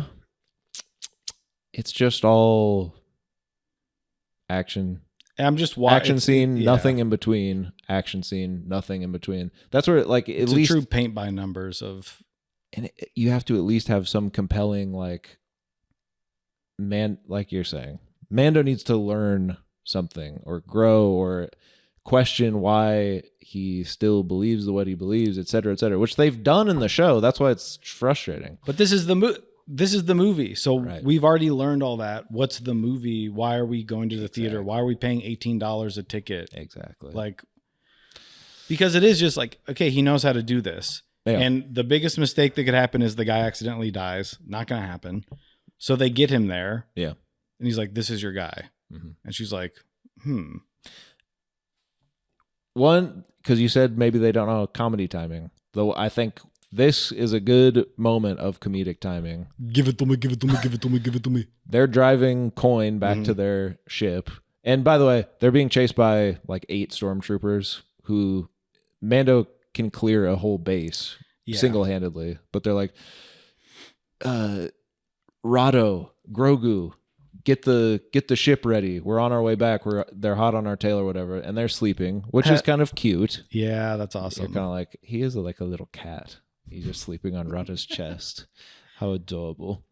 it's just all action. And I'm just action scene, nothing in between. Action scene, nothing in between. That's where, like, at least a true paint by numbers of. And you have to at least have some compelling, like you're saying, Mando needs to learn something or grow, or question why he still believes what he believes, et cetera, which they've done in the show. That's why it's frustrating. But this is the movie. So Right. we've already learned all that. What's the movie? Why are we going to the theater? Why are we paying $18 a ticket? Exactly. Like, because it is just like, okay, he knows how to do this. Yeah. And the biggest mistake that could happen is the guy accidentally dies. Not going to happen. So they get him there. Yeah. And he's like, this is your guy. Mm-hmm. And she's like, One, because you said maybe they don't know comedy timing. Though I think this is a good moment of comedic timing. Give it to me, give it to me, give it to me, give it to me. They're driving Coin back to their ship. And by the way, they're being chased by like 8 stormtroopers who Mando can clear a whole base single-handedly. But they're like, Rado, Grogu, get the ship ready. We're on our way back. They're hot on our tail or whatever, and they're sleeping, which is kind of cute. Yeah, that's You're awesome. kind of like, he is like a little cat. He's just sleeping on Rada's chest. How adorable.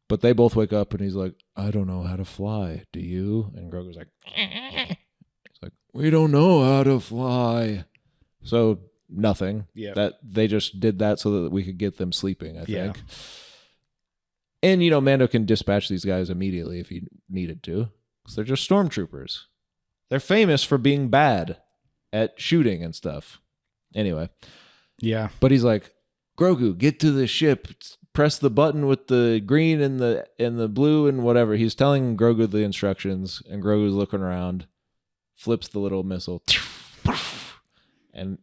But they both wake up and he's like, I don't know how to fly. Do you? And Grogu's like, it's like, we don't know how to fly. So nothing. Yeah. That they just did that so that we could get them sleeping, I think. Yeah. And, Mando can dispatch these guys immediately if he needed to. Because they're just stormtroopers. They're famous for being bad at shooting and stuff. Anyway. Yeah. But he's like, Grogu, get to the ship. Press the button with the green and the blue and whatever. He's telling Grogu the instructions. And Grogu's looking around. Flips the little missile. And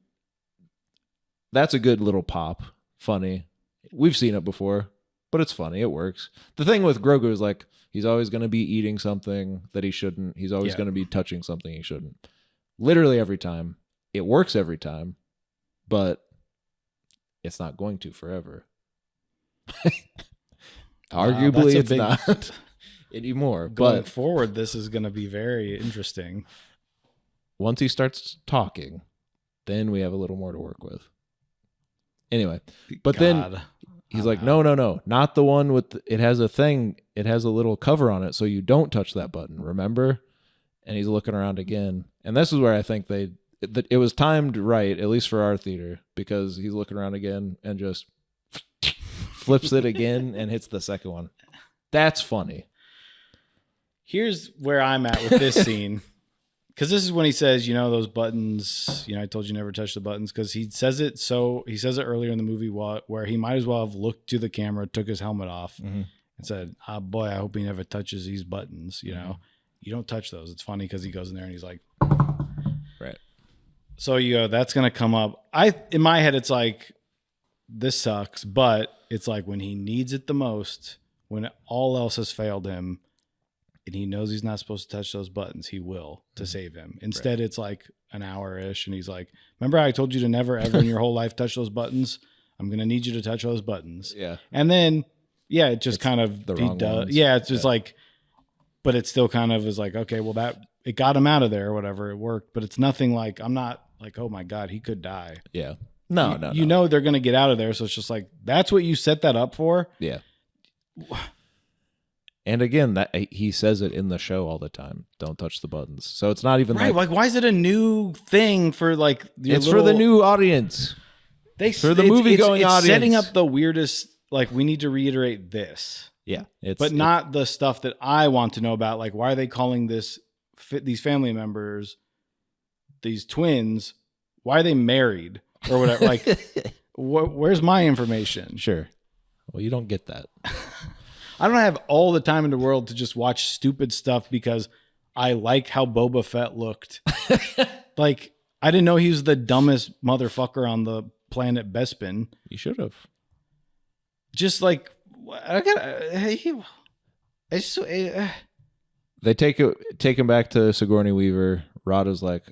that's a good little pop. Funny. We've seen it before. But it's funny. It works. The thing with Grogu is like, he's always going to be eating something that he shouldn't. He's always going to be touching something he shouldn't. Literally every time. It works every time. But it's not going to forever. Arguably, it's not anymore. Going But forward, this is going to be very interesting. Once he starts talking, then we have a little more to work with. Anyway. But then... He's like, no, not the one with, it has a thing, it has a little cover on it, so you don't touch that button, remember? And he's looking around again. And this is where I think it was timed right, at least for our theater, because he's looking around again and just flips it again and hits the second one. That's funny. Here's where I'm at with this scene. Because this is when he says, those buttons, I told you never touch the buttons. Because he says it earlier in the movie where he might as well have looked to the camera, took his helmet off, and said, boy, I hope he never touches these buttons. You don't touch those. It's funny because he goes in there and he's like, right. So you go, that's going to come up. In my head, it's like, this sucks. But it's like when he needs it the most, when all else has failed him, and he knows he's not supposed to touch those buttons, he will to save him. Instead, It's like an hour-ish, and he's like, remember I told you to never, ever in your whole life touch those buttons? I'm going to need you to touch those buttons. Yeah. And then, it just kind of... the wrong ones. Yeah, it's just like... But it still kind of is like, okay, well, it got him out of there or whatever. It worked. But it's nothing like... I'm not like, oh, my God, he could die. Yeah. No. You know they're going to get out of there, so it's just like, that's what you set that up for? Yeah. And again, that he says it in the show all the time. Don't touch the buttons. So it's not even like why is it a new thing for like it's for the new audience. For the movie going audience. Setting up the weirdest, like, we need to reiterate this. Yeah. But not the stuff that I want to know about. Like, why are they calling these family members, these twins, why are they married or whatever? Like, where's my information? Sure. Well, you don't get that. I don't have all the time in the world to just watch stupid stuff because I like how Boba Fett looked. Like, I didn't know he was the dumbest motherfucker on the planet Bespin. You should have. Just like, they take him back to Sigourney Weaver. Rada's like,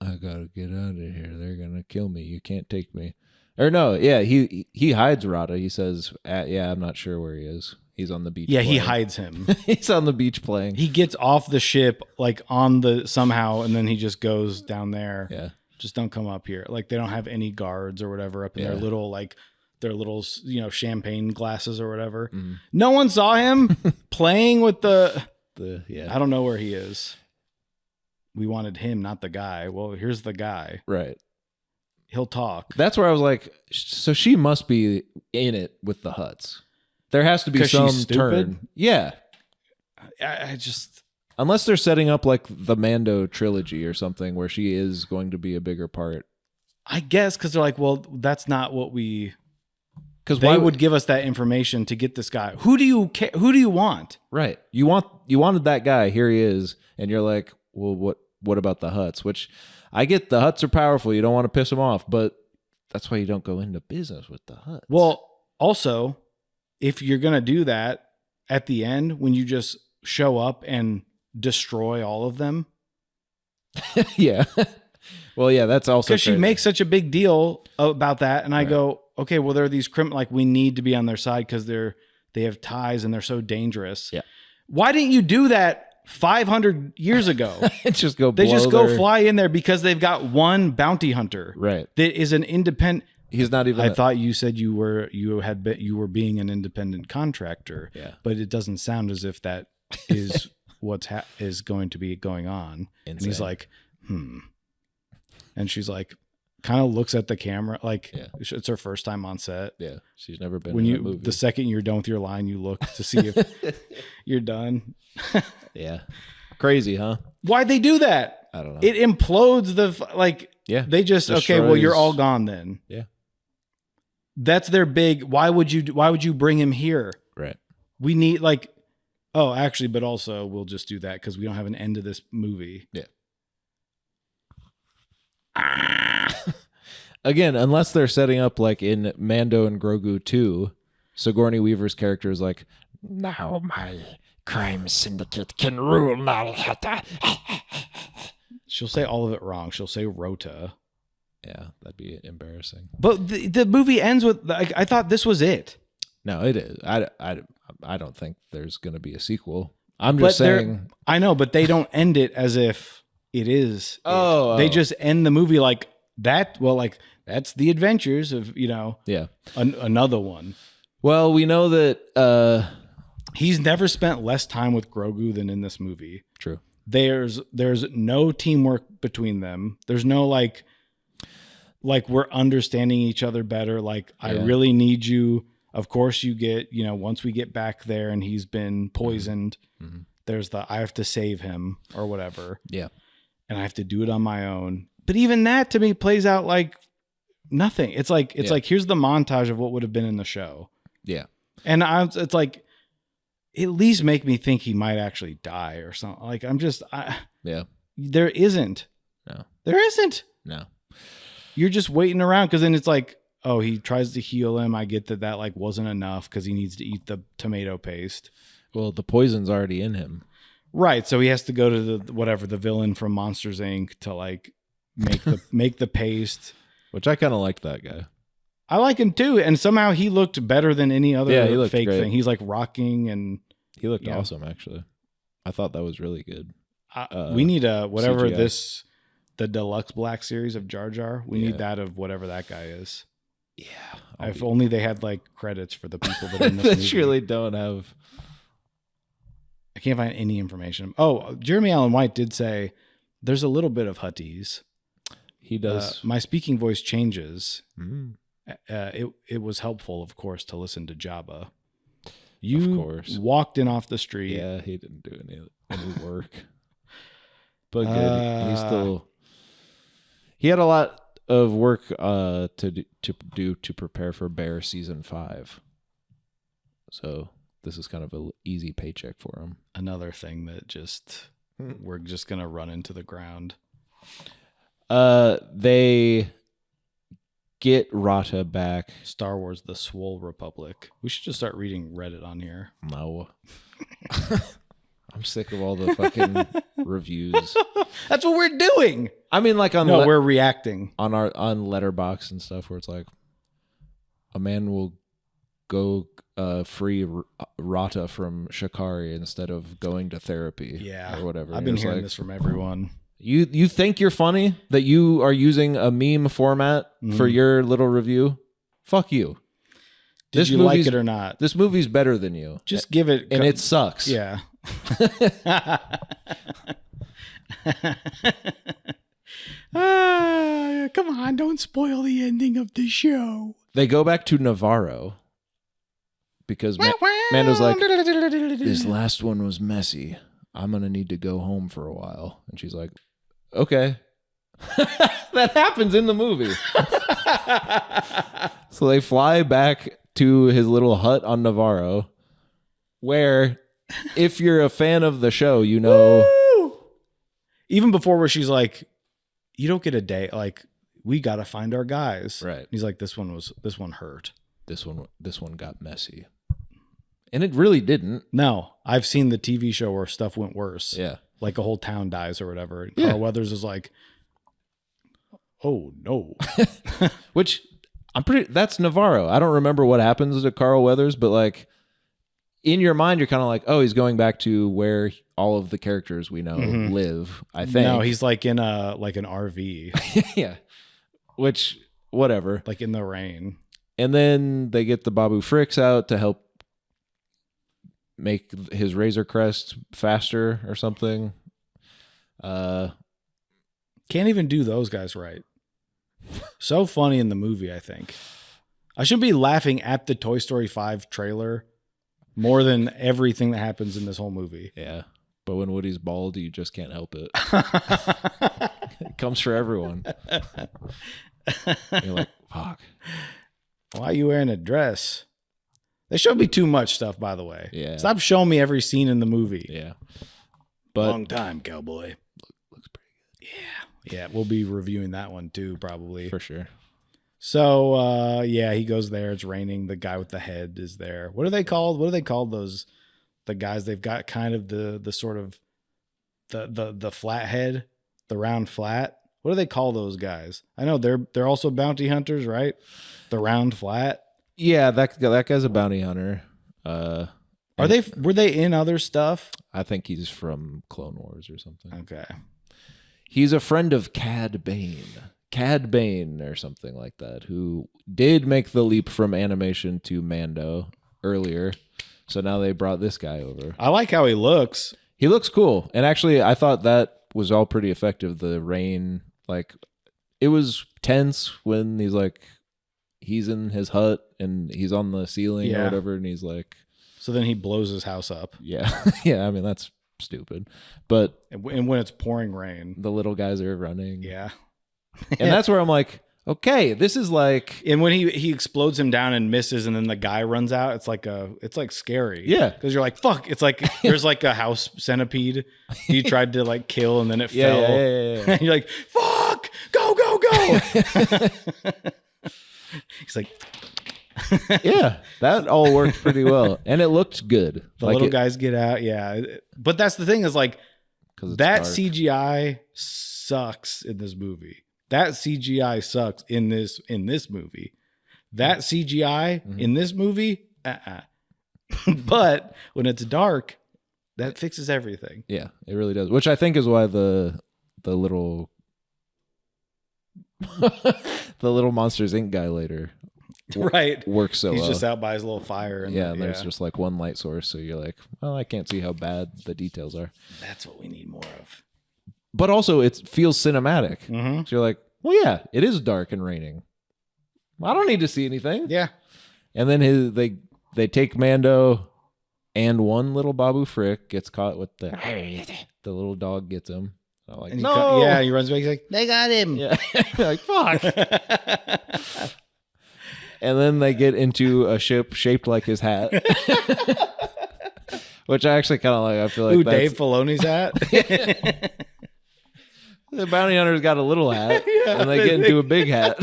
I gotta get out of here. They're gonna kill me. You can't take me. Or no, yeah, he hides Rada. He says, I'm not sure where he is. He's on the beach. Yeah, playing. he hides him. He's on the beach playing. He gets off the ship like somehow, and then he just goes down there. Yeah. Just don't come up here. Like, they don't have any guards or whatever up in their little champagne glasses or whatever. Mm-hmm. No one saw him playing with the I don't know where he is. we wanted him, not the guy. Well, here's the guy. Right. He'll talk. That's where I was like, so she must be in it with the Hutts. There has to be 'Cause some she's stupid? turn. Yeah. I just, Unless they're setting up like the Mando trilogy or something where she is going to be a bigger part. I guess because they're like, well, that's not what we. Because They would give us that information to get this guy. Who do you Who do you want? Right. You wanted that guy. Here he is, and you're like, well, what about the Hutts? Which I get. The Hutts are powerful. You don't want to piss them off, but that's why you don't go into business with the Hutts. Well, also, if you're gonna do that at the end, when you just show up and destroy all of them, yeah. Well, yeah, that's also because she makes such a big deal about that, and I go, okay, well, there are these criminals, like, we need to be on their side because they have ties and they're so dangerous. Yeah. Why didn't you do that 500 years ago? just go. They just go fly in there because they've got one bounty hunter, Right. that is an independent. He's not even. I thought you said you were being an independent contractor. Yeah. But it doesn't sound as if that is what's is going to be going on. And he's like, and she's like, kind of looks at the camera like it's her first time on set. Yeah, she's never been when in you a movie. The second you're done with your line, you look to see if you're done. Yeah, crazy, huh? Why'd they do that? I don't know. It implodes they just Destroys. Okay, well, you're all gone then. Yeah, that's their big. Why would you bring him here? Right. We need actually, but also we'll just do that because we don't have an end to this movie. Yeah. Again, unless they're setting up like in Mando and Grogu 2, Sigourney Weaver's character is like, now my crime syndicate can rule Nal Hutta. She'll say all of it wrong. She'll say Rota. Yeah, that'd be embarrassing. But the movie ends with, I thought this was it. No, it is. I don't think there's going to be a sequel. I'm just saying. I know, but they don't end it as if it is. They just end the movie like that. Well, like that's the adventures of, another one. Well, we know that he's never spent less time with Grogu than in this movie. True. There's no teamwork between them. There's no like we're understanding each other better. Like, I really need you. Of course you get, once we get back there and he's been poisoned, there's I have to save him or whatever. Yeah. And I have to do it on my own. But even that to me plays out like nothing. It's like, here's the montage of what would have been in the show. Yeah. And it's like, at least make me think he might actually die or something. Like, there isn't. No. There isn't. No. You're just waiting around because then it's like, oh, he tries to heal him. I get that like wasn't enough because he needs to eat the tomato paste. Well, the poison's already in him. Right. So he has to go to the villain from Monsters Inc. to like make the paste. Which I kind of liked that guy. I like him too. And somehow he looked better than any other he fake great. thing. He's like rocking and he looked awesome actually. I thought that was really good. We need whatever CGI. The deluxe black series of Jar Jar. We need that of whatever that guy is. Yeah. If only they had like credits for the people that are in this movie. Surely don't have. I can't find any information. Oh, Jeremy Allen White did say there's a little bit of Hutties. He does. My speaking voice changes. It was helpful, of course, to listen to Jabba. You walked in off the street. Yeah, he didn't do any work. But good. He had a lot of work to do to prepare for Bear season 5. So this is kind of an easy paycheck for him. Another thing that we're just gonna run into the ground. They get Rata back. Star Wars: The Swole Republic. We should just start reading Reddit on here. No. I'm sick of all the fucking reviews. That's what we're doing. I mean, like we're reacting on Letterboxd and stuff, where it's like a man will go free Rata from Shikari instead of going to therapy, or whatever. I've been hearing this from everyone. You think you're funny that you are using a meme format for your little review? Fuck you. Did you like it or not? This movie's better than you. Just give it, and it sucks. Yeah. Come on, don't spoil the ending of the show. They go back to Navarro because Mando's like, this last one was messy. I'm going to need to go home for a while. And she's like, okay. That happens in the movie. So they fly back to his little hut on Navarro, where if you're a fan of the show, you know. Woo! Even before where she's like, you don't get a day. Like, we got to find our guys. Right. He's like, this one hurt. This one got messy. And it really didn't. No, I've seen the TV show where stuff went worse. Yeah. Like a whole town dies or whatever. And Yeah. Carl Weathers is like, oh no. Which that's Navarro. I don't remember what happens to Carl Weathers, but like in your mind, you're kind of like, oh, he's going back to where all of the characters we know live, I think. No, he's like in an RV. Yeah. Which, whatever. Like in the rain. And then they get the Babu Fricks out to help make his Razor Crest faster or something. Can't even do those guys right. So funny in the movie, I think. I should be laughing at the Toy Story 5 trailer more than everything that happens in this whole movie. Yeah. But when Woody's bald, you just can't help it. It comes for everyone. You're like, fuck. Why are you wearing a dress? They showed me too much stuff, by the way. Yeah. Stop showing me every scene in the movie. Yeah. But Long time, cowboy. looks pretty Yeah. Yeah, we'll be reviewing that one too, probably. good. For sure. So, yeah, he goes there. It's raining. The guy with the head is there. What are they called? What do they call those? The guys, they've got kind of the sort of the flat head, the round flat. What do they call those guys? I know they're also bounty hunters, right? The round flat. Yeah, that guy's a bounty hunter. Were they in other stuff? I think he's from Clone Wars or something. Okay. He's a friend of Cad Bane or something like that, who did make the leap from animation to Mando earlier. So now they brought this guy over. I like how he looks. He looks cool. And actually, I thought that was all pretty effective. The rain, like, it was tense when he's in his hut and he's on the ceiling or whatever. And he's like, so then he blows his house up. yeah. Yeah. I mean, that's stupid. But And when it's pouring rain. the little guys are running. Yeah. And that's where I'm like, okay, this is like, And when he explodes him down and misses, and then the guy runs out, it's like scary. Yeah. Because you're like, fuck. It's like there's like a house centipede he tried to like kill, and then it fell. Yeah. And you're like, fuck, go. He's like, Yeah, that all worked pretty well. And it looked good. the little guys get out. Yeah. But that's the thing is like, 'cause it's that dark. CGI sucks in this movie. That CGI sucks in this movie. That CGI in this movie, But when it's dark, that fixes everything. Yeah, it really does. Which I think is why the little the little Monsters Inc. guy later Right. works so He's well. just out by his little fire. And and there's just like one light source, so you're like, well, I can't see how bad the details are. That's what we need more of. But also, it feels cinematic. Mm-hmm. So you're like, well, yeah, it is dark and raining. I don't need to see anything. Yeah. And then they take Mando, and one little Babu Frick gets caught with the little dog gets him. I'm like, And no. he runs back. He's like, they got him. Yeah. Like, fuck. And then they get into a ship shaped like his hat. Which I actually kind of like. I feel like that's... Dave Filoni's hat? The bounty hunter's got a little hat, and they get into a big hat.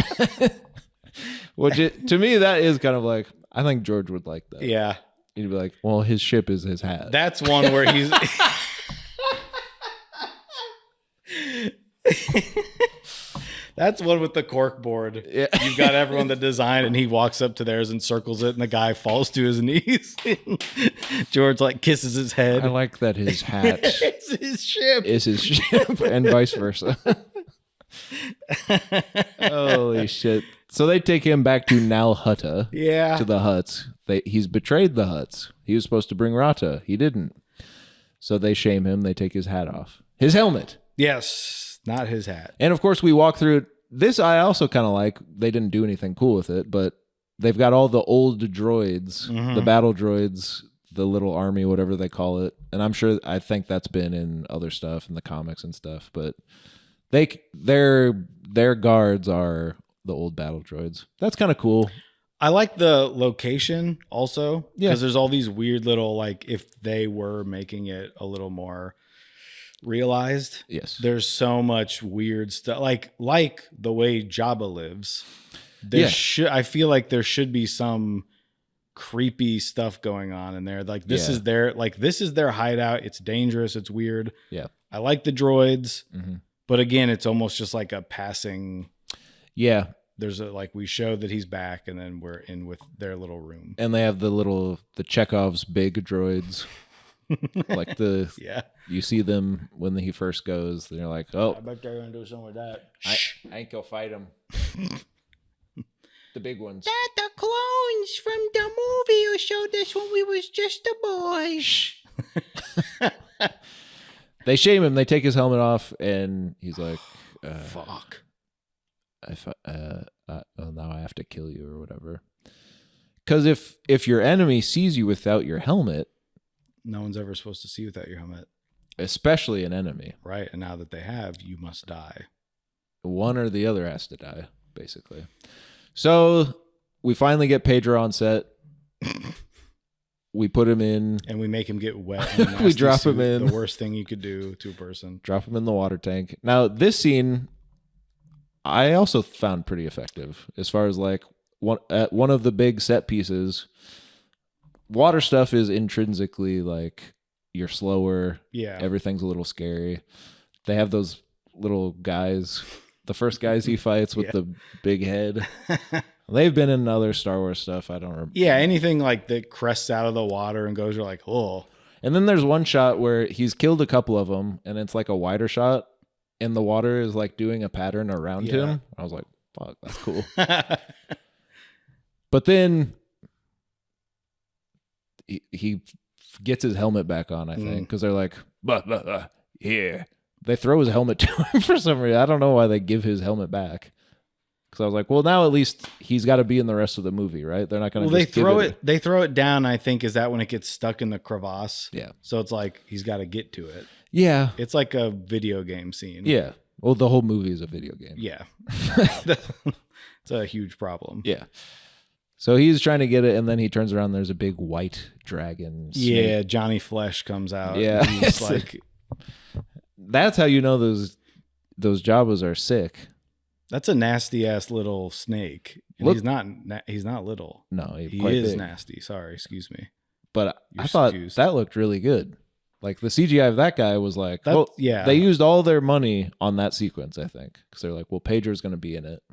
Which, to me, that is kind of like, I think George would like that. Yeah. He'd be like, well, his ship is his hat. That's one where he's... That's one with the cork board. Yeah. You've got everyone the design, and he walks up to theirs and circles it, and the guy falls to his knees. George like kisses his head. I like that his hat It's his ship. is his ship, and vice versa. Holy shit. So they take him back to Nal Hutta, Yeah. to the huts. He's betrayed the huts. He was supposed to bring Rata. He didn't. So they shame him. They take his hat off. His helmet. Yes, not his hat. And of course, we walk through this. I also kind of like. They didn't do anything cool with it, but they've got all the old droids, the battle droids, the little army, whatever they call it. And I think that's been in other stuff in the comics and stuff. But their guards are the old battle droids. That's kind of cool. I like the location also because Yeah. there's all these weird little, like, if they were making it a little more realized, Yes. there's so much weird stuff, like the way Jabba lives. I feel like there should be some creepy stuff going on in there. Like this is their hideout. It's dangerous. It's weird. Yeah. I like the droids, but again, it's almost just like a passing. Yeah. There's we show that he's back, and then we're in with their little room. And they have the Chekhov's big droids. Like you see them when he first goes. They're like, oh, I bet they're gonna do something with that. I ain't gonna fight him. The big ones. That the clones from the movie who showed us when we was just a boy. They shame him. They take his helmet off, and he's like, Fuck. Now I have to kill you or whatever. Because if your enemy sees you without your helmet, No one's ever supposed to see without your helmet. especially an enemy, Right. And now that they have, you must die. one or the other has to die, basically. So we finally get Pedro on set. We put him in. And we make him get wet. In a We nasty drop suit, him in. The worst thing you could do to a person. Drop him in the water tank. Now, this scene, I also found pretty effective as far as one of the big set pieces. Water stuff is intrinsically you're slower. Yeah. Everything's a little scary. They have those little guys, the first guys he fights with the big head. They've been in other Star Wars stuff. I don't remember. Yeah. Anything that crests out of the water and goes, you're like, oh. And then there's one shot where he's killed a couple of them, and it's like a wider shot, and the water is doing a pattern around him. I was like, fuck, that's cool. But then he gets his helmet back on, I think, because they're like, here. They throw his helmet to him for some reason. I don't know why they give his helmet back. Because I was like, well, now at least he's got to be in the rest of the movie, right? They're not going to. Well, they throw it down. I think is that when it gets stuck in the crevasse. Yeah. So it's he's got to get to it. Yeah. It's like a video game scene. Yeah. Well, the whole movie is a video game. Yeah. It's a huge problem. Yeah. So he's trying to get it, and then he turns around. There's a big white dragon. Snake. Yeah. Johnny Flesh comes out. Yeah. He's like, that's how you know those Jawas are sick. that's a nasty ass little snake. And he's not little. No, He quite is big. nasty. Sorry. Excuse me. But You're I thought excused. that looked really good. The CGI of that guy was yeah. They used all their money on that sequence, I think, because they're like, well, Pedro's going to be in it.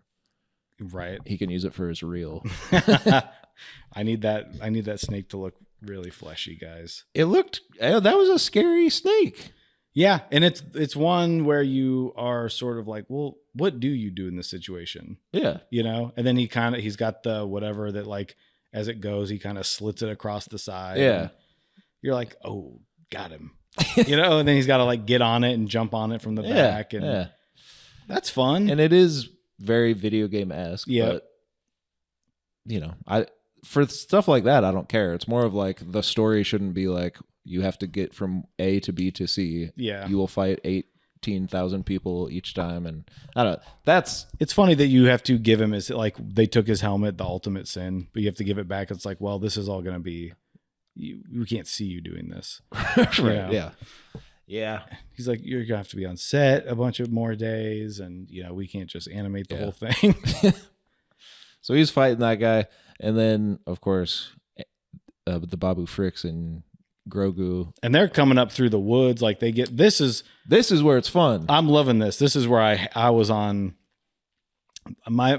Right. He can use it for his reel. I need that snake to look really fleshy, guys. That was a scary snake. Yeah, and it's one where you are sort of like, well, what do you do in this situation? Yeah. And then he's got the whatever that as it goes, he kind of slits it across the side. Yeah. And you're like, oh, got him. And then he's got to get on it and jump on it from the back, and that's fun. And it is very video game-esque. Yeah. But for stuff like that, I don't care. It's more of the story shouldn't be you have to get from A to B to C. Yeah. You will fight 18,000 people each time, and I don't know. It's funny that you have to give him they took his helmet, the ultimate sin, but you have to give it back. It's well, this is all going to be, we can't see you doing this. Right. Yeah. Yeah. He's like, you're gonna have to be on set a bunch of more days, and we can't just animate the whole thing. So he's fighting that guy, and then of course the Babu Fricks and Grogu, And they're coming up through the woods. This is where it's fun. I'm loving this. This is where I was on my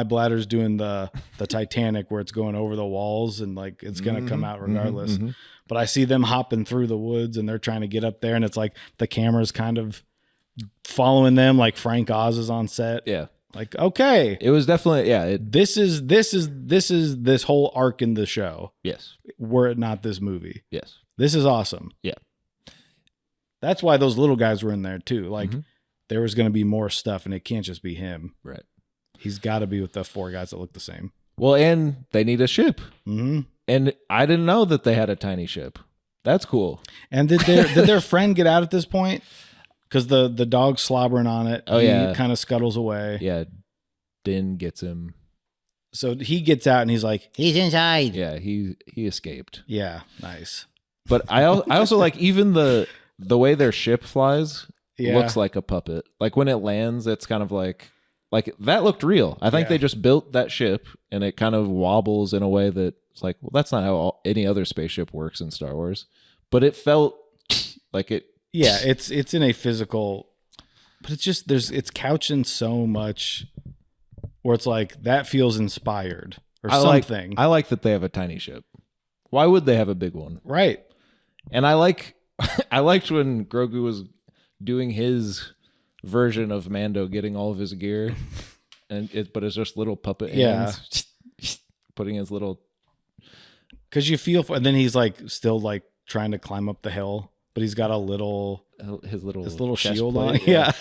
bladder's doing the Titanic, where it's going over the walls and it's gonna come out regardless. But I see them hopping through the woods, and they're trying to get up there, and it's the camera's kind of following them, like Frank Oz is on set. Yeah. Okay, It was definitely this is this whole arc in the show. Yes. Were it not this movie, Yes. this is awesome. Yeah. That's why those little guys were in there too. Like there was going to be more stuff, and it can't just be him. Right. He's got to be with the 4 guys that look the same. Well, and they need a ship. Mm-hmm. And I didn't know that they had a tiny ship. That's cool. And did their friend get out at this point? Because the dog's slobbering on it. Oh, he yeah. kind of scuttles away. Yeah. Din gets him. So he gets out and he's like, He's inside. Yeah, he escaped. yeah, nice. But I also like even the way their ship flies Yeah. looks like a puppet. Like when it lands, it's kind of like that looked real. I think Yeah. they just built that ship and it kind of wobbles in a way that it's like, well, that's not how any other spaceship works in Star Wars. But it felt like it. Yeah, it's in a physical, but it's just it's couched in so much where it's like that feels inspired or something. I like that they have a tiny ship. Why would they have a big one? Right. And I liked when Grogu was doing his version of Mando getting all of his gear, but it's just little puppet hands putting his little. Because you feel, and then he's like still like trying to climb up the hill, but he's got his little chest shield plate, on. Yeah.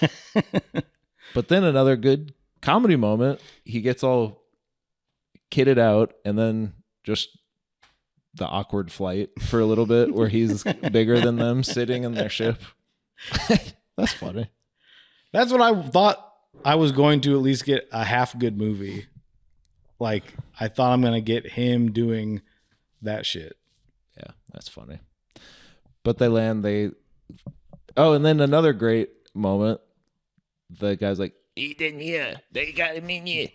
But then another good comedy moment, he gets all kitted out, and then just the awkward flight for a little bit where he's bigger than them sitting in their ship. That's funny. That's what I thought. I was going to at least get a half good movie. Like I thought I'm gonna get him doing that shit. Yeah, that's funny. But they land. And then another great moment. The guy's like, He didn't hear. They got him in here.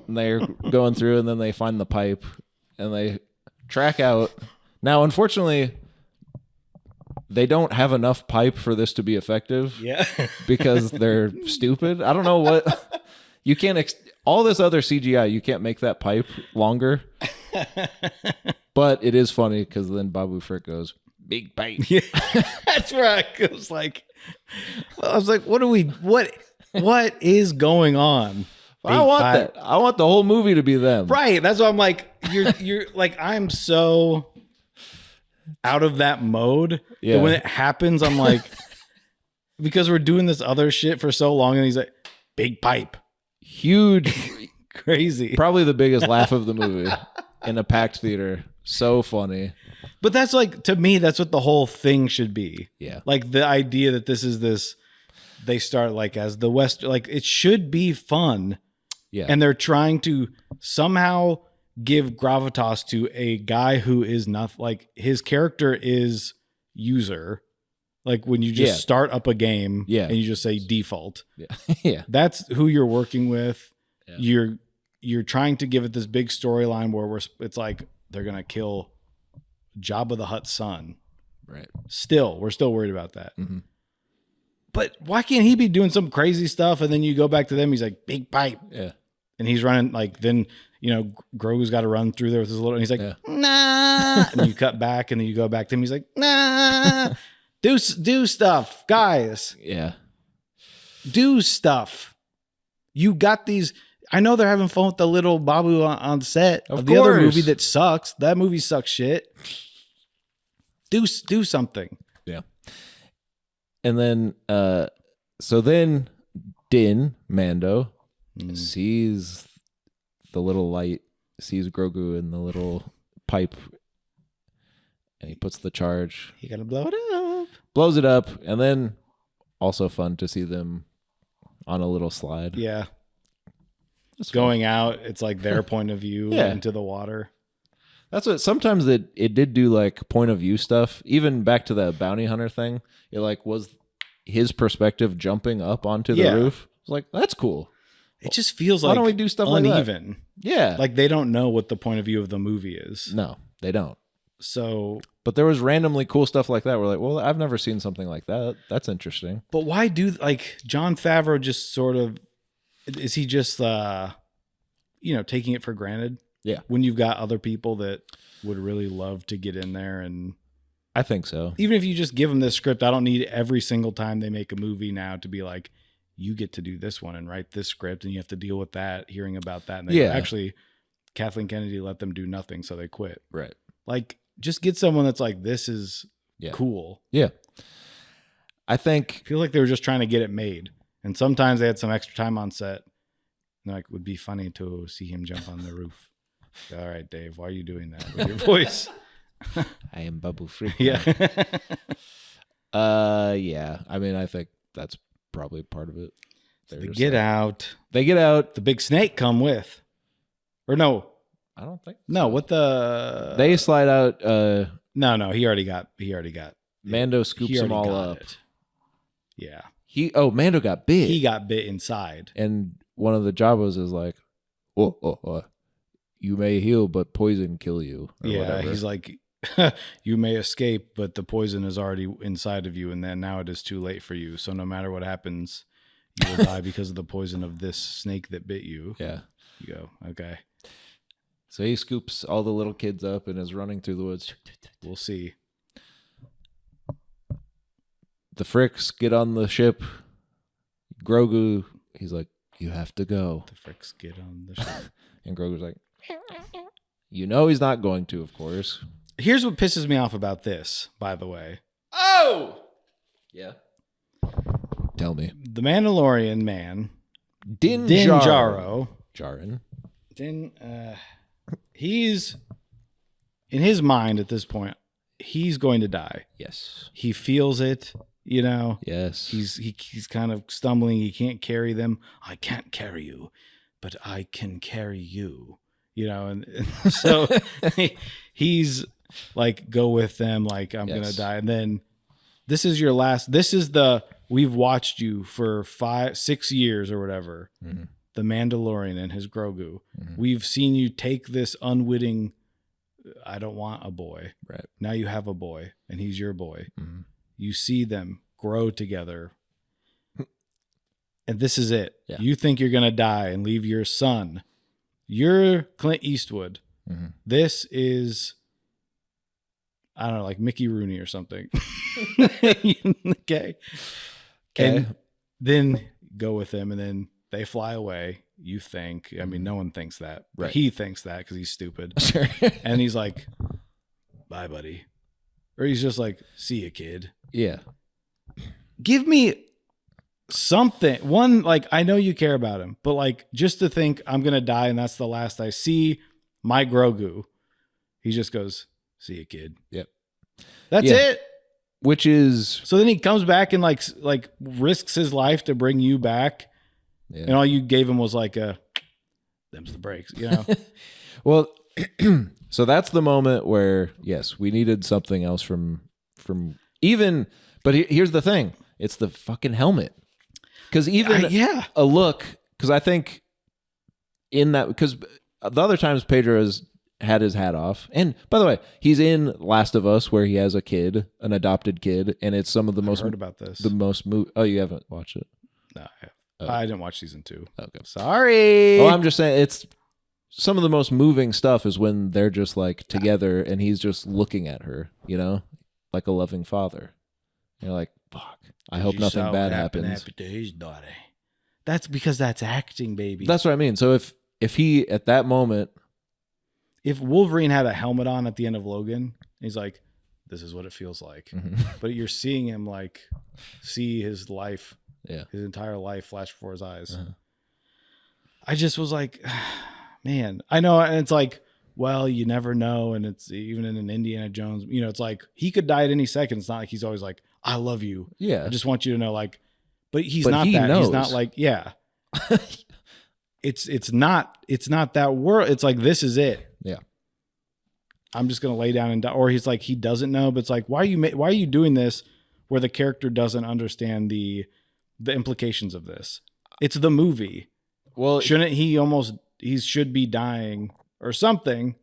and they're going through, and then they find the pipe, and they track out. Now, unfortunately, they don't have enough pipe for this to be effective. Yeah. Because they're stupid. I don't know what you can't. All this other CGI, you can't make that pipe longer. But it is funny because then Babu Frick goes, "Big pipe." Yeah. That's where I was like, what is going on? I want that. I want the whole movie to be them. Right. That's why I'm like, you're like, I'm so out of that mode. Yeah. That when it happens, I'm like, because we're doing this other shit for so long, and he's like, big pipe. Huge. Crazy. Probably the biggest laugh of the movie in a packed theater. So funny. But that's like, to me, that's what the whole thing should be. Yeah. Like the idea that they start like as the West, like it should be fun. Yeah. And they're trying to somehow give gravitas to a guy who is not like his character is user. Like when you just start up a game and you just say default. Yeah. Yeah. That's who you're working with. Yeah. You're trying to give it this big storyline where it's like they're going to kill Jabba the Hutt's son. Right. We're still worried about that. Mm-hmm. But why can't he be doing some crazy stuff? And then you go back to them. He's like, big pipe. Yeah. And he's running like, then, Grogu's got to run through there with his little, and he's like, nah. And you cut back and then you go back to him. He's like, nah, do stuff, guys. Yeah. Do stuff. You got these. I know they're having fun with the little Babu on set of the other movie that sucks. That movie sucks shit. Do something. Yeah. And then, so then Din, Mando, sees the little light, sees Grogu in the little pipe, and he puts the charge. You gotta blow it up. Blows it up, and then also fun to see them on a little slide. Yeah. That's Going out, it's like their point of view into the water. That's what sometimes it did do, like point of view stuff. Even back to the bounty hunter thing, it like was his perspective jumping up onto the roof. It's like, that's cool. It just feels Why like don't we do stuff like that? uneven. Yeah. Like they don't know what the point of view of the movie is. No, they don't. So, But there was randomly cool stuff like that. We're like, well, I've never seen something like that. That's interesting. but why do like Jon Favreau just sort of, is he just, taking it for granted? Yeah. When you've got other people that would really love to get in there, and I think so. even if you just give them this script, I don't need every single time they make a movie now to be like, you get to do this one and write this script and you have to deal with that, hearing about that. And they actually, Kathleen Kennedy let them do nothing, so they quit. Right. Like, just get someone that's like, this is cool. Yeah. I think I feel like they were just trying to get it made. And sometimes they had some extra time on set. And like, would be funny to see him jump on the roof. All right, Dave, why are you doing that with your voice? I am Babu Freak. Yeah. Yeah. I mean, I think that's probably part of it. They get out. They get out. The big snake come with. Or no. I don't think. No, what the They slide out. No, he already got Mando scoops he them already all got up. it. Yeah. Mando got bit. He got bit inside. And one of the Jawas is like, you may heal, but poison kill you. Or Yeah, whatever. he's like, you may escape, but the poison is already inside of you, and then now it is too late for you. So no matter what happens, you will die because of the poison of this snake that bit you. Yeah. You go, okay. So he scoops all the little kids up and is running through the woods. We'll see. The Fricks get on the ship. Grogu, he's like, you have to go. The fricks get on the ship. And Grogu's like, you know he's not going to, of course. Here's what pisses me off about this, by the way. Oh! Yeah. Tell me. The Mandalorian man, Din Djarin. Djarin. He's, in his mind at this point, he's going to die. Yes. He feels it, you know. Yes. He's kind of stumbling. He can't carry them. I can't carry you, but I can carry you. You know, and so he's like, go with them. Like, I'm gonna die. And then this is your last. This is we've watched you for 5-6 years or whatever. Mm-hmm. The Mandalorian and his Grogu. Mm-hmm. We've seen you take this unwitting. I don't want a boy. Right. Now you have a boy, and he's your boy. Mm-hmm. You see them grow together. And this is it. Yeah. You think you're going to die and leave your son. You're Clint Eastwood. Mm-hmm. This is, I don't know, like Mickey Rooney or something. Okay. And then go with him, and then they fly away. You think, I mean, no one thinks that. But he thinks that because he's stupid. Sure. And he's like, bye, buddy. Or he's just like, see ya, kid. Yeah. Give me something. One, like, I know you care about him, but like, just to think I'm going to die and that's the last I see my Grogu. He just goes, see ya, kid. Yep. That's it. Which is. So then he comes back and like risks his life to bring you back. Yeah. And all you gave him was like them's the breaks, you know? Well, so that's the moment where, yes, we needed something else from even, but here's the thing. It's the fucking helmet. Because even a look, because I think in that, because the other times Pedro has had his hat off. And by the way, he's in Last of Us where he has a kid, an adopted kid. And it's some of the most. Heard about this. Oh, you haven't watched it? No, I haven't. I didn't watch season 2. Okay. Sorry. Oh, I'm just saying it's some of the most moving stuff is when they're just like together and he's just looking at her, you know, like a loving father. You're like, fuck. I hope nothing bad happens. To his daughter. That's because that's acting, baby. That's what I mean. So if he at that moment, if Wolverine had a helmet on at the end of Logan, he's like, this is what it feels like. Mm-hmm. But you're seeing him like see his life. Yeah, his entire life flashed before his eyes. Uh-huh. I just was like, man, I know. And it's like, well, you never know. And it's even in an Indiana Jones, you know, it's like he could die at any second. It's not like he's always like, I love you. Yeah. I just want you to know, like, but he's not that. Knows. He's not like, yeah. It's not that world. It's like, this is it. Yeah. I'm just going to lay down and die. Or he's like, he doesn't know, but it's like, why are you doing this where the character doesn't understand the implications of this? It's the movie. Well, shouldn't he should be dying or something?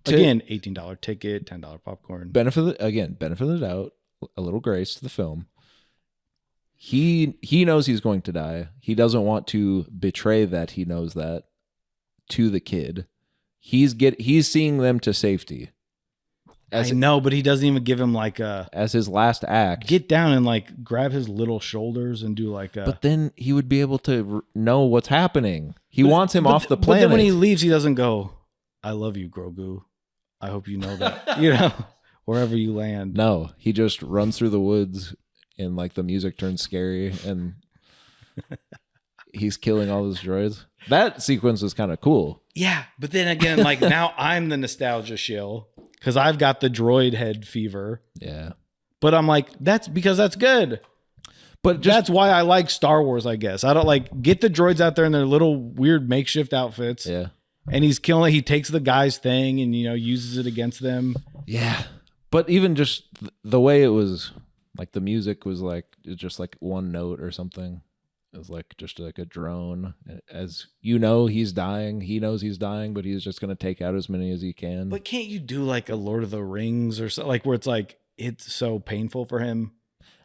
Again, $18 ticket, $10 popcorn. Benefit of the doubt, a little grace to the film. He knows he's going to die. He doesn't want to betray that he knows that to the kid. He's seeing them to safety. I know, but he doesn't even give him like as his last act. Get down and like grab his little shoulders and do like a. But then he would be able to know what's happening. He wants him off the planet. But then when he leaves, he doesn't go, I love you, Grogu. I hope you know that. You know, wherever you land. No, he just runs through the woods and like the music turns scary and he's killing all those droids. That sequence was kind of cool. Yeah, but then again, like now I'm the nostalgia shill because I've got the droid head fever. Yeah. But I'm like, that's because that's good. But that's why I like Star Wars, I guess. I don't like get the droids out there in their little weird makeshift outfits. Yeah. And he's killing. He takes the guy's thing and uses it against them. Yeah. But even just the way it was, like the music was like just like one note or something. It was like just like a drone. As he's dying. He knows he's dying, but he's just gonna take out as many as he can. But can't you do like a Lord of the Rings or so, like where it's like it's so painful for him?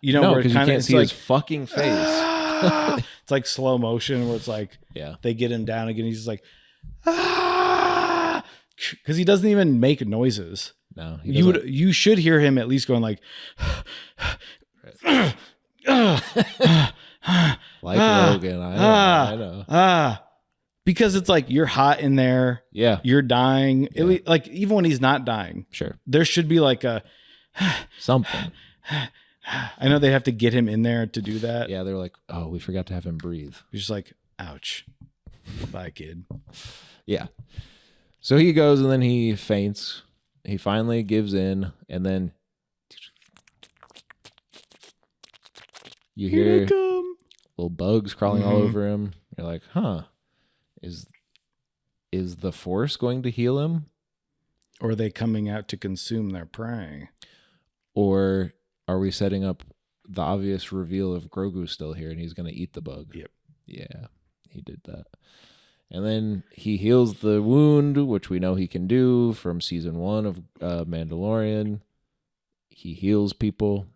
No, because you can't see like, his fucking face. It's like slow motion where it's like they get him down again. He's just like because he doesn't even make noises. No, you should hear him at least going like like Logan. I know. Because it's like you're hot in there. Yeah, you're dying. Yeah. Like even when he's not dying, sure, there should be like a something. I know they have to get him in there to do that. Yeah, they're like, oh, we forgot to have him breathe. You're just like, ouch. Bye, kid. Yeah. So he goes and then he faints. He finally gives in, and then you hear little bugs crawling all over him. You're like, huh, is the Force going to heal him? Or are they coming out to consume their prey? Or are we setting up the obvious reveal of Grogu still here and he's going to eat the bug? Yep. Yeah, he did that. And then he heals the wound, which we know he can do from season 1 of Mandalorian. He heals people,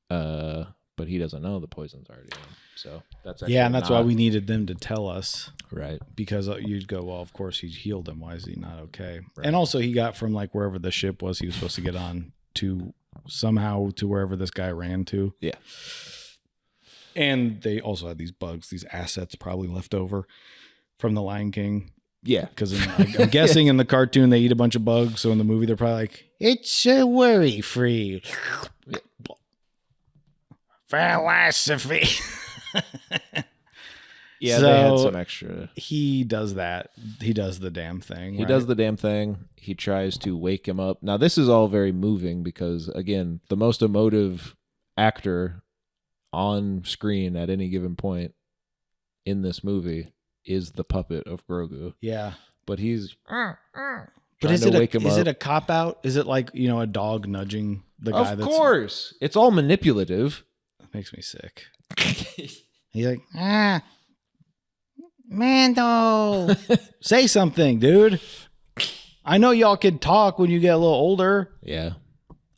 but he doesn't know the poison's already in him. So that's actually and that's why we needed them to tell us. Right. Because you'd go, well, of course he's healed him. Why is he not okay? Right. And also he got from like wherever the ship was he was supposed to get on to somehow to wherever this guy ran to. Yeah. And they also had these bugs, these assets probably left over from the Lion King. Yeah. Because I'm guessing in the cartoon they eat a bunch of bugs. So in the movie they're probably like, it's worry-free philosophy. Yeah, so they had some extra. He does that. He does the damn thing. He does the damn thing. He tries to wake him up. Now, this is all very moving because, again, the most emotive actor on screen at any given point in this movie is the puppet of Grogu. Yeah. But he's but is it a cop out? Is it like, a dog nudging the guy? Of course. It's all manipulative. That makes me sick. He's like, Mando, say something, dude. I know y'all can talk when you get a little older. Yeah.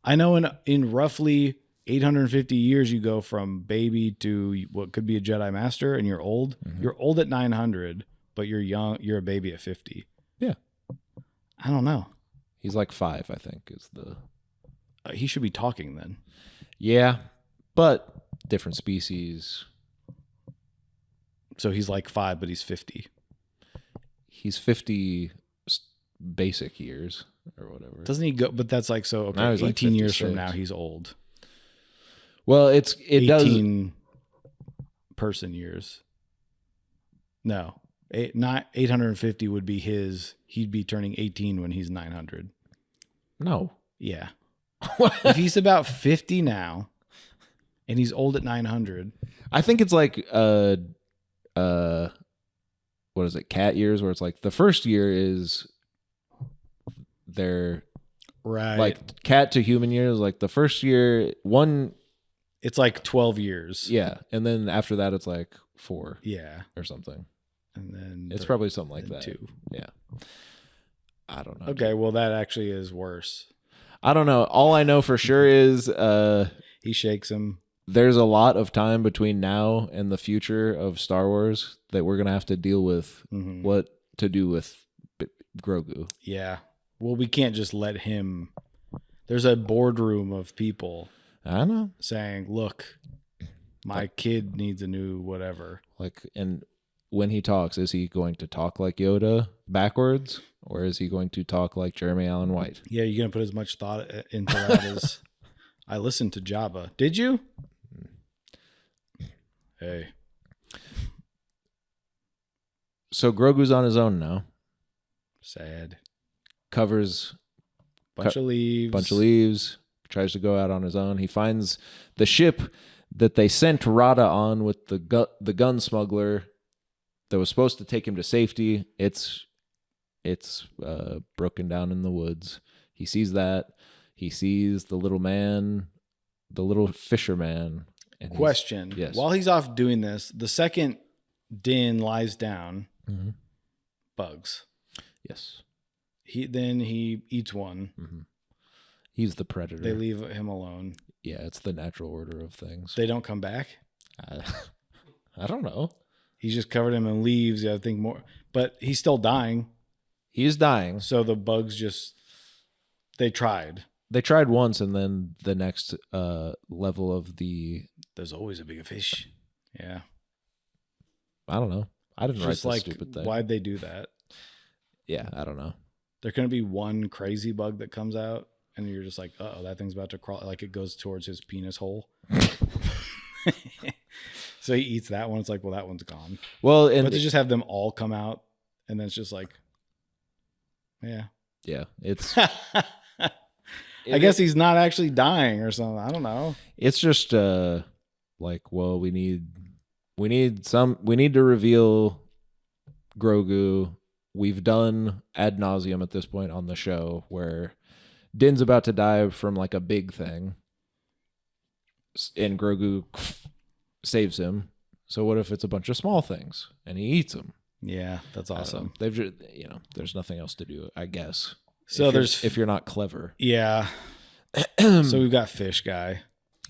I know in roughly 850 years, you go from baby to what could be a Jedi Master, and you're old. Mm-hmm. You're old at 900, but you're young. You're a baby at 50. Yeah. I don't know. He's like 5, I think, is the... he should be talking then. Yeah, but different species... So he's like 5, but he's 50. He's 50 basic years or whatever. Doesn't he go? But that's like, so, okay, 18 like years from now, he's old. Well, it 18 does. Person years. No. 850 would be his. He'd be turning 18 when he's 900. No. Yeah. If he's about 50 now and he's old at 900. I think it's like, what is it, cat years, where it's like the first year is their right, like cat to human years, like the first year it's like 12 years. Yeah, and then after that it's like 4. Yeah, or something. And then it's probably something like that. 2. Yeah, I don't know. Okay, well that actually is worse. I don't know. All I know for sure is he shakes him. There's a lot of time between now and the future of Star Wars that we're going to have to deal with what to do with Grogu. Yeah. Well, we can't just let him. There's a boardroom of people. I know. Saying, look, my kid needs a new whatever. Like, and when he talks, is he going to talk like Yoda backwards? Or is he going to talk like Jeremy Allen White? Yeah, you're going to put as much thought into that as... I listened to Jabba. Did you? Hey. So Grogu's on his own now. Sad. Covers Bunch of leaves. Tries to go out on his own. He finds the ship that they sent Rada on with the gun smuggler that was supposed to take him to safety. It's broken down in the woods. He sees that. He sees the little man, the little fisherman. And Question. Yes. While he's off doing this, the second Din lies down, bugs. Yes. He eats one. Mm-hmm. He's the predator. They leave him alone. Yeah, it's the natural order of things. They don't come back. I don't know. He's just covered him in leaves. I think more, but he's still dying. He's dying. So the bugs they tried. They tried once, and then the next level of there's always a bigger fish. Yeah. I don't know. I didn't write Just this like, stupid thing. why'd they do that? Yeah, I don't know. There can be one crazy bug that comes out, and you're just like, oh, that thing's about to crawl. Like it goes towards his penis hole. So he eats that one. It's like, well, that one's gone. Well, but to just have them all come out, and then it's just like, yeah. It's. I guess he's not actually dying or something. I don't know. It's just like, well, we need to reveal Grogu. We've done ad nauseum at this point on the show where Din's about to die from like a big thing, and Grogu saves him. So what if it's a bunch of small things and he eats them? Yeah, that's awesome. They've just, there's nothing else to do, I guess. So if you're not clever. Yeah. So we've got Fish Guy.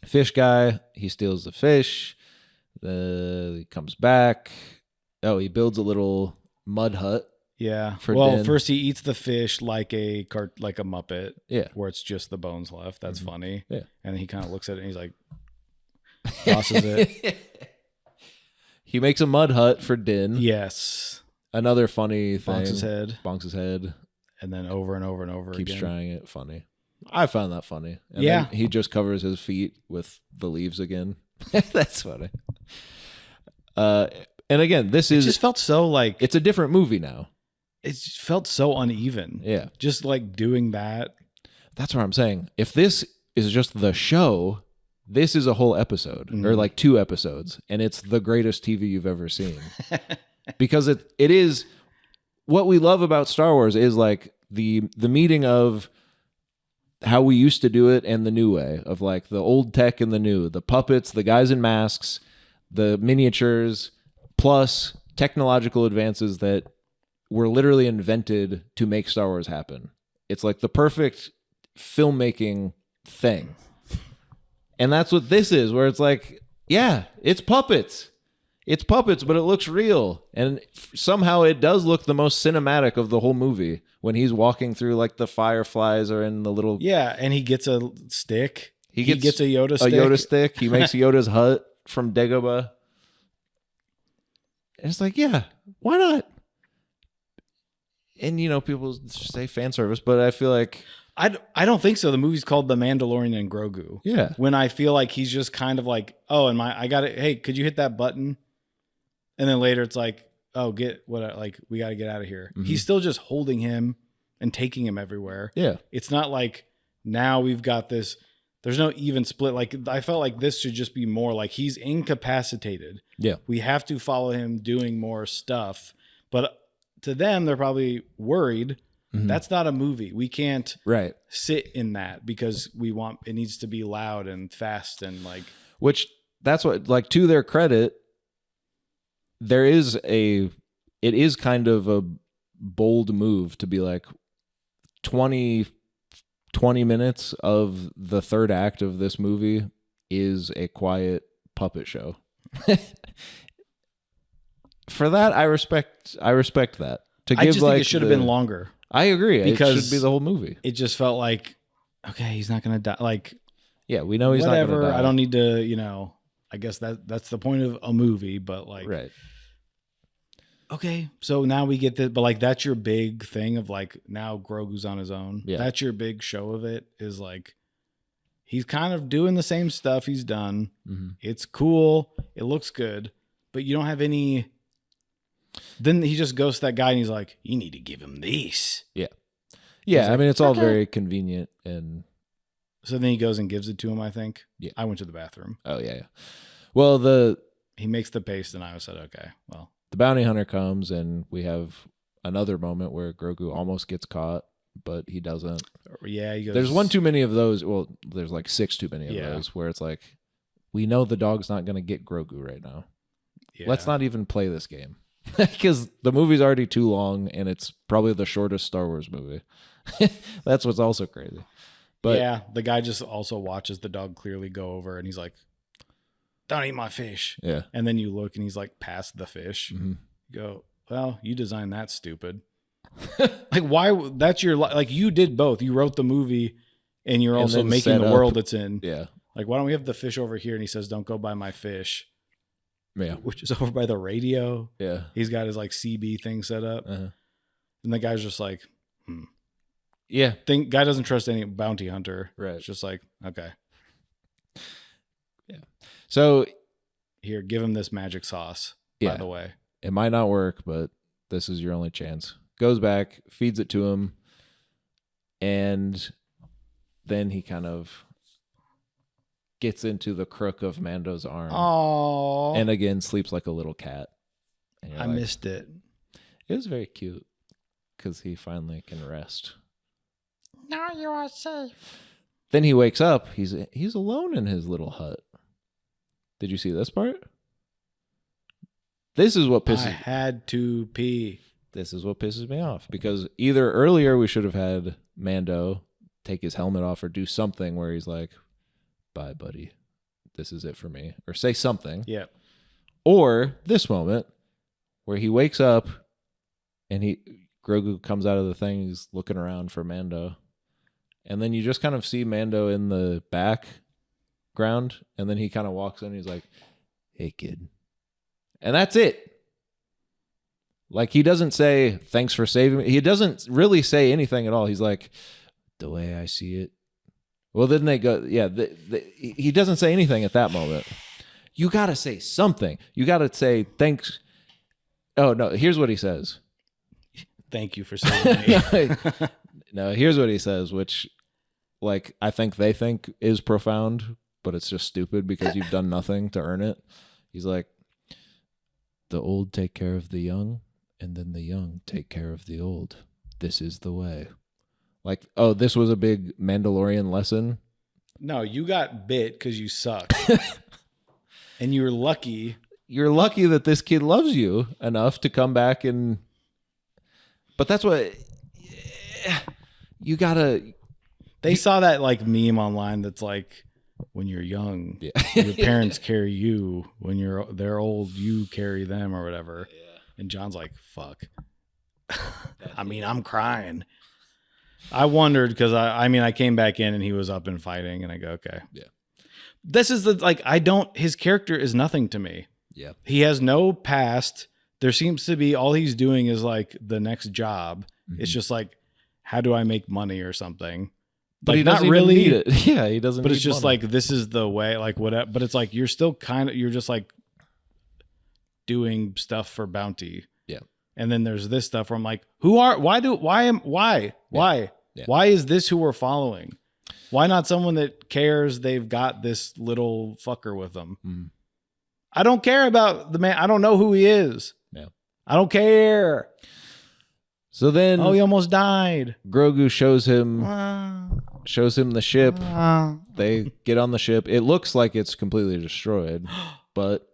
Fish Guy, he steals the fish. He comes back. Oh, he builds a little mud hut. Yeah. For well, Din. first he eats the fish like a Muppet. Yeah. Where it's just the bones left. That's funny. Yeah. And then he kind of looks at it and he's like, tosses it. He makes a mud hut for Din. Yes. Another funny thing. Bonks his head. And then over and over and over Keeps again. trying it. Funny. I found that funny. And yeah. then he just covers his feet with the leaves again. That's funny. And again, it just felt so like it's a different movie now. It felt so uneven. Yeah. Just like doing that. That's what I'm saying. If this is just the show, this is a whole episode or like 2 episodes, and it's the greatest TV you've ever seen. Because it is what we love about Star Wars is like the meeting of how we used to do it and the new way of like the old tech and the new, the puppets, the guys in masks, the miniatures, plus technological advances that were literally invented to make Star Wars happen. It's like the perfect filmmaking thing. And that's what this is, where it's like, yeah, it's puppets. It's puppets, but it looks real. And somehow it does look the most cinematic of the whole movie when he's walking through like the fireflies or in the little... Yeah, and he gets a stick. He gets a Yoda stick. A Yoda stick. He makes Yoda's hut from Dagobah. And it's like, yeah, why not? And, people say fan service, but I feel like... I don't think so. The movie's called The Mandalorian and Grogu. Yeah. When I feel like he's just kind of like, oh, I got it. Hey, could you hit that button? And then later it's like, oh, we got to get out of here. Mm-hmm. He's still just holding him and taking him everywhere. Yeah. It's not like now we've got this. There's no even split. Like I felt like this should just be more like he's incapacitated. Yeah. We have to follow him doing more stuff. But to them, they're probably worried. Mm-hmm. That's not a movie. We can't sit in that because it needs to be loud and fast and like. Which that's what, like, to their credit, it is kind of a bold move to be like 20 minutes of the third act of this movie is a quiet puppet show. For that, I respect that. I just think it should have been longer. I agree. Because it should be the whole movie. It just felt like, okay, he's not going to die. Like, yeah, we know he's not going to die. I don't need to, I guess that's the point of a movie, but like, right. Okay, so now we get that, but like that's your big thing of like now Grogu's on his own. Yeah. That's your big show of it is like He's kind of doing the same stuff he's done. Mm-hmm. It's cool. It looks good, but you don't have any. Then he just goes to that guy and he's like, "You need to give him this." Yeah. He's I like, mean, it's all "Okay." very convenient and. So then he goes and gives it to him, I think. Yeah. I went to the bathroom. Oh yeah. Well, He makes the paste and I said, okay, well. the bounty hunter comes and we have another moment where Grogu almost gets caught, but he doesn't. Yeah, he goes. There's one too many of those. Well, there's like 6 too many of Yeah. those where it's like, we know the dog's not going to get Grogu right now. Yeah. Let's not even play this game because the movie's already too long and it's probably the shortest Star Wars movie. That's what's also crazy. But yeah, the guy just also watches the dog clearly go over and he's like, "Don't eat my fish." yeah. And then you look and he's like past the fish. Mm-hmm. You go, well, you designed that, stupid. Like, why? That's your, like, you did both. You wrote the movie and you're And also then making set the up- world it's in. Yeah. Like, why don't we have the fish over here? And he says, "Don't go by my fish," Yeah. which is over by the radio. Yeah. He's got his like CB thing set up. Uh-huh. And the guy's just like, Yeah. guy doesn't trust any bounty hunter. Right. It's just like, okay, So here, give him this magic sauce, Yeah. by the way. it might not work, but this is your only chance. Goes back, feeds it to him, and then he kind of gets into the crook of Mando's arm. Oh, And again, sleeps like a little cat. And you're I like, missed it. It was very cute because he finally can rest. Now you are safe. Then he wakes up. He's alone in his little hut. Did you see this part? This is what I pisses. had to pee. This is what pisses me off because either earlier we should have had Mando take his helmet off or do something where he's like, "Bye, buddy. This is it for me," or say something. Yeah. Or this moment where he wakes up and Grogu comes out of the thing. He's looking around for Mando, and then you just kind of see Mando in the background, and then he kind of walks in. And he's like, "Hey, kid," and that's it. Like, he doesn't say thanks for saving me. He doesn't really say anything at all. He's like, "The way I see it." Well, then they go, yeah. He doesn't say anything at that moment. You got to say something. You got to say thanks. Oh no! Here's what he says. Thank you for saving me. No, here's what he says, which, like, I think they think is profound, but it's just stupid because you've done nothing to earn it. He's like, "The old take care of the young, and then the young take care of the old. This is the way." Like, oh, this was a big Mandalorian lesson. No, you got bit because you suck. And you were lucky. You're lucky that this kid loves you enough to come back and. But that's what. You gotta. They saw that like meme online that's like, when you're young, Yeah. your parents carry you. When they're old, you carry them or whatever. Yeah. And John's like, fuck. I mean, I'm crying. I wondered because I came back in and he was up and fighting and I go, okay. Yeah. This is his character is nothing to me. Yeah. He has no past. There seems to be, all he's doing is like the next job. Mm-hmm. It's just like, how do I make money or something? But Like, he doesn't not even really. need it. Yeah, he doesn't. But need it's just money. like, this is the way, like whatever. But it's like, you're still you're just like doing stuff for bounty. Yeah. And then there's this stuff where I'm like, why Yeah. is this who we're following? Why not someone that cares they've got this little fucker with them? Mhm. I don't care about the man. I don't know who he is. Yeah. I don't care. So then Oh, he almost died. Grogu shows him Ah, the ship. ah. They get on the ship. It looks like it's completely destroyed, but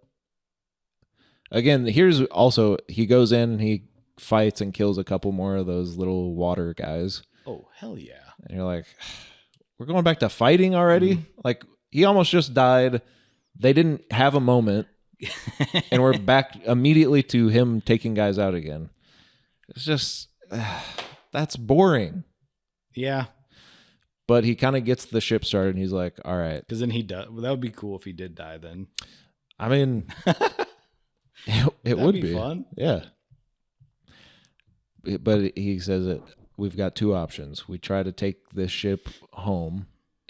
again, here's also he goes in and he fights and kills a couple more of those little water guys. Oh, hell yeah. And you're like, we're going back to fighting already? Like, he almost just died. They didn't have a moment. And we're back immediately to him taking guys out again. It's just, that's boring. Yeah. But he kind of gets the ship started and he's like, all right. Because then he does. Well, that would be cool if he did die then. I mean, it That'd would be be. fun. Yeah. But he says that we've got two options. We try to take this ship home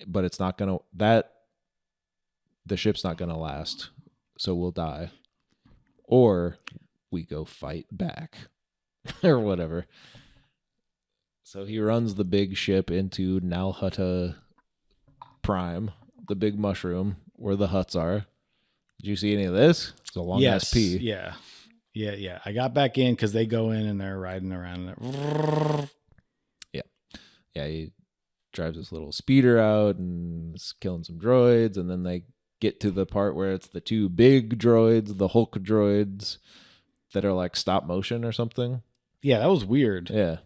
but it's not gonna the ship's not gonna last, so we'll die, or we go fight back, or whatever. So he runs the big ship into Nalhutta Prime, the big mushroom where the huts are. Did you see any of this? It's a long ass pee. Yeah. I got back in because they go in and they're riding around. Yeah, he drives this little speeder out and is killing some droids, and then they get to the part where it's the two big droids, the Hulk droids, that are like stop motion or something. Yeah, that was weird. Yeah,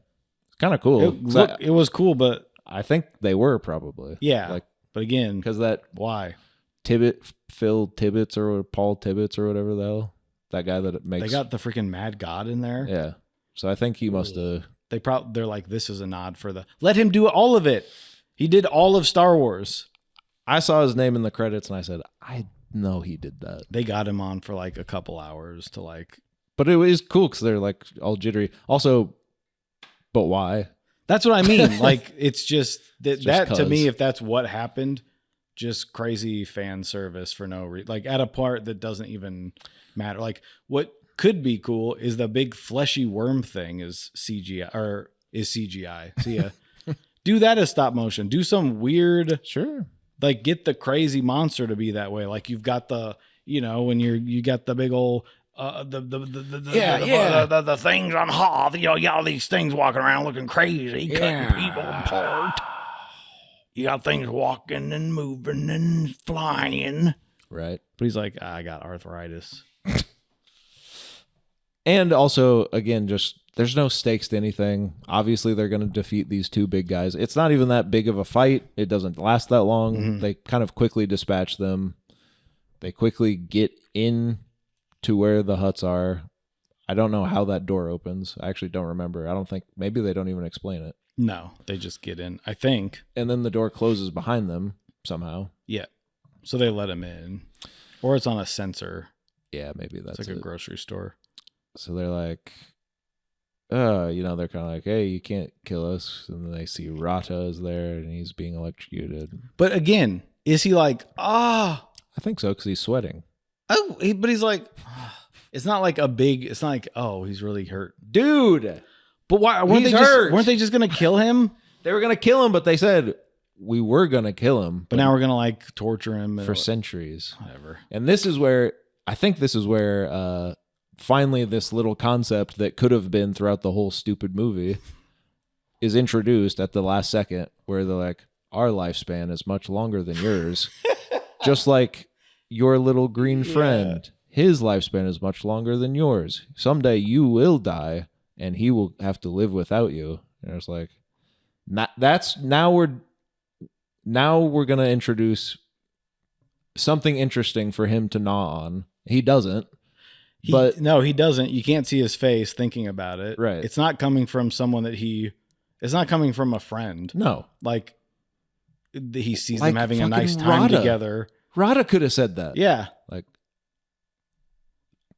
it's kind of cool. It was cool, but I think they were probably. Yeah, like, but again, because that why Phil Tibbets or Paul Tibbets or whatever the hell, that guy that makes. They got the freaking Mad God in there. Yeah, so I think he must have. They're like, this is a nod for let him do all of it. He did all of Star Wars. I saw his name in the credits and I said, I know he did that. They got him on for like a couple hours to like. But it was cool because they're like all jittery. Also, but why? That's what I mean. Like, it's just that cause. To me, if that's what happened, just crazy fan service for no reason. Like at a part that doesn't even matter. Like what could be cool is the big fleshy worm thing is CGI or is CGI. See ya. Do that as stop motion. Do some weird, sure. Like get the crazy monster to be that way. Like you've got the, when you got the big old the things on Hoth. All these things walking around looking crazy, cutting people apart. You got things walking and moving and flying. Right. But he's like, I got arthritis. And also, again, just there's no stakes to anything. Obviously, they're going to defeat these two big guys. It's not even that big of a fight. It doesn't last that long. Mm-hmm. They kind of quickly dispatch them. They quickly get in to where the huts are. I don't know how that door opens. I actually don't remember. I don't think, maybe they don't even explain it. No, they just get in, I think. And then the door closes behind them somehow. Yeah. So they let him in. Or it's on a sensor. Yeah, maybe that's it's like a grocery store. So they're like, they're kind of like, hey, you can't kill us. And then they see Rata is there and he's being electrocuted. But again, is he like, I think so, because he's sweating. Oh, but he's like, it's not like it's not like, oh, he's really hurt. Dude. But why weren't they just going to kill him? They were going to kill him, but they said we were going to kill him. But now we're going to like torture him. For centuries. Whatever. And this is where finally this little concept that could have been throughout the whole stupid movie is introduced at the last second, where they're like, our lifespan is much longer than yours. Just like your little green friend, his lifespan is much longer than yours. Someday you will die and he will have to live without you. And it's like, now we're going to introduce something interesting for him to gnaw on. He doesn't. No, he doesn't. You can't see his face thinking about it. Right. It's not coming from someone it's not coming from a friend. No. Like he sees them having a nice time together. Rada could have said that. Yeah. Like,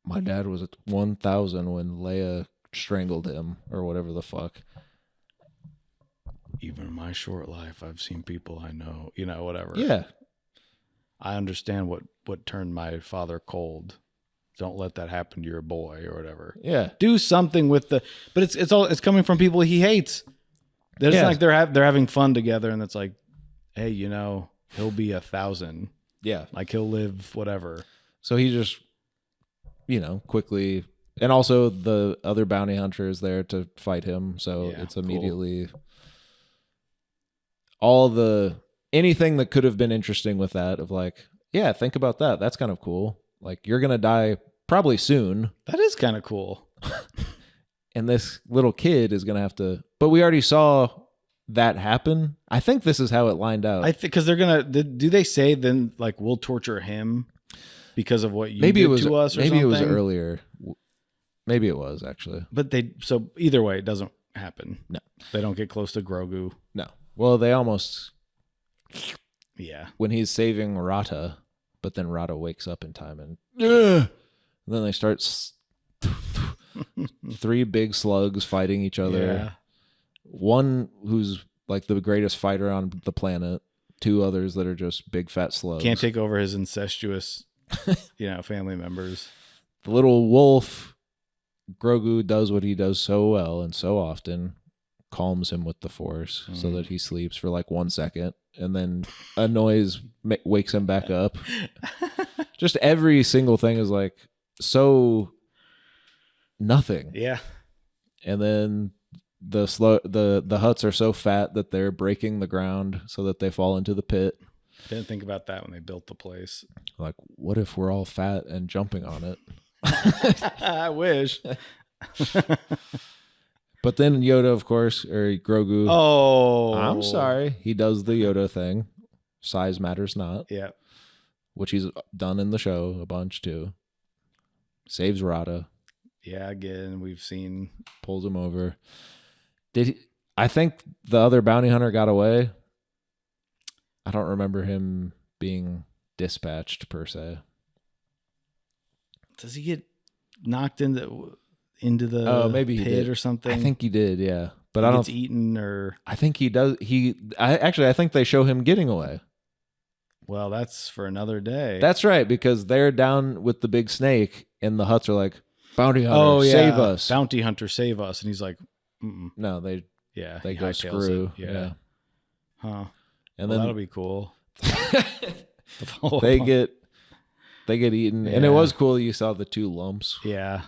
my dad was at 1,000 when Leia strangled him or whatever the fuck. Even in my short life, I've seen people I know, whatever. Yeah. I understand what turned my father cold. Don't let that happen to your boy or whatever. Yeah. Do something with but it's coming from people he hates. It's like they're having fun together, and it's like, hey, he'll be 1,000. Yeah. Like he'll live whatever. So he just, quickly, and also the other bounty hunter is there to fight him. So it's immediately anything that could have been interesting with that of like, yeah, think about that. That's kind of cool. Like, you're going to die probably soon. That is kind of cool. And this little kid is going to have to, but we already saw that happen. I think this is how it lined out. I think because they're going to, do they say then like, we'll torture him because of what you did to us or maybe something? It was earlier. Maybe it was actually. But so either way, it doesn't happen. No. They don't get close to Grogu. No. Well, they almost. Yeah. When he's saving Rata, but then Rata wakes up in time and then they start 3 big slugs fighting each other. Yeah. One who's like the greatest fighter on the planet. two others that are just big fat slugs. Can't take over his incestuous, family members. The little wolf, Grogu, does what he does so well and so often, calms him with the Force so that he sleeps for like 1 second, and then a noise wakes him back up. Just every single thing is like so nothing. Yeah. And then the huts are so fat that they're breaking the ground so that they fall into the pit. Didn't think about that when they built the place. Like, what if we're all fat and jumping on it? I wish. But then Yoda, of course, or Grogu. Oh, I'm sorry. He does the Yoda thing. Size matters not. Yeah. Which he's done in the show a bunch too. Saves Rada. Yeah, again, we've seen. Pulls him over. I think the other bounty hunter got away. I don't remember him being dispatched per se. Does he get knocked into the maybe he pit did. or something? I think he did, yeah. But he I don't gets eaten or. I think he does. I think they show him getting away. Well, that's for another day. That's right, because they're down with the big snake, and the huts are like, "Bounty hunter, save us! Bounty hunter, save us!" And he's like, mm-mm. No, they he go hightails screw. it. Yeah. Huh. And Well, then that'll be cool. they get eaten, and it Yeah. was cool. You saw the two lumps. Yeah.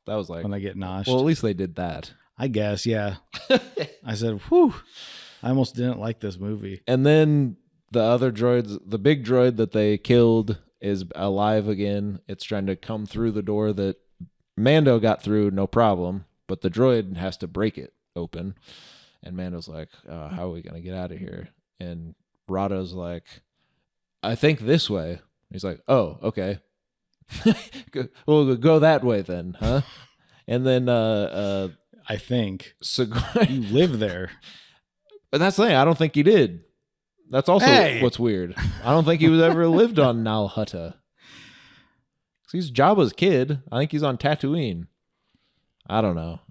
That was like, When they get noshed. well, at least they did that. I guess, yeah. I said, whew. I almost didn't like this movie. And then the other droids, the big droid that they killed is alive again. It's trying to come through the door that Mando got through, no problem, but the droid has to break it open. And Mando's like, how are we going to get out of here? And Rada's like, I think this way. He's like, oh, okay. We'll go that way then, huh? And then I think. Sigourney. You live there. But that's the thing. I don't think he did. That's also what's weird. I don't think he was ever lived on Nal Hutta. He's Jabba's kid. I think he's on Tatooine. I don't know.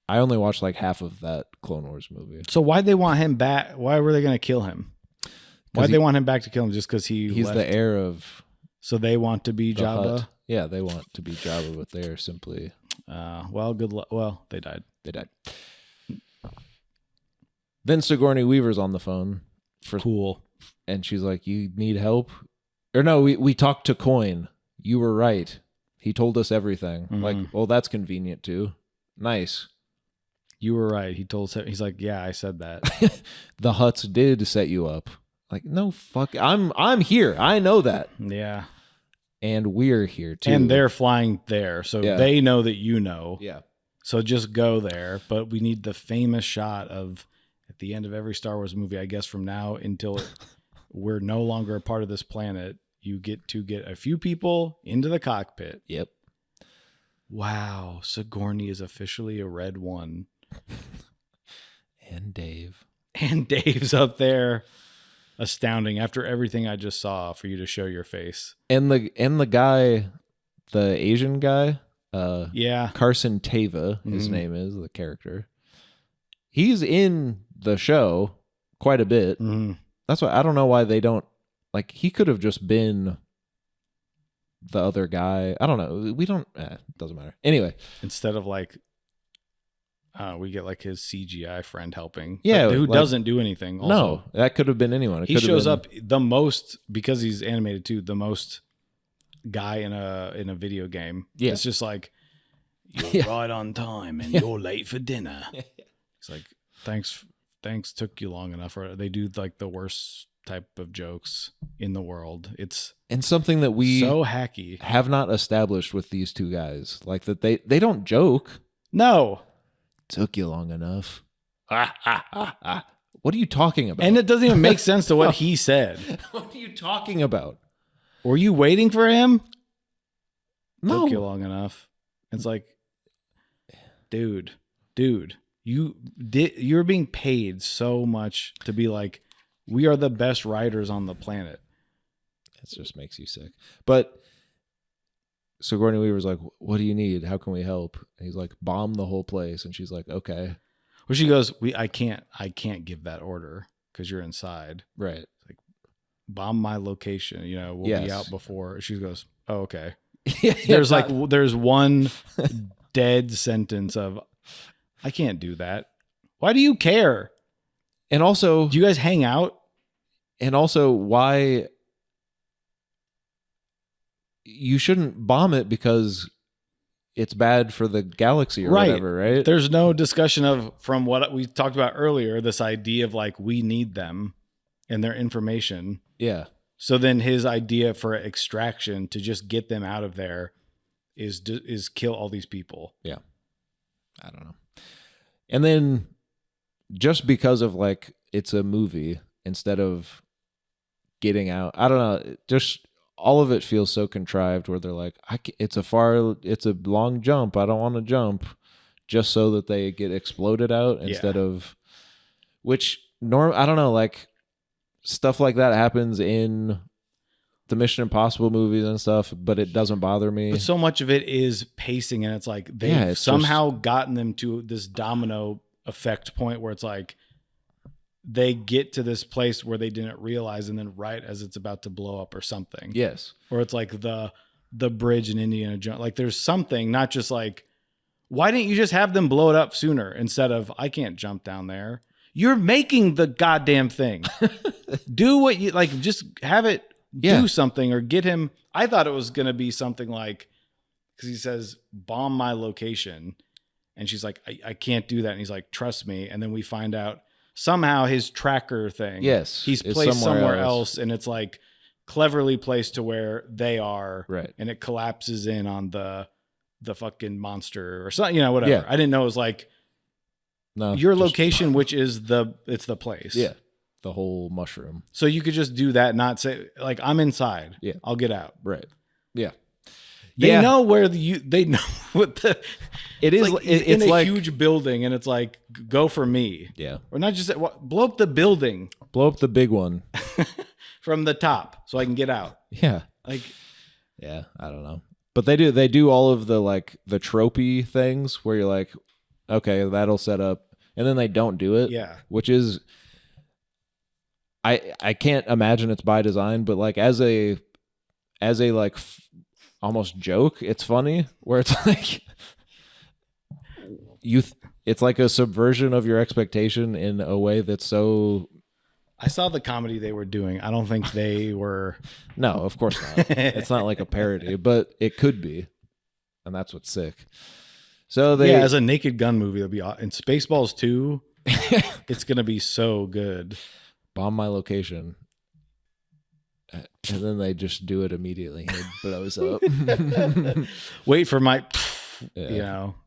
I only watched like half of that Clone Wars movie. So why'd they want him back? Why were they going to kill him? Why'd they want him back to kill him? Just because he's the heir of. So they want to be the Jabba? Hutt. Yeah, they want to be Jabba, but they're simply. Well, good luck. Well, they died. They died. Then Sigourney Weaver's on the phone. Cool. And she's like, you need help? Or no, we talked to Coin. You were right. He told us everything. Mm-hmm. Like, well, that's convenient too. Nice. You were right. He's like, yeah, I said that. The Hutts did set you up. Like, no, fuck. I'm here. I know that. Yeah. And we're here too. And they're flying there. So they know that you know. Yeah. So just go there. But we need the famous shot of at the end of every Star Wars movie, I guess from now until we're no longer a part of this planet, you get to get a few people into the cockpit. Yep. Wow. Sigourney is officially a red one. And Dave. And Dave's up there. Astounding after everything I just saw for you to show your face. And the guy, the Asian guy, Carson Teva, his name is, the character. He's in the show quite a bit. Mm-hmm. That's why I don't know why they don't, like, he could have just been the other guy. I don't know. We don't, it doesn't matter. Anyway. Instead of like, we get like his CGI friend helping. Yeah. Who like, doesn't do anything. Also. No, that could have been anyone. He shows up the most, because he's animated too, the most guy in a video game. Yeah. It's just like, you're right on time and you're late for dinner. It's like, thanks took you long enough. Or they do like the worst type of jokes in the world. It's and something that we so hacky have not established with these two guys, like that they don't joke. No. Took you long enough. What are you talking about? And it doesn't even make sense to what he said. What are you talking about? Were you waiting for him? No. Took you long enough. It's like, dude, you're being paid so much to be like, we are the best writers on the planet. It just makes you sick. But Sigourney Weaver's like, what do you need? How can we help? And he's like, bomb the whole place. And she's like, okay. Well, she goes, I can't give that order. because you're inside. Right. Bomb my location. We'll be out before. She goes, oh, okay. There's one dead sentence of, I can't do that. Why do you care? And also, do you guys hang out? And also, why you shouldn't bomb it because it's bad for the galaxy or whatever, right? There's no discussion of, from what we talked about earlier, this idea of like, we need them and their information. Yeah. So then his idea for extraction to just get them out of there is kill all these people. Yeah. I don't know. And then just because of like, it's a movie instead of getting out, I don't know, just all of it feels so contrived where they're like, it's a long jump. I don't want to jump, just so that they get exploded out instead of, which I don't know, like stuff like that happens in the Mission Impossible movies and stuff, but it doesn't bother me. But so much of it is pacing, and it's like they've somehow gotten them to this domino effect point where it's like they get to this place where they didn't realize, and then right as it's about to blow up or something. Yes. Or it's like the bridge in Indiana Jones. Like there's something, not just like, why didn't you just have them blow it up sooner instead of, I can't jump down there. You're making the goddamn thing. Do what you like, just have it do something or get him. I thought it was going to be something like, because he says, bomb my location. And she's like, I can't do that. And he's like, trust me. And then we find out somehow his tracker thing. Yes. He's placed somewhere else. And it's like cleverly placed to where they are. Right. And it collapses in on the fucking monster or something, whatever. Yeah. I didn't know it was like your location, which is it's the place. Yeah. The whole mushroom. So you could just do that, not say like, I'm inside. Yeah. I'll get out. Right. Yeah. They know where they know what it is. It's in a like huge building, and it's like, go for me. Yeah. Or not just blow up the building. Blow up the big one from the top so I can get out. Yeah. Like, yeah, I don't know. But they do all of the like the tropey things where you're like, okay, that'll set up, and then they don't do it. Yeah. Which is, I can't imagine it's by design, but like as a like almost joke, it's funny where it's like it's like a subversion of your expectation in a way that's so. I saw the comedy they were doing. I don't think they were. No, of course not. It's not like a parody, but it could be, and that's what's sick. So as a Naked Gun movie, it'll be in Spaceballs 2. It's gonna be so good. Bomb my location. And then they just do it immediately. He'd blows up. Wait for my,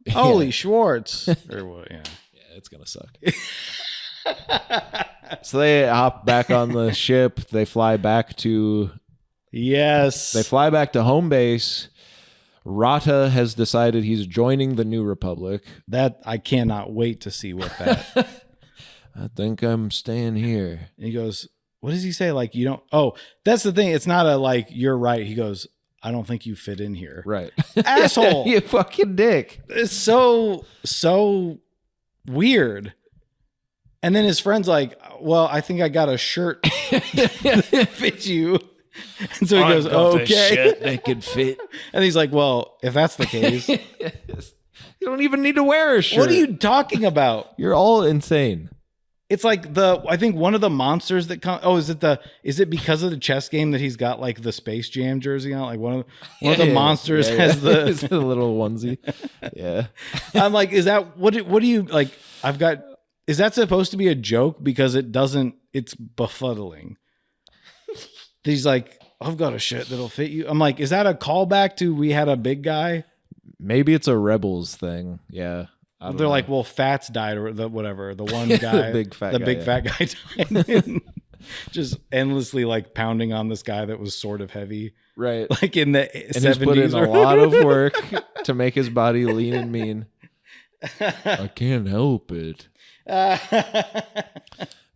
holy Schwartz. Or what? Yeah, it's gonna suck. So they hop back on the ship. They fly back to. Yes. They fly back to home base. Rata has decided he's joining the New Republic. That I cannot wait to see what that. I think I'm staying here. And he goes, what does he say? Like, you don't, that's the thing. It's not a, like, you're right. He goes, I don't think you fit in here. Right. Asshole. You fucking dick. It's so weird. And then his friend's like, well, I think I got a shirt that fits you. And so he goes, okay. They could fit. And he's like, well, if that's the case. You don't even need to wear a shirt. What are you talking about? You're all insane. It's like I think one of the monsters that come. Oh, is it because of the chess game that he's got like the Space Jam jersey on? Like one of the monsters has it's the little onesie. Yeah. I'm like, is that what do you like? Is that supposed to be a joke? Because it's befuddling. He's like, I've got a shirt that'll fit you. I'm like, is that a callback to we had a big guy? Maybe it's a Rebels thing. Yeah. They're like, well, Fats died, or the one guy, the big fat guy died. Just endlessly like pounding on this guy that was sort of heavy, right? Like in the and 70s. He's put in a lot of work to make his body lean and mean. I can't help it. But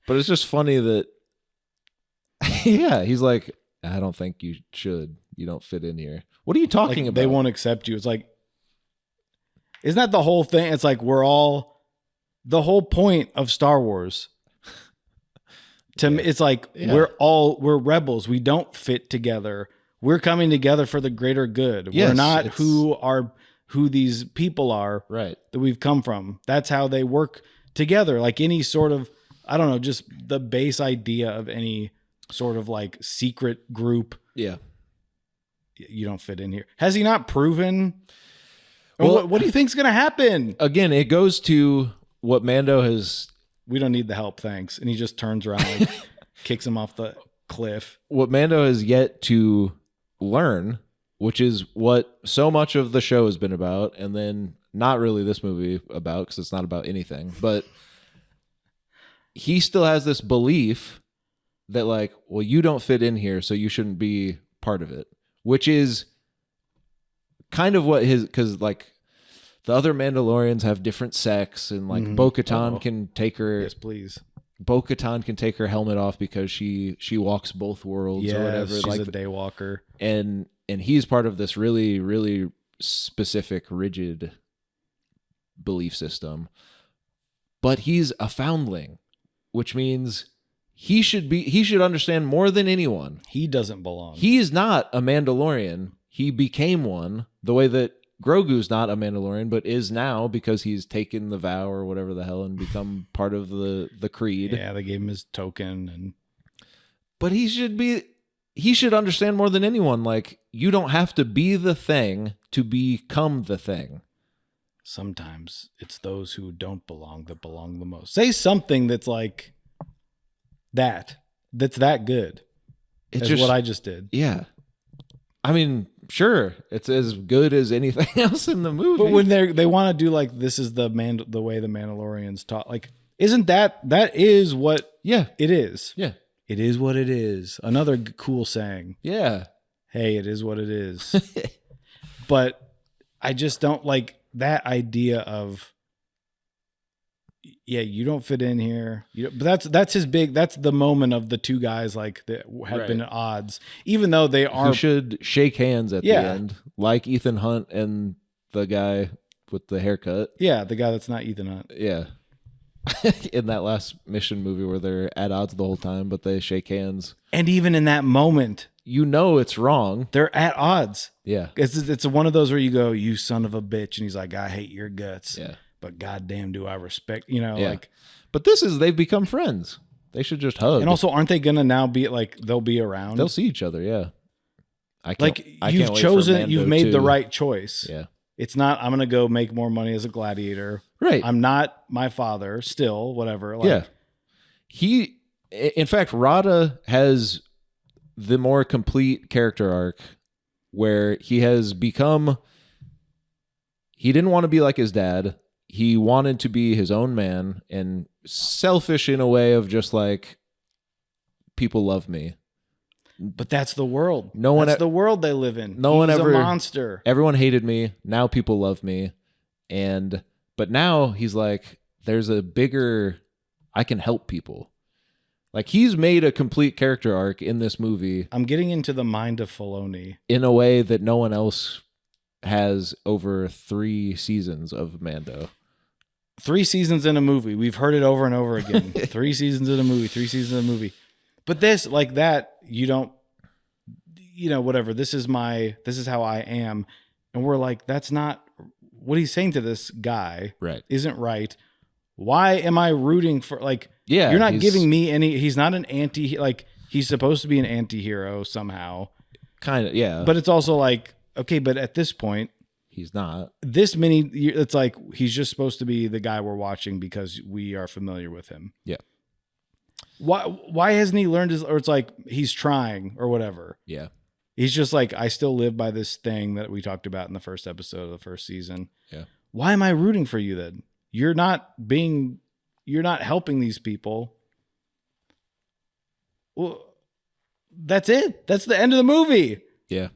it's just funny that, he's like, I don't think you should. You don't fit in here. What are you talking about? They won't accept you. It's like, isn't that the whole thing? It's like the whole point of Star Wars To me, it's like we're rebels. We don't fit together. We're coming together for the greater good. Yes, we're not who these people are right that we've come from. That's how they work together. Like any sort of, I don't know, just the base idea of any sort of like secret group. Yeah. You don't fit in here. Has he not proven? Well, What do you think's going to happen? Again, it goes to what Mando has. We don't need the help, thanks. And he just turns around and kicks him off the cliff. What Mando has yet to learn, which is what so much of the show has been about, and then not really this movie about, because it's not about anything, but he still has this belief that like, well, you don't fit in here, so you shouldn't be part of it, which is kind of what his, because like the other Mandalorians have different sex, and like Bo-Katan can take her. Yes, please. Bo-Katan can take her helmet off because she walks both worlds or whatever. She's like a daywalker. And he's part of this really, really specific, rigid belief system. But he's a foundling, which means he should understand more than anyone. He doesn't belong. He's not a Mandalorian. He became one the way that Grogu's not a Mandalorian, but is now because he's taken the vow or whatever the hell and become part of the creed. Yeah, they gave him his token, but he should understand more than anyone. Like, you don't have to be the thing to become the thing. Sometimes it's those who don't belong that belong the most. Say something that's like that's that good. It's just what I just did. Yeah. I mean, sure, it's as good as anything else in the movie. But when they want to do like, this is the way the Mandalorians taught, like, isn't that is what it is. Yeah. It is what it is. Another cool saying. Yeah. Hey, it is what it is. But I just don't like that idea of, you don't fit in here. But that's the moment of the two guys like that have been at odds, even though they are. Who should shake hands at the end, like Ethan Hunt and the guy with the haircut. Yeah, the guy that's not Ethan Hunt. Yeah. In that last mission movie where they're at odds the whole time, but they shake hands. And even in that moment, it's wrong. They're at odds. Yeah. It's one of those where you go, you son of a bitch. And he's like, I hate your guts. Yeah. But goddamn, do I respect, like. But they've become friends. They should just hug. And also, aren't they going to now be like, they'll be around? They'll see each other. Yeah. You've made the right choice. Yeah. It's not, I'm going to go make more money as a gladiator. Right. I'm not my father still, whatever. Like, in fact, Rada has the more complete character arc where he has become, he didn't want to be like his dad. He wanted to be his own man and selfish in a way of just like, people love me. But that's the world. That's the world they live in. He's a monster. Everyone hated me. Now people love me. But now he's like, there's a bigger, I can help people. Like, he's made a complete character arc in this movie. I'm getting into the mind of Filoni. In a way that no one else has over 3 seasons of Mando. 3 seasons in a movie. We've heard it over and over again. 3 seasons in a movie, 3 seasons in a movie. But this, like that, you don't, whatever. This is how I am. And we're like, that's not what he's saying to this guy. Right. Isn't right. Why am I rooting for, like, you're not giving me any, he's not an like, he's supposed to be an anti-hero somehow. Kind of, yeah. But it's also like, okay, but at this point, he's not. It's like he's just supposed to be the guy we're watching because we are familiar with him. Yeah. Why hasn't he learned or it's like he's trying or whatever. Yeah. He's just like, I still live by this thing that we talked about in the first episode of the first season. Yeah. Why am I rooting for you then? You're not helping these people. Well, that's it. That's the end of the movie. Yeah.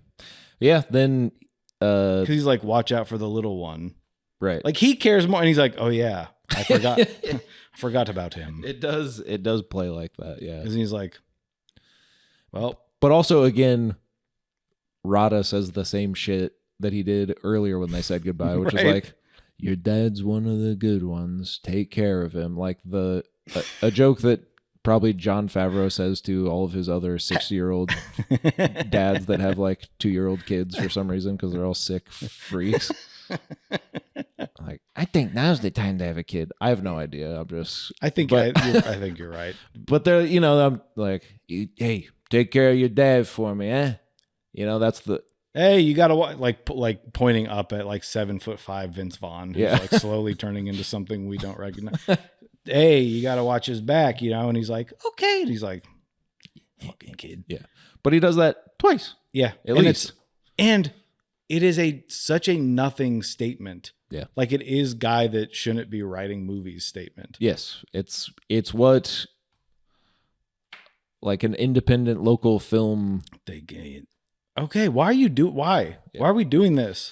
Yeah. Then, because he's like, watch out for the little one. Right. Like, he cares more. And he's like, oh yeah, I forgot. I forgot about him. It does play like that. Yeah. And he's like, well, but also again, Rada says the same shit that he did earlier when they said goodbye, which is like, your dad's one of the good ones. Take care of him. Like a joke that probably Jon Favreau says to all of his other 60-year-old dads that have like 2-year-old kids for some reason because they're all sick freaks. Like, I think now's the time to have a kid. I have no idea. I think you're right. But they're, I'm like, hey, take care of your dad for me, eh? That's the. Hey, you gotta like pointing up at like 7'5" Vince Vaughn, who's like slowly turning into something we don't recognize. Hey, you gotta watch his back, and he's like, okay, and he's like, fucking kid, yeah. But he does that twice, yeah, at least, and it is such a nothing statement, yeah, like it is guy that shouldn't be writing movies statement. Yes, it's what like an independent local film they gain. Okay, why are we doing this?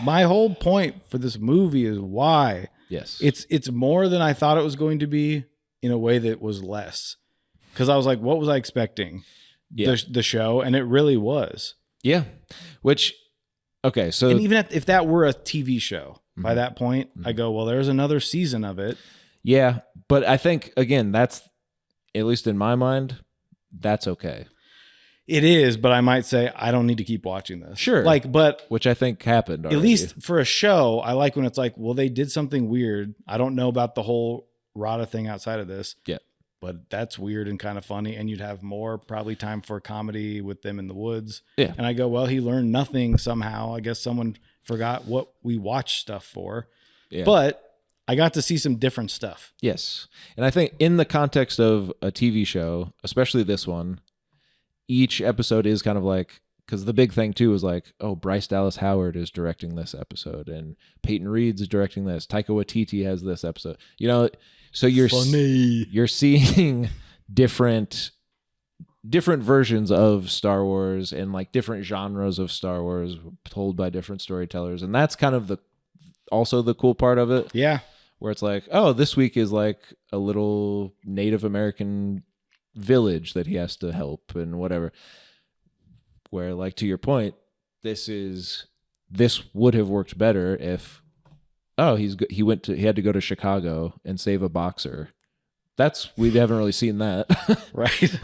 My whole point for this movie is why. Yes. It's more than I thought it was going to be in a way that was less. Because I was like, what was I expecting? Yeah. The show, and it really was. Yeah. Which, okay, so... And even if that were a TV show, by that point, I go, well, there's another season of it. Yeah, but I think, again, that's, at least in my mind, that's okay. It is, but I might say I don't need to keep watching this. Sure. But which I think happened already. At least for a show, I like when it's like, well, they did something weird. I don't know about the whole Rada thing outside of this. Yeah. But that's weird and kind of funny. And you'd have more probably time for comedy with them in the woods. Yeah. And I go, well, he learned nothing somehow. I guess someone forgot what we watch stuff for. Yeah. But I got to see some different stuff. Yes. And I think in the context of a TV show, especially this one, each episode is kind of like, because the big thing too is like, oh, Bryce Dallas Howard is directing this episode, and Peyton Reed's directing this. Taika Waititi has this episode. So you're seeing different versions of Star Wars and like different genres of Star Wars told by different storytellers, and that's kind of also the cool part of it. Yeah, where it's like, oh, this week is like a little Native American village that he has to help and whatever, where like to your point, this would have worked better if he had to go to Chicago and save a boxer. We haven't really seen that. Right.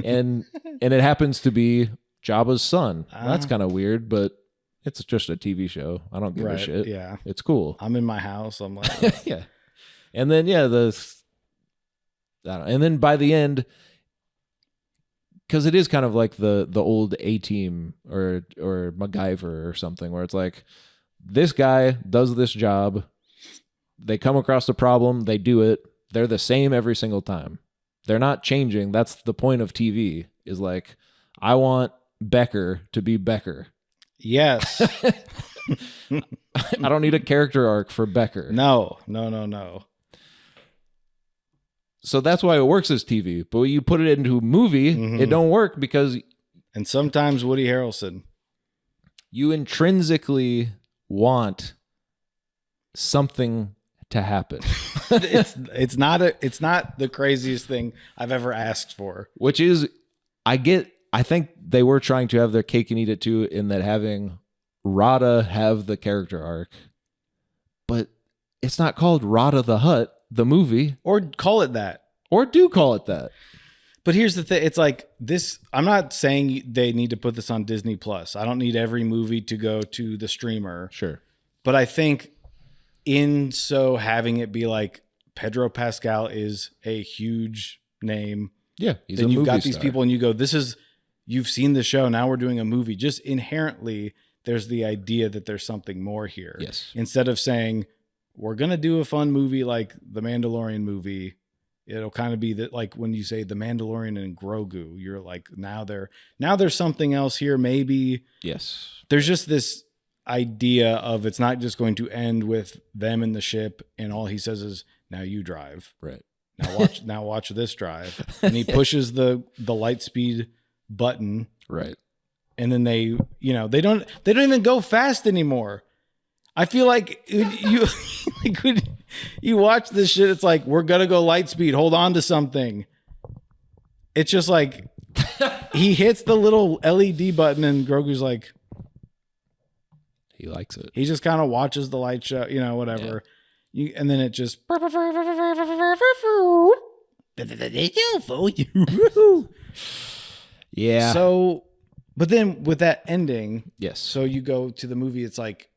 and it happens to be Jabba's son. That's kind of weird, but it's just a TV show. I don't give a shit. Yeah, it's cool. I'm in my house, I'm like yeah. And then and then by the end, because it is kind of like the old A-Team or MacGyver or something, where it's like, this guy does this job, they come across a problem, they do it, they're the same every single time. They're not changing. That's the point of TV, is like, I want Becker to be Becker. Yes. I don't need a character arc for Becker. No. So that's why it works as TV. But when you put it into a movie, it don't work because... And sometimes Woody Harrelson. You intrinsically want something to happen. It's not the craziest thing I've ever asked for. Which is, I think they were trying to have their cake and eat it too, in that having Rada have the character arc. But it's not called Rada the Hutt, the movie. Or call it that. Or do call it that. But here's the thing. It's like this. I'm not saying they need to put this on Disney Plus. I don't need every movie to go to the streamer. Sure. But I think having it be like Pedro Pascal is a huge name. Yeah. He's then a you've movie got these star. people and you go, you've seen the show. Now we're doing a movie. Just inherently, there's the idea that there's something more here. Yes. Instead of saying, we're going to do a fun movie like the Mandalorian movie. It'll kind of be that, like when you say the Mandalorian and Grogu, you're like, now there's something else here. Maybe. Yes. There's just this idea of, it's not just going to end with them in the ship and all he says is, now you drive. Right. Now watch this drive. And he pushes the light speed button. Right. And then they don't even go fast anymore. I feel like when you watch this shit, it's like, we're going to go light speed. Hold on to something. It's just like, he hits the little LED button and Grogu's like, he likes it. He just kind of watches the light show, whatever. Yeah. And then it just, They'll vote you. Yeah. So, but then with that ending, yes. so you go to the movie, it's like,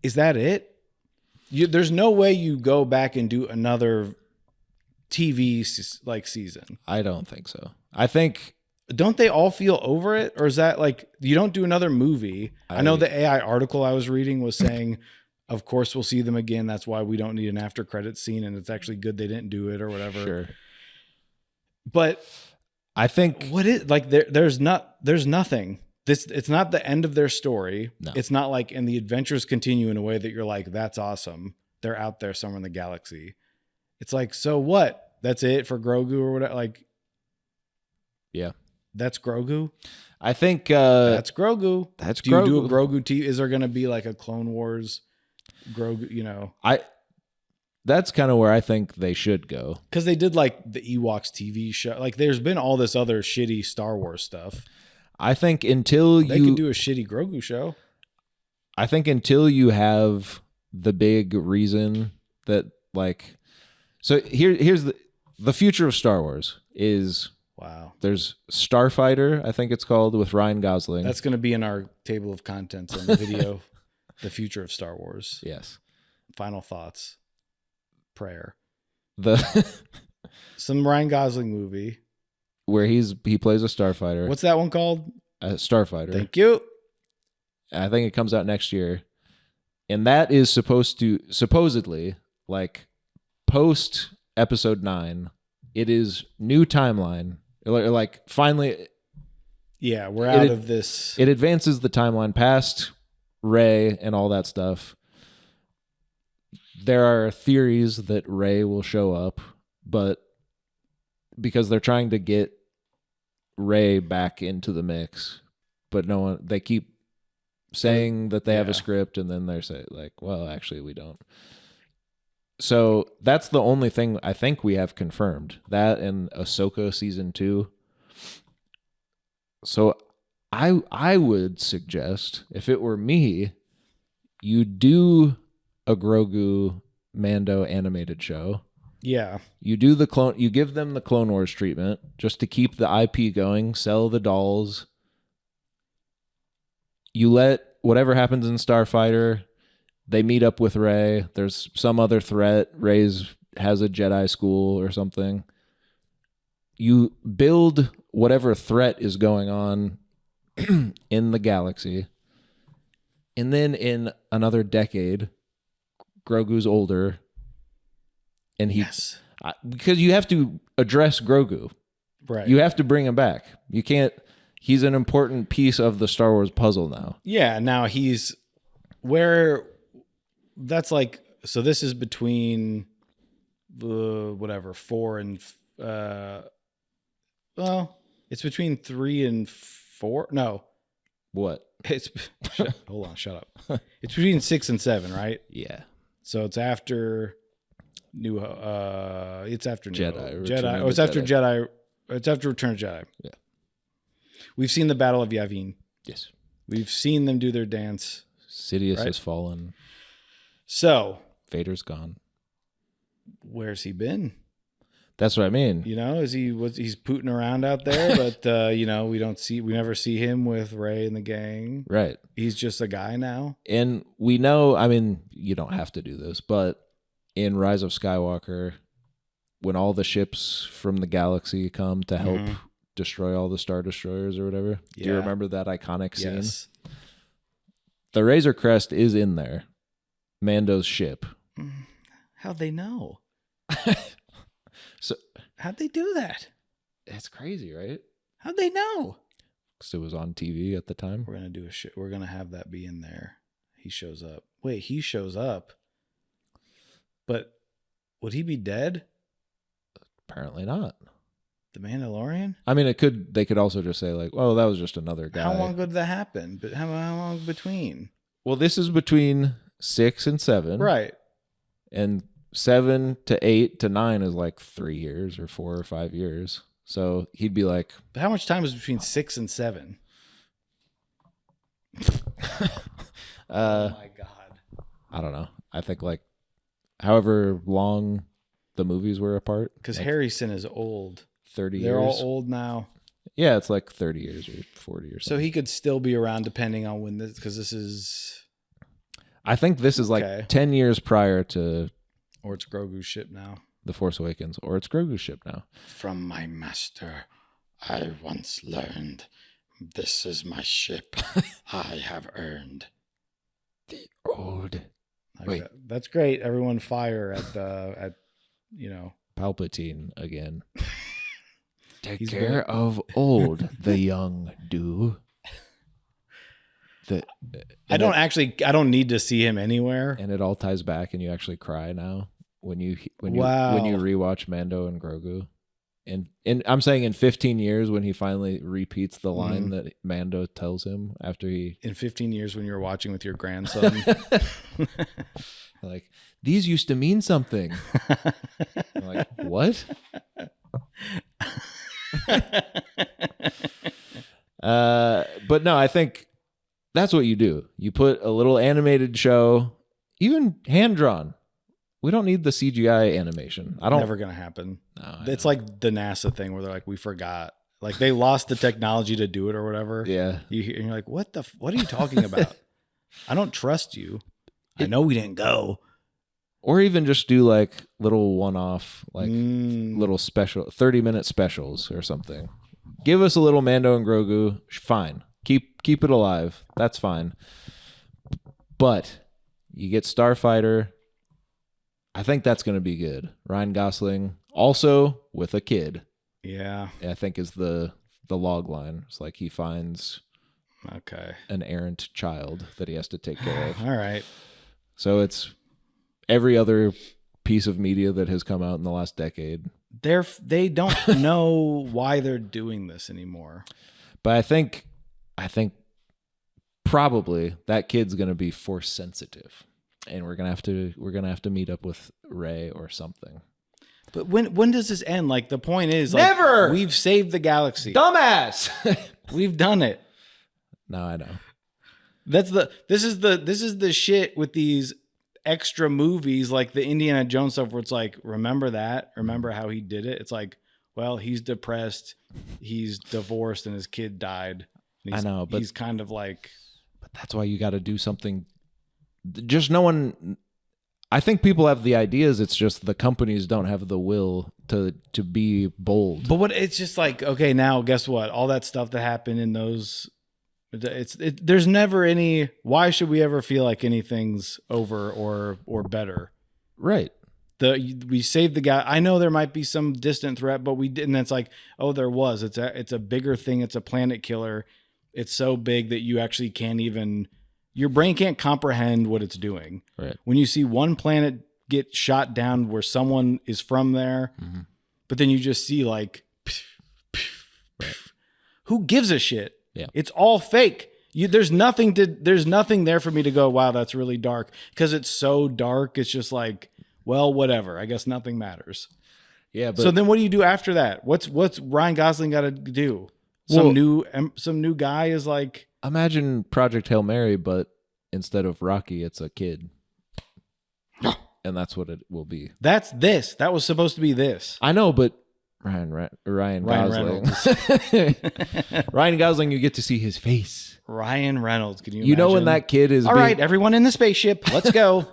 is that it? There's no way you go back and do another TV like season. I don't think so. I think Don't they all feel over it? Or is that like, you don't do another movie? I know the AI article I was reading was saying, of course, we'll see them again. That's why we don't need an after credit scene. And it's actually good they didn't do it or whatever. sure. But I think what is like, there's nothing. It's not the end of their story. No. It's not like, and the adventures continue in a way that you're like, that's awesome. They're out there somewhere in the galaxy. It's like, so what? That's it for Grogu or whatever. Like, yeah. That's Grogu. I think That's Grogu. that's Do you Grogu. do a Grogu TV? Is there going to be like a Clone Wars Grogu? You know, That's kind of where I think they should go. because they did like the Ewoks TV show. Like, there's been all this other shitty Star Wars stuff. I think until They could do a shitty Grogu show. I think until you have the big reason that like, so here's the future of Star Wars is Wow, there's Starfighter, I think it's called, with Ryan Gosling. that's going to be in our table of contents on the video. The future of Star Wars. yes. Final thoughts. Prayer. The Some Ryan Gosling movie. where he plays a starfighter. What's that one called? A starfighter. Thank you. I think it comes out next year. And that is supposedly like post episode 9. It is new timeline. Like finally Yeah, we're out of this. it advances the timeline past Rey and all that stuff. There are theories that Rey will show up, but because they're trying to get Rey back into the mix, but no one, they keep saying that they have a Yeah. script, and then they're saying like, well, actually we don't. So that's the only thing I think we have confirmed, that and Ahsoka season 2. So I would suggest, if it were me, you do a Grogu Mando animated show. Yeah. You do you give them the Clone Wars treatment just to keep the IP going, sell the dolls. You let whatever happens in Starfighter, they meet up with Rey. There's some other threat. Rey has a Jedi school or something. You build whatever threat is going on in the galaxy. And then in another decade, Grogu's older. And Yes. because you have to address Grogu. Right. You have to bring him back. You can't, he's an important piece of the Star Wars puzzle now. Yeah. Now he's where that's like, so this is between whatever, 4 and, well, it's between 3 and 4. No, What? it's, hold on, shut up. It's between 6 and 7, right? Yeah. So it's after it's after Jedi, Return Jedi. of Oh, it's the after Jedi. Jedi. It's after Return of Jedi. Yeah. We've seen the Battle of Yavin. Yes. We've seen them do their dance. Sidious Right. has fallen. So Vader's gone. where's he been? That's what I mean. You know, he's pooting around out there, but you know, we never see him with Rey and the gang. Right. He's just a guy now. And we know, I mean, you don't have to do this, but in Rise of Skywalker, when all the ships from the galaxy come to help destroy all the Star Destroyers or whatever, do you Yeah. remember that iconic scene? Yes. The Razor Crest is in there. Mando's ship. How'd they know? So How'd they do that? it's crazy, right? How'd they know? Because it was on TV at the time. We're gonna do a shit. We're gonna have that be in there. He shows up. Wait, he shows up. But would he be dead? Apparently not. The Mandalorian? I mean, they could also just say like, "Oh, that was just another guy." How long ago did that happen? But how long between? Well, this is between 6 and 7, Right. and 7 to 8 to 9 is like 3 years or 4 or 5 years. So he'd be like, But how much time is between 6 and 7? Oh my god. I don't know. I think like however long the movies were apart. Because Like Harrison is old. 30 They're years. all old now. Yeah, it's like 30 years or 40 or So something. he could still be around depending on when this, because this is, I think this is like Okay. 10 years prior to or it's Grogu's ship now. The Force Awakens, or it's Grogu's ship now. From my master, I once learned, this is my ship I have earned. The old. Like Wait. that's great. Everyone fire at Palpatine again. Take He's care very- of old, the young do. I don't need to see him anywhere. And it all ties back, and you actually cry now when you Wow. rewatch Mando and Grogu. And I'm saying in 15 years when he finally repeats the line that Mando tells him after he In 15 years when you're watching with your grandson. like, these used to mean something. I'm like, what? But no, I think that's what you do. You put a little animated show, even hand drawn. We don't need the CGI animation. I don't. Never gonna happen. No, It's like the NASA thing where they're like, we forgot. Like they lost the technology to do it or whatever. yeah. And you're like, what are you talking about? I don't trust you. I know we didn't go. Or even just do like little one-off, like Mm. little special 30-minute specials or something. Give us a little Mando and Grogu. Fine. Keep it alive. That's fine. But you get Starfighter. I think that's going to be good. Ryan Gosling also with a kid. Yeah. I think is the log line. It's like he finds Okay. an errant child that he has to take care of. All right. So it's every other piece of media that has come out in the last decade. They don't know why they're doing this anymore. But I think probably that kid's gonna be force sensitive, and we're gonna have to meet up with Rey or something. But when does this end? Like the point is, like, Never! We've saved the galaxy. Dumbass. We've done it. No, I know. This is the shit with these extra movies like the Indiana Jones stuff where it's like, remember how he did it? It's like, well, he's depressed, he's divorced, and his kid died. And I know, but he's kind of like, but that's why you got to do something. Just no one. I think people have the ideas. It's just the companies don't have the will to be bold. but what it's just like, okay, now guess what? All that stuff that happened in those, there's never any. Why should we ever feel like anything's over or better? Right. We saved the guy. I know there might be some distant threat, but we didn't. It's like, oh, there was. It's a bigger thing. It's a planet killer. It's so big that you actually can't even. Your brain can't comprehend what it's doing. Right. When you see one planet get shot down where someone is from there, but then you just see like, who gives a shit? Yeah. It's all fake. There's nothing there for me to go, wow, that's really dark. Because it's so dark, it's just like, well, whatever. I guess nothing matters. Yeah. But So then what do you do after that? What's Ryan Gosling got to do? Some new guy is like, imagine Project Hail Mary, but instead of Rocky, it's a kid. And that's what it will be. that's this. That was supposed to be this. I know, but Ryan Gosling. Ryan Gosling, you get to see his face. Ryan Reynolds. Can you You know when imagine? that kid is All right, everyone in the spaceship, let's go.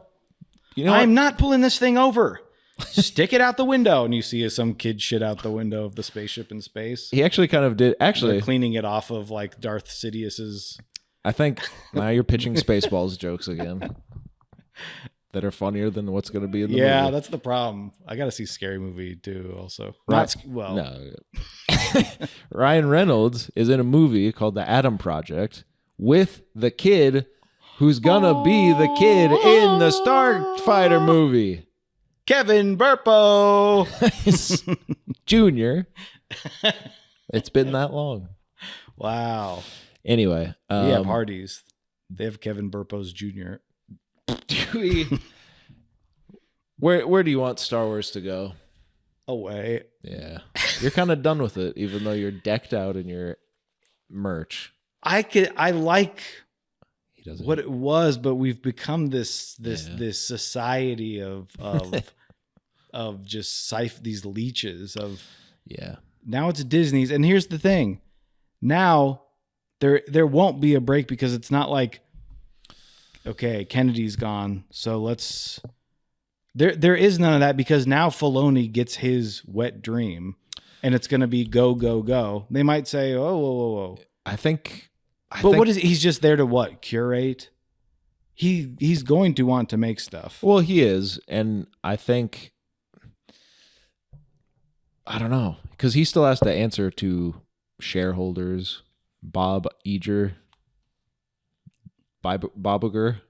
You know I'm not pulling this thing over. Stick it out the window. And you see some kid shit out the window of the spaceship in space. he actually kind of did. They're Actually, cleaning it off of like Darth Sidious's. I think now you're pitching Spaceballs jokes again that are funnier than what's going to be in the Yeah, movie. that's the problem. I got to see Scary Movie too. Also, Right. No. Ryan Reynolds is in a movie called The Atom Project with the kid who's gonna be the kid in the Starfighter movie. Kevin Burpo. Junior. It's been that long. Wow. Anyway, We have Hardee's. They have Kevin Burpo's Jr. where do you want Star Wars to go? Away. Yeah, you're kind of done with it, even though you're decked out in your merch. I like He doesn't. what it was, but we've become this Yeah. society of of just these leeches of. Yeah. Now it's Disney's, and here's the thing: now there won't be a break because it's not like, okay, Kennedy's gone, so let's. There is none of that because now Filoni gets his wet dream, and it's going to be go go go. They might say, oh, whoa, whoa, whoa. I think. What is he's just there to what? Curate? He's going to want to make stuff. Well, he is, and I think I don't know because he still has to answer to shareholders, Bob Iger, Bobiger,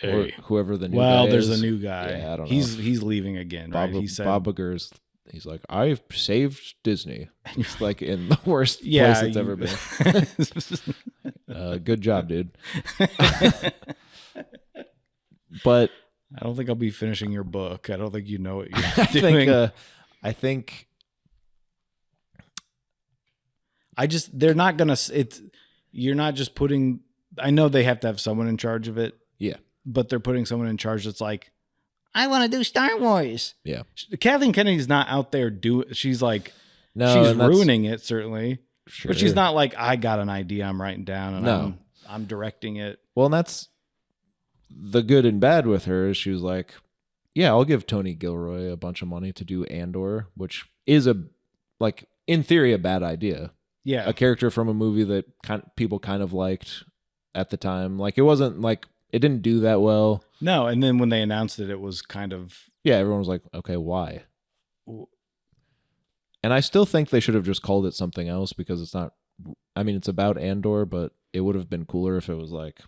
or whoever the new guy there's is. a new guy. Yeah, I don't know. He's leaving again, right? He said Bobiger's. He's like, I've saved Disney. He's like in the worst place it's ever been. Good job, dude. But I don't think I'll be finishing your book. I don't think you know what you're doing. I think they're not gonna. You're not just putting. I know they have to have someone in charge of it. Yeah, but they're putting someone in charge that's like, I want to do Star Wars. Yeah, Kathleen Kennedy's not out there she's like, no, she's ruining it certainly, sure. But she's not like, I got an idea I'm writing down and no. I'm directing it. Well, and that's the good and bad with her. Is she was like, yeah, I'll give Tony Gilroy a bunch of money to do Andor, which is in theory a bad idea. Yeah, a character from a movie that people kind of liked at the time. Like it wasn't like it didn't do that well. No, and then when they announced it, it was kind of everyone was like, okay, why? And I still think they should have just called it something else because it's not. I mean, it's about Andor, but it would have been cooler if it was like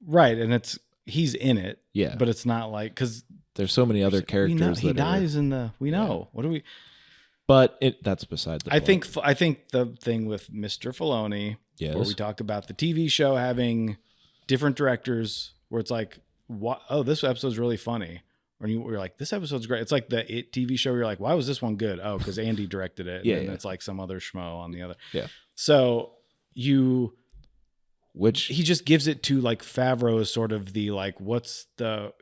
right, and he's in it. Yeah, but it's not like because there's so many other characters. He dies in the. We know what do we. But that's beside the point. I think the thing with Mr. Filoni, where we talk about the TV show having different directors, where it's like, what? Oh, this episode's really funny, or you're like, this episode's great. It's like the It TV show. Where you're like, why was this one good? Oh, because Andy directed it. And then it's like some other schmo on the other. Yeah. So he just gives it to like Favreau as sort of the like,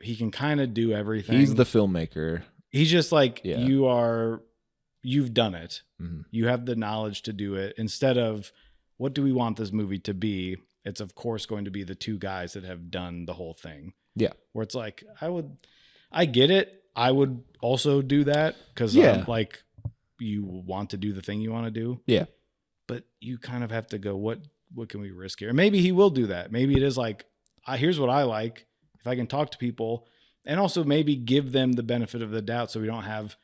he can kind of do everything. He's the filmmaker. He's just like you've done it. Mm-hmm. You have the knowledge to do it. Instead of what do we want this movie to be? It's of course going to be the two guys that have done the whole thing. Yeah. Where it's like, I get it. I would also do that because like you want to do the thing you want to do. Yeah. But you kind of have to go, what can we risk here? And maybe he will do that. Maybe it is like, here's what I like. If I can talk to people and also maybe give them the benefit of the doubt so we don't have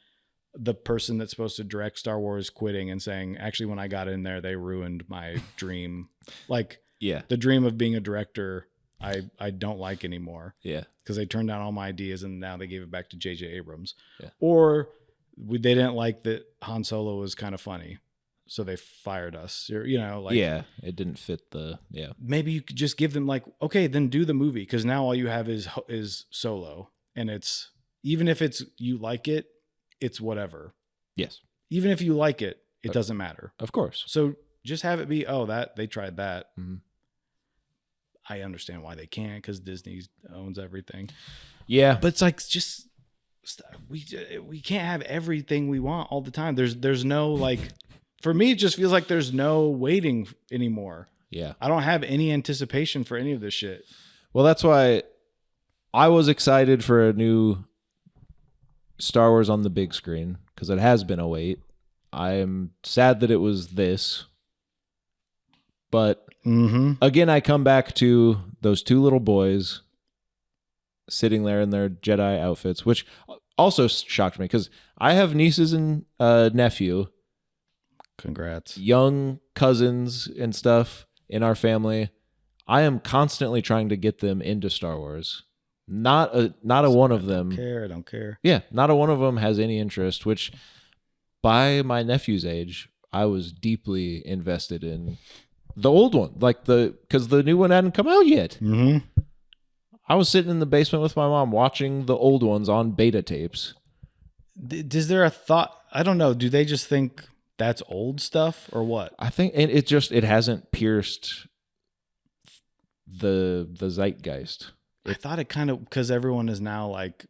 the person that's supposed to direct Star Wars quitting and saying, actually, when I got in there, they ruined my dream. Like, the dream of being a director, I don't like anymore. Yeah. Because they turned down all my ideas and now they gave it back to J.J. Abrams. Yeah. Or they didn't like that Han Solo was kind of funny. So they fired us. It didn't fit the. Maybe you could just give them like, okay, then do the movie. Because now all you have is Solo. And it's, even if you like it, it's whatever. Yes. Even if you like it, it doesn't matter. Of course. So just have it be, that they tried that. Mm-hmm. I understand why they can't because Disney owns everything. Yeah. But it's like, just we can't have everything we want all the time. There's no like, for me, it just feels like there's no waiting anymore. Yeah. I don't have any anticipation for any of this shit. Well, that's why I was excited for a new Star Wars on the big screen because it has been a wait. I'm sad that it was this, but again, I come back to those two little boys sitting there in their Jedi outfits, which also shocked me because I have nieces and nephew. Congrats. Young cousins and stuff in our family. I am constantly trying to get them into Star Wars. Not a one of them. I don't care. Yeah, not a one of them has any interest, which by my nephew's age, I was deeply invested in the old one, because the new one hadn't come out yet. Mm-hmm. I was sitting in the basement with my mom watching the old ones on beta tapes. Is there a thought? I don't know. Do they just think that's old stuff or what? I think it hasn't pierced the zeitgeist. I thought it kind of, because everyone is now like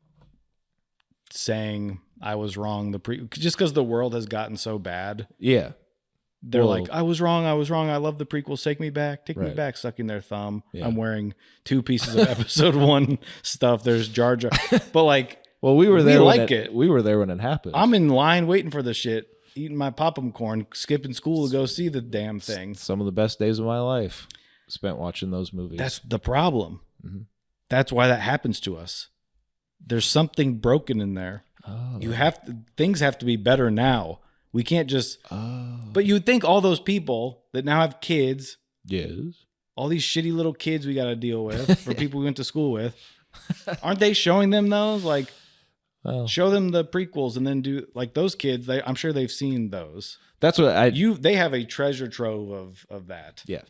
saying I was wrong. Just because the world has gotten so bad, Yeah. they're Well- like, I was wrong. I love the prequels. Take me back. Take me Right. back. Sucking their thumb. Yeah. I'm wearing 2 pieces of episode 1 stuff. There's Jar Jar, but like, Well, we were there. We when like it. We were there when it happened. I'm in line waiting for the shit, eating my popcorn, skipping school to go see the damn thing. Some of the best days of my life spent watching those movies. That's the problem. Mhm. That's why that happens to us. There's something broken in there. Oh. Things have to be better now. We can't just. Oh. But you'd think all those people that now have kids, Yes. all these shitty little kids we got to deal with, for people we went to school with, aren't they showing them those? Like, Well, show them the prequels and then do like those kids. I'm sure they've seen those. that's what I. They have a treasure trove of that. Yeah.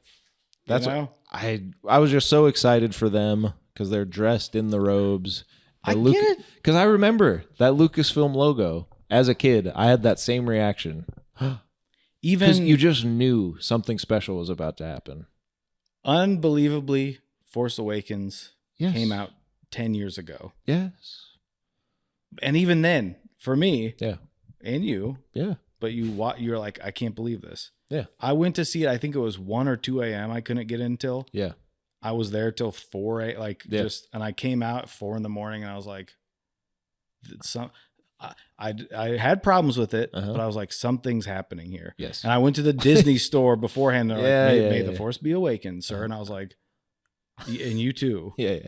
That's You know? what I was just so excited for them because they're dressed in the robes. I get it. Because I remember that Lucasfilm logo as a kid. I had that same reaction. Because Even you just knew something special was about to happen. unbelievably, Force Awakens Yes. came out 10 years ago. Yes. And even then, for me Yeah. and you, Yeah. but you're like, I can't believe this. Yeah. I went to see it. I think it was 1 or 2 a.m. I couldn't get in till. Yeah. I was there till 4 Yeah. and I came out at 4 a.m. and I was like, I had problems with it, Uh-huh. but I was like, something's happening here. Yes. And I went to the Disney store beforehand. And they're like, may the yeah. force be awakened, sir. And I was like, and you too. Yeah.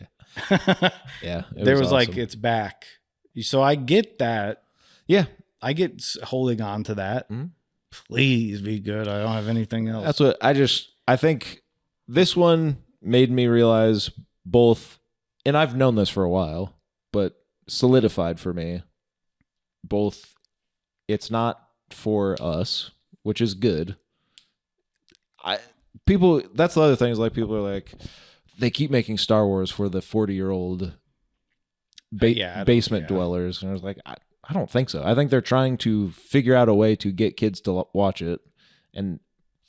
Yeah. Yeah. It There was like, awesome. it's back. So I get that. Yeah. I get holding on to that. Mhm. Please be good. I don't have anything else. That's what I think this one made me realize both, and I've known this for a while, but solidified for me both. It's not for us, which is good. That's the other thing is like people are like, they keep making Star Wars for the 40-year-old basement dwellers. And I was like, I don't think so. I think they're trying to figure out a way to get kids to watch it, and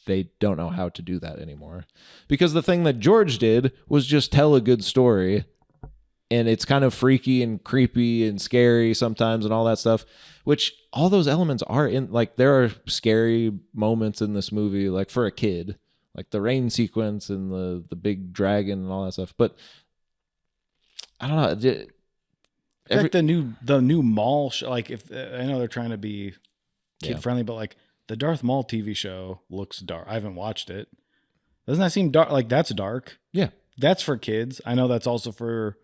they don't know how to do that anymore. Because the thing that George did was just tell a good story, and it's kind of freaky and creepy and scary sometimes and all that stuff, which all those elements are in. Like, there are scary moments in this movie, like for a kid, like the rain sequence and the big dragon and all that stuff. But I don't know. Like the new mall show, like if I know they're trying to be kid friendly, but like the Darth Maul TV show looks dark. I haven't watched it. Doesn't that seem dark? Like that's dark. Yeah. That's for kids. I know that's also for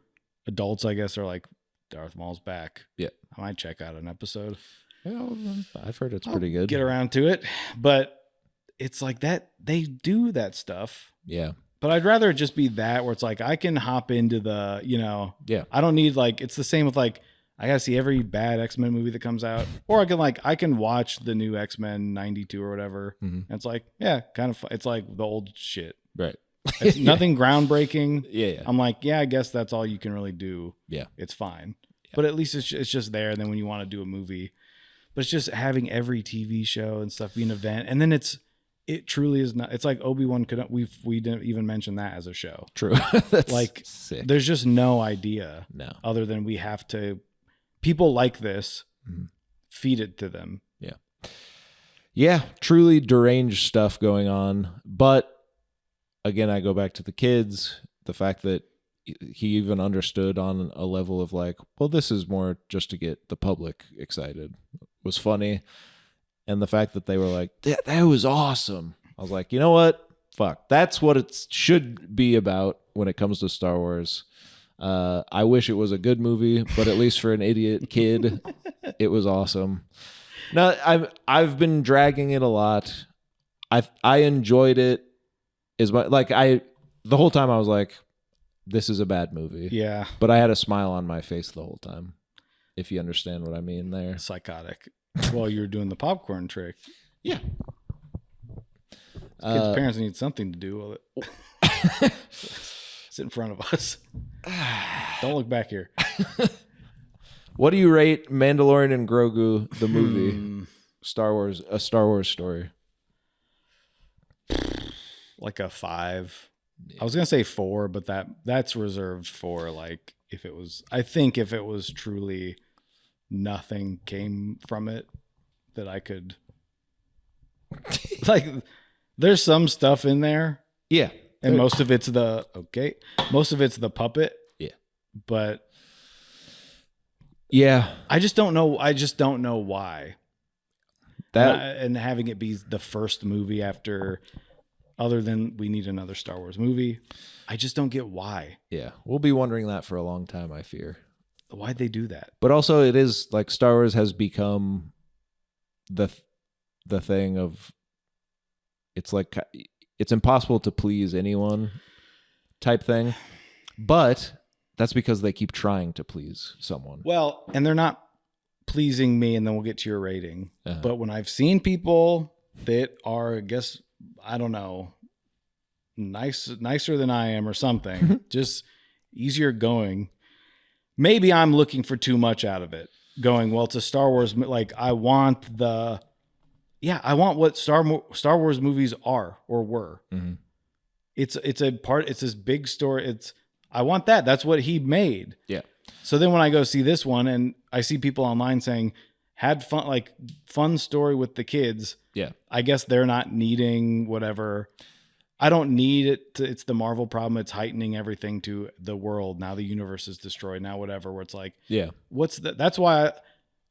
adults, I guess. They're like, Darth Maul's back. Yeah. I might check out an episode. Well, I've heard it's pretty good. Get around to it. But it's like that. They do that stuff. Yeah. But I'd rather it just be that where it's like I can hop into the, Yeah. I don't need like, it's the same with like, I gotta see every bad X-Men movie that comes out, or I can watch the new X-Men 92 or whatever. Mhm. And it's like, yeah, kind of, it's like the old shit. Right. It's nothing groundbreaking. Yeah. I'm like, yeah, I guess that's all you can really do. Yeah. It's fine. But at least it's just there. And then when you want to do a movie, but it's just having every TV show and stuff be an event. And then it truly is not, it's like Obi-Wan we didn't even mention that as a show. True. That's Like sick. there's just no idea No. other than we have to, people like this, feed it to them. Yeah, truly deranged stuff going on. But again, I go back to the kids, the fact that he even understood on a level of like, well, this is more just to get the public excited, was funny. And the fact that they were like, that was awesome. I was like, you know what? Fuck. That's what it should be about when it comes to Star Wars. I wish it was a good movie, but at least for an idiot kid, it was awesome. Now, I've been dragging it a lot. I enjoyed it as much. Like the whole time I was like, this is a bad movie. Yeah. But I had a smile on my face the whole time, if you understand what I mean there. Psychotic. Well, you were doing the popcorn trick. Yeah. Kids' parents need something to do with it. Sit in front of us. Don't look back here. What do you rate Mandalorian and Grogu, the movie? Star Wars, a Star Wars story. Like a 5. I was gonna say 4, but that's reserved for like if it was. I think if it was truly nothing came from it that I could like. There's some stuff in there, Yeah. and most of it's the puppet. Yeah. But Yeah. I just don't know. I just don't know why. And having it be the first movie after, other than we need another Star Wars movie, I just don't get why. Yeah. We'll be wondering that for a long time, I fear. Why'd they do that? But also it is like Star Wars has become the thing of, it's like, it's impossible to please anyone type thing. But that's because they keep trying to please someone. Well, and they're not pleasing me, and then we'll get to your rating. Uh-huh. But when I've seen people that are, I guess, I don't know, nicer than I am or something, just easier going, maybe I'm looking for too much out of it. Going, well, it's a Star Wars, like I want what Star Wars movies are or were. Mm-hmm. It's this big story. I want that. That's what he made. Yeah. So then when I go see this one and I see people online saying had fun story with the kids. Yeah. I guess they're not needing whatever. I don't need it it's the Marvel problem. It's heightening everything to the world. Now the universe is destroyed. Now whatever, where it's like, yeah, that's why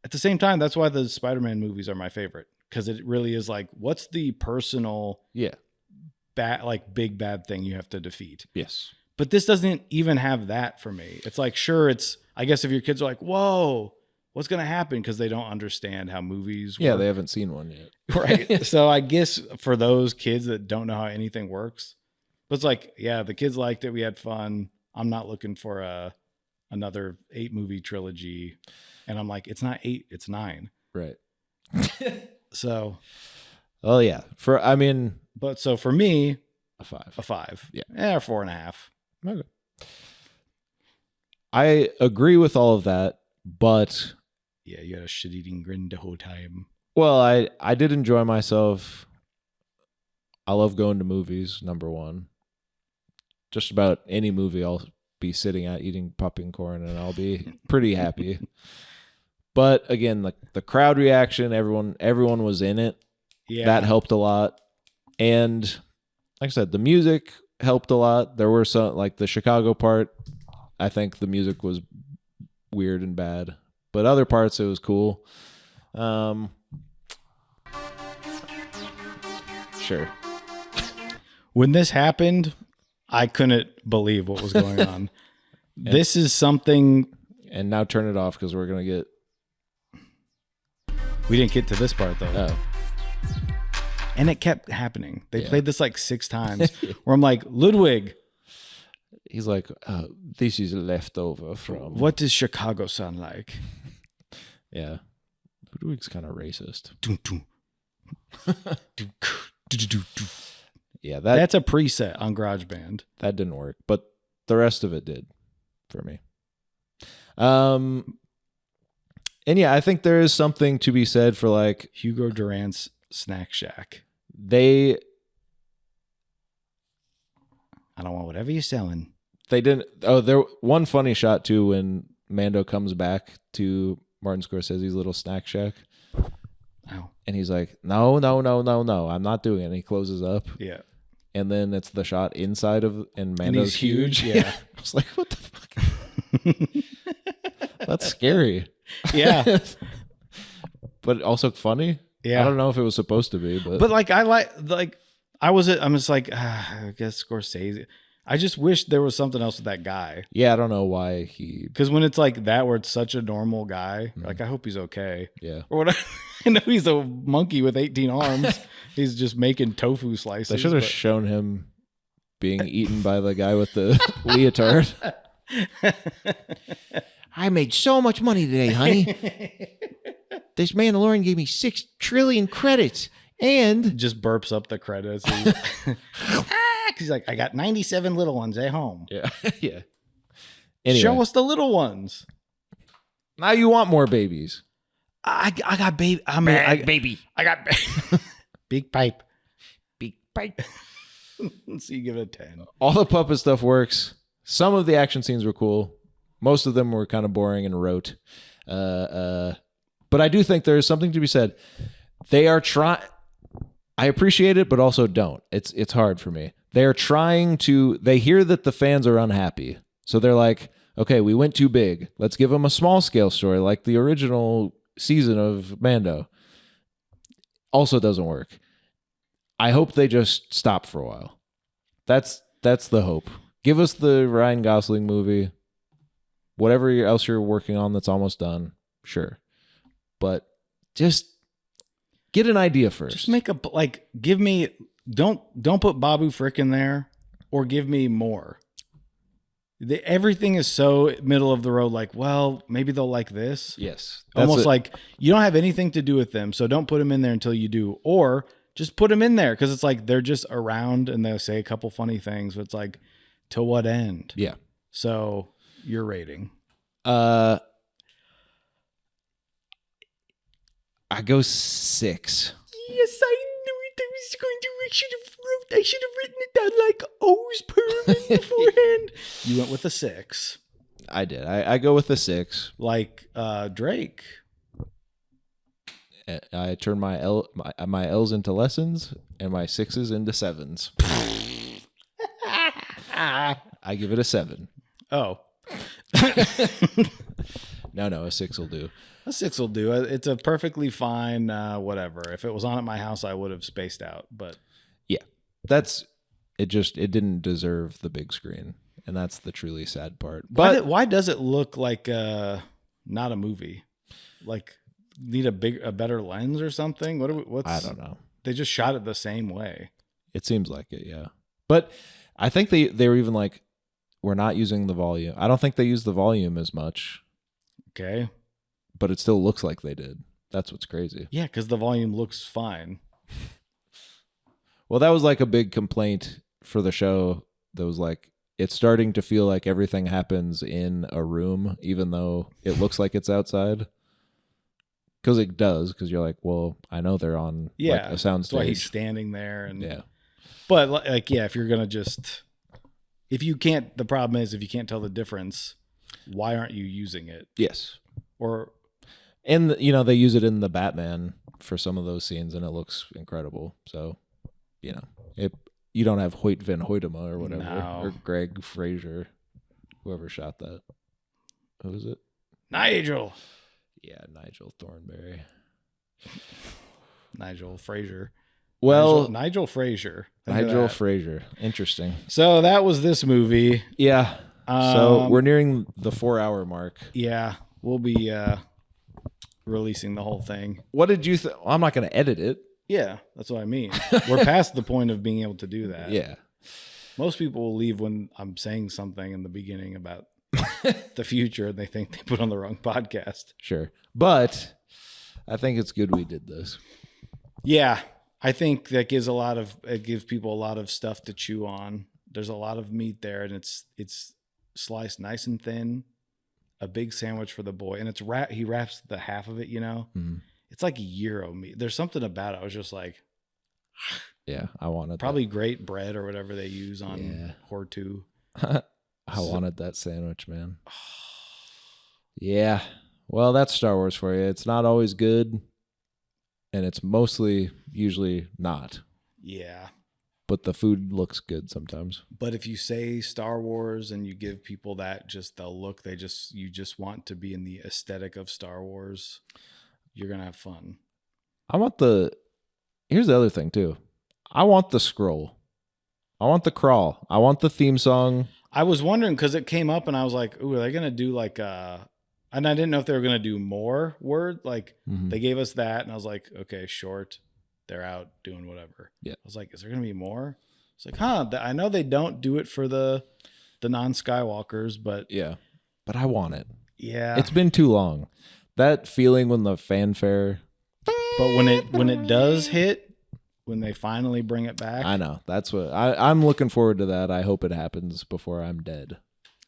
at the same time, that's why the Spider-Man movies are my favorite. Cause it really is like, what's the personal big bad thing you have to defeat? Yes. But this doesn't even have that for me. It's like, sure, I guess if your kids are like, whoa, what's going to happen? Because they don't understand how movies work. Yeah, they haven't seen one yet. Right. So I guess for those kids that don't know how anything works, but it's like, yeah, the kids liked it. We had fun. I'm not looking for another 8-movie trilogy. And I'm like, it's not 8, it's 9. Right. So. Oh, yeah. So for me, a 5. A 5. Yeah. Or 4.5. Okay. I agree with all of that, but yeah, you had a shit-eating grin the whole time. Well, I did enjoy myself. I love going to movies, number one. Just about any movie I'll be sitting at eating popcorn and I'll be pretty happy. But again, like the crowd reaction, everyone was in it. Yeah. That helped a lot. And like I said, the music helped a lot. There were some, like the Chicago part, I think the music was weird and bad. But other parts, it was cool. Sure. When this happened, I couldn't believe what was going on. This is something. And now turn it off because we're going to get. We didn't get to this part, though. Oh. And it kept happening. They played this like 6 times where I'm like, Ludwig. He's like, this is leftover from. What does Chicago sound like? Yeah. Ludwig's kind of racist. Yeah, that's a preset on GarageBand. That didn't work, but the rest of it did for me. And yeah, I think there is something to be said for like Hugo Durant's Snack Shack. I don't want whatever you're selling. They didn't. Oh, there one funny shot too when Mando comes back to Martin Scorsese's little snack shack. Oh. And he's like, no, I'm not doing it. And he closes up. Yeah. And then it's the shot inside of, and Mando's huge. Yeah. I was like, what the fuck? That's scary. Yeah. But also funny. Yeah. I don't know if it was supposed to be, but like, I'm just like, I guess Scorsese. I just wish there was something else with that guy. yeah, I don't know why he, Because when it's like that, where it's such a normal guy, like, I hope he's okay. yeah. Or whatever. I know he's a monkey with 18 arms. He's just making tofu slices. They should have shown him being eaten by the guy with the leotard. I made so much money today, honey. This Mandalorian gave me 6 trillion credits. And just burps up the credits. He's like, I got 97 little ones at home. Yeah. Yeah. Anyway, Show us the little ones. now you want more babies. I got baby. I mean, baby. I got big pipe. Big pipe. So you give it a 10. All the puppet stuff works. Some of the action scenes were cool. Most of them were kind of boring and rote. But I do think there is something to be said. They are trying. I appreciate it, but also don't. It's hard for me. They are trying to. They hear that the fans are unhappy, so they're like, okay, we went too big. Let's give them a small scale story like the original season of Mando. Also doesn't work. I hope they just stop for a while. That's the hope. Give us the Ryan Gosling movie. Whatever else you're working on that's almost done, sure. But just get an idea first. Just make give me, don't put Babu Frick in there, or give me more. Everything is so middle of the road, like, well, maybe they'll like this. Yes. Almost like you don't have anything to do with them, so don't put them in there until you do. Or just put them in there, because it's like they're just around and they'll say a couple funny things, but it's like, to what end? Yeah. So your rating. I go 6. Yes, I knew it. I was going to. I should have written it down like O's permanent beforehand. You went with a 6. I did. I go with a 6. Like Drake. I turn my L's into lessons and my 6s into 7s. I give it a 7. Oh. No, a 6 will do. A 6 will do. It's a perfectly fine whatever. If it was on at my house, I would have spaced out. But yeah, that's it. It didn't deserve the big screen, and that's the truly sad part. But why does it look like not a movie? Like need a better lens or something? I don't know. They just shot it the same way. It seems like it, yeah. But I think they were even like, we're not using the volume. I don't think they use the volume as much. Okay. But it still looks like they did. That's what's crazy. Yeah, because the volume looks fine. Well, that was like a big complaint for the show. That was like, it's starting to feel like everything happens in a room, even though it looks like it's outside. Because it does. Because you're like, well, I know they're on like a sound that's why he's stage. standing there. And Yeah. But like, yeah, if you're gonna the problem is if you can't tell the difference, why aren't you using it? Yes. And they use it in the Batman for some of those scenes, and it looks incredible. So, you don't have Hoyt Van Hoytema or whatever, or Greg Fraser, whoever shot that. Who was it? Nigel. Yeah, Nigel Thornberry. Nigel Fraser. Well, Nigel Fraser. Nigel Fraser. Interesting. So that was this movie. Yeah. So we're nearing the 4-hour mark. Yeah, we'll be releasing the whole thing. What did you think? I'm not going to edit it. Yeah, that's what I mean. We're past the point of being able to do that. Yeah. Most people will leave when I'm saying something in the beginning about the future and they think they put on the wrong podcast. Sure. But I think it's good we did this. Yeah, I think that gives people a lot of stuff to chew on. There's a lot of meat there, and it's sliced nice and thin. A big sandwich for the boy, and he wraps the half of it. Mm-hmm. It's like Euro meat. There's something about it. I was just like, yeah, I wanted probably great bread or whatever they use on Hortu. I wanted that sandwich, man. Yeah. Well, that's Star Wars for you. It's not always good, and it's usually not. Yeah. But the food looks good sometimes. But if you say Star Wars and you give people that the look, you just want to be in the aesthetic of Star Wars, you're going to have fun. Here's the other thing too. I want the scroll. I want the crawl. I want the theme song. I was wondering because it came up and I was like, ooh, are they going to do like and I didn't know if they were going to do more word. Like they gave us that and I was like, okay, short. They're out doing whatever. Yeah. I was like, is there going to be more? It's like, I know they don't do it for the non-Skywalkers, but yeah, but I want it. Yeah. It's been too long. That feeling when the fanfare. But when it does hit, when they finally bring it back. I know. That's what I'm looking forward to that. I hope it happens before I'm dead.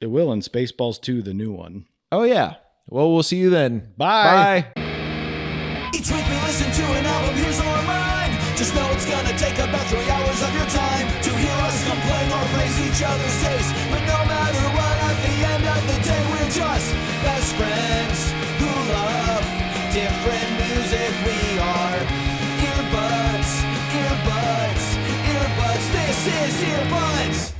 It will in Spaceballs 2, the new one. Oh yeah. Well, we'll see you then. Bye. Bye. Each week we listen to an album, here's our mind. Just know it's gonna take about 3 hours of your time to hear us complain or praise each other's taste. But no matter what, at the end of the day, we're just best friends who love we are earbuds, earbuds, earbuds. This is earbuds.